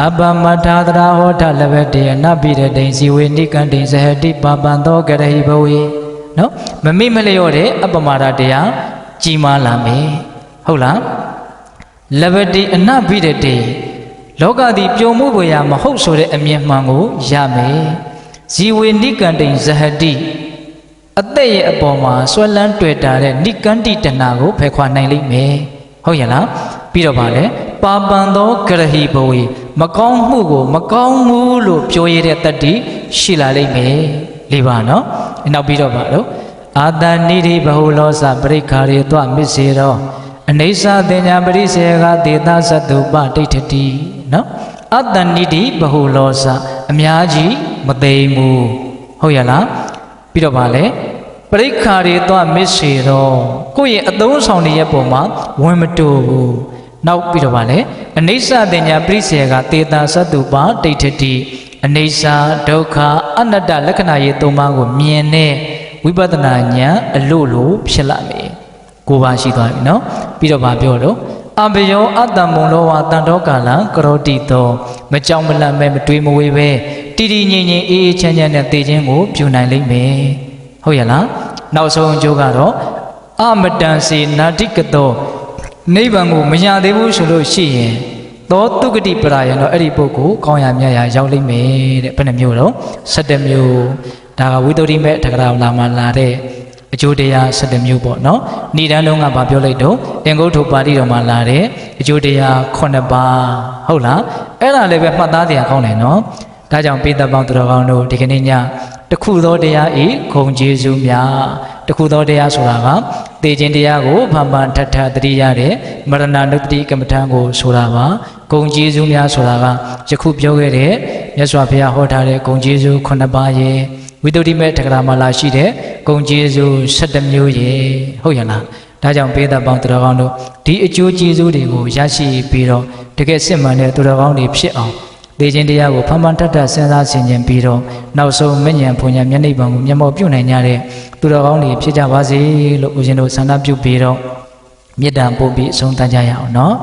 အပမထာတရာဟောထလဘတေနပိရတိန်ဇီဝေနိကံတိဇဟတိပပံသောကရဟိဘဝေနော်မမိမလျော့တဲ့အပမာဒတရားကြီးမားလာမယ်ဟုတ်လားလဘတိအနပိရတိလောကသည်ပျော်မှုဖွယ်ရာမဟုတ်ဆိုတဲ့အမြင်မှန်ကိုရမယ်ဇီဝေနိကံတိန်ဇဟတိအသက်ရဲ့အပေါ်မှာဆွဲလန်းတွေ့တာတဲ့နိကန္တိတနာကိုဖယ်ခွာနိုင်လိမ့်မယ်ဟုတ်ရဲ့လားပြီးတော့ဗာလဲပါပံသောကရဟိဘဝေမကောင်းမှုကိုမကောင်းဘူးလို့ပြောရတဲ့တတ္တိရှိလာလိမ့်မယ်လေးပါနော်နောက်ပြီးတော့ဗာလို့အာတနိရိဘဟုလောစပရိခာရေတွမစ္စေရောအနေစာတင်ညာပရိစေကဒေသသတ္တုပဋိဋ္ဌတိနော် အတ္တနိတိဘဟုလောစအများကြီးမသိမှုဟုတ်ရလားပြီးတော့ဗာလဲပရိခါရေသွားမစ္စေတော့ကိုယ့်ရဲ့အသုံးဆောင်တွေရဲ့ပုံမှာဝင်မတူဘူးနောက်ပြီးတော့ဗာလဲအနိစ္စတင်ညာပရိစေကတေတာသတ္တုပါဒိဋ္ဌတိအနိစ္စဒုက္ခအနတ္တလက္ခဏာရေးသုံးပါးကိုမြင်တဲ့ဝိပဿနာဉာဏ်အလို့လို့ဖြစ်လာမယ်ကိုပါရှိသွားပြီနော်ပြီးတော့ဗာပြောတော့အဘယောအတ္တမုံလောဝတန်တော်ကာလကရောတိတောမကြောက်မလန့်ပဲမတွေးမဝေးပဲတည်တည်ငြိမ်ငြိမ်အေးအေးချမ်းချမ်းနဲ့သိခြင်းကိုပြုနိုင်လိမ့်မယ်ဟုတ်ရလားနောက်ဆုံးအကျိုးကတော့အမတန်စေနာတိကတောနိဗ္ဗာန်ကိုမရသေးဘူးဆိုလို့ရှိရင်သောတုဂတိပရာယံတော့အဲ့ဒီပုဂ္ဂိုလ်ကောင်းရာမြတ်ရာရောက်လိမ့်မယ်တဲ့ဘယ်နှမျိုးတော့17မျိုးဒါကဝိသုဒ္ဓိမေထကရာလာမှာလာတဲ့အကျိုးတရား17မျိုးပေါ့နော်ဏိဒန်းလုံးကဗာပြောလိုက်တော့အင်္ဂုတ္ထုပါဠိတော်မှာလာတဲ့အကျိုးတရား9ပါးဟုတ်လားအဲ့ဒါလည်းပဲမှတ်သားတရားကောင်းတယ်နော်ဒါကြောင့်ပိဿပေါင်းသူတော်ကောင်းတို့ဒီကနေ့ညတခုသောတရားဤဂုံကျေးဇူးများတခုသောတရားဆိုတာကသေခြင်းတရားကိုဖန်ဖန်ထထတတိရတဲ့မရဏနုတ္တိကမ္မထံကိုဆိုတာပါဂုံကျေးဇူးများဆိုတာကယခုပြောခဲ့တဲ့မြတ်စွာဘုရားဟောထားတဲ့ဂုံကျေးဇူး9ပါးရဲ့ဝိသုဒ္ဓိမေထကရာမှာလာရှိတဲ့ဂုံကျေးဇူး17မျိုးရဲ့ဟုတ်ရလားဒါကြောင့်ပိဿပေါင်းသူတော်ကောင်းတို့ဒီအကျိုးကျေးဇူးတွေကိုရရှိပြီးတော့တကယ်စစ်မှန်တဲ့သူတော်ကောင်းတွေဖြစ်အောင်သေခြင်းတရားကိုဖန်ဖန်ထထစဉ်းစားဆင်ခြင်ပြီးတော့နောက်ဆုံးမဉ္ဇဉ်ဘုံညာမျက်နှိပ်ပံကိုမျက်မှောက်ပြုနိုင်ကြတဲ့သူတော်ကောင်းတွေဖြစ်ကြပါစေလို့ဦးဇင်းတို့ဆန္ဒပြုပြီးတော့မေတ္တာပို့ပြီးအဆုံးသတ်ကြရအောင်နော်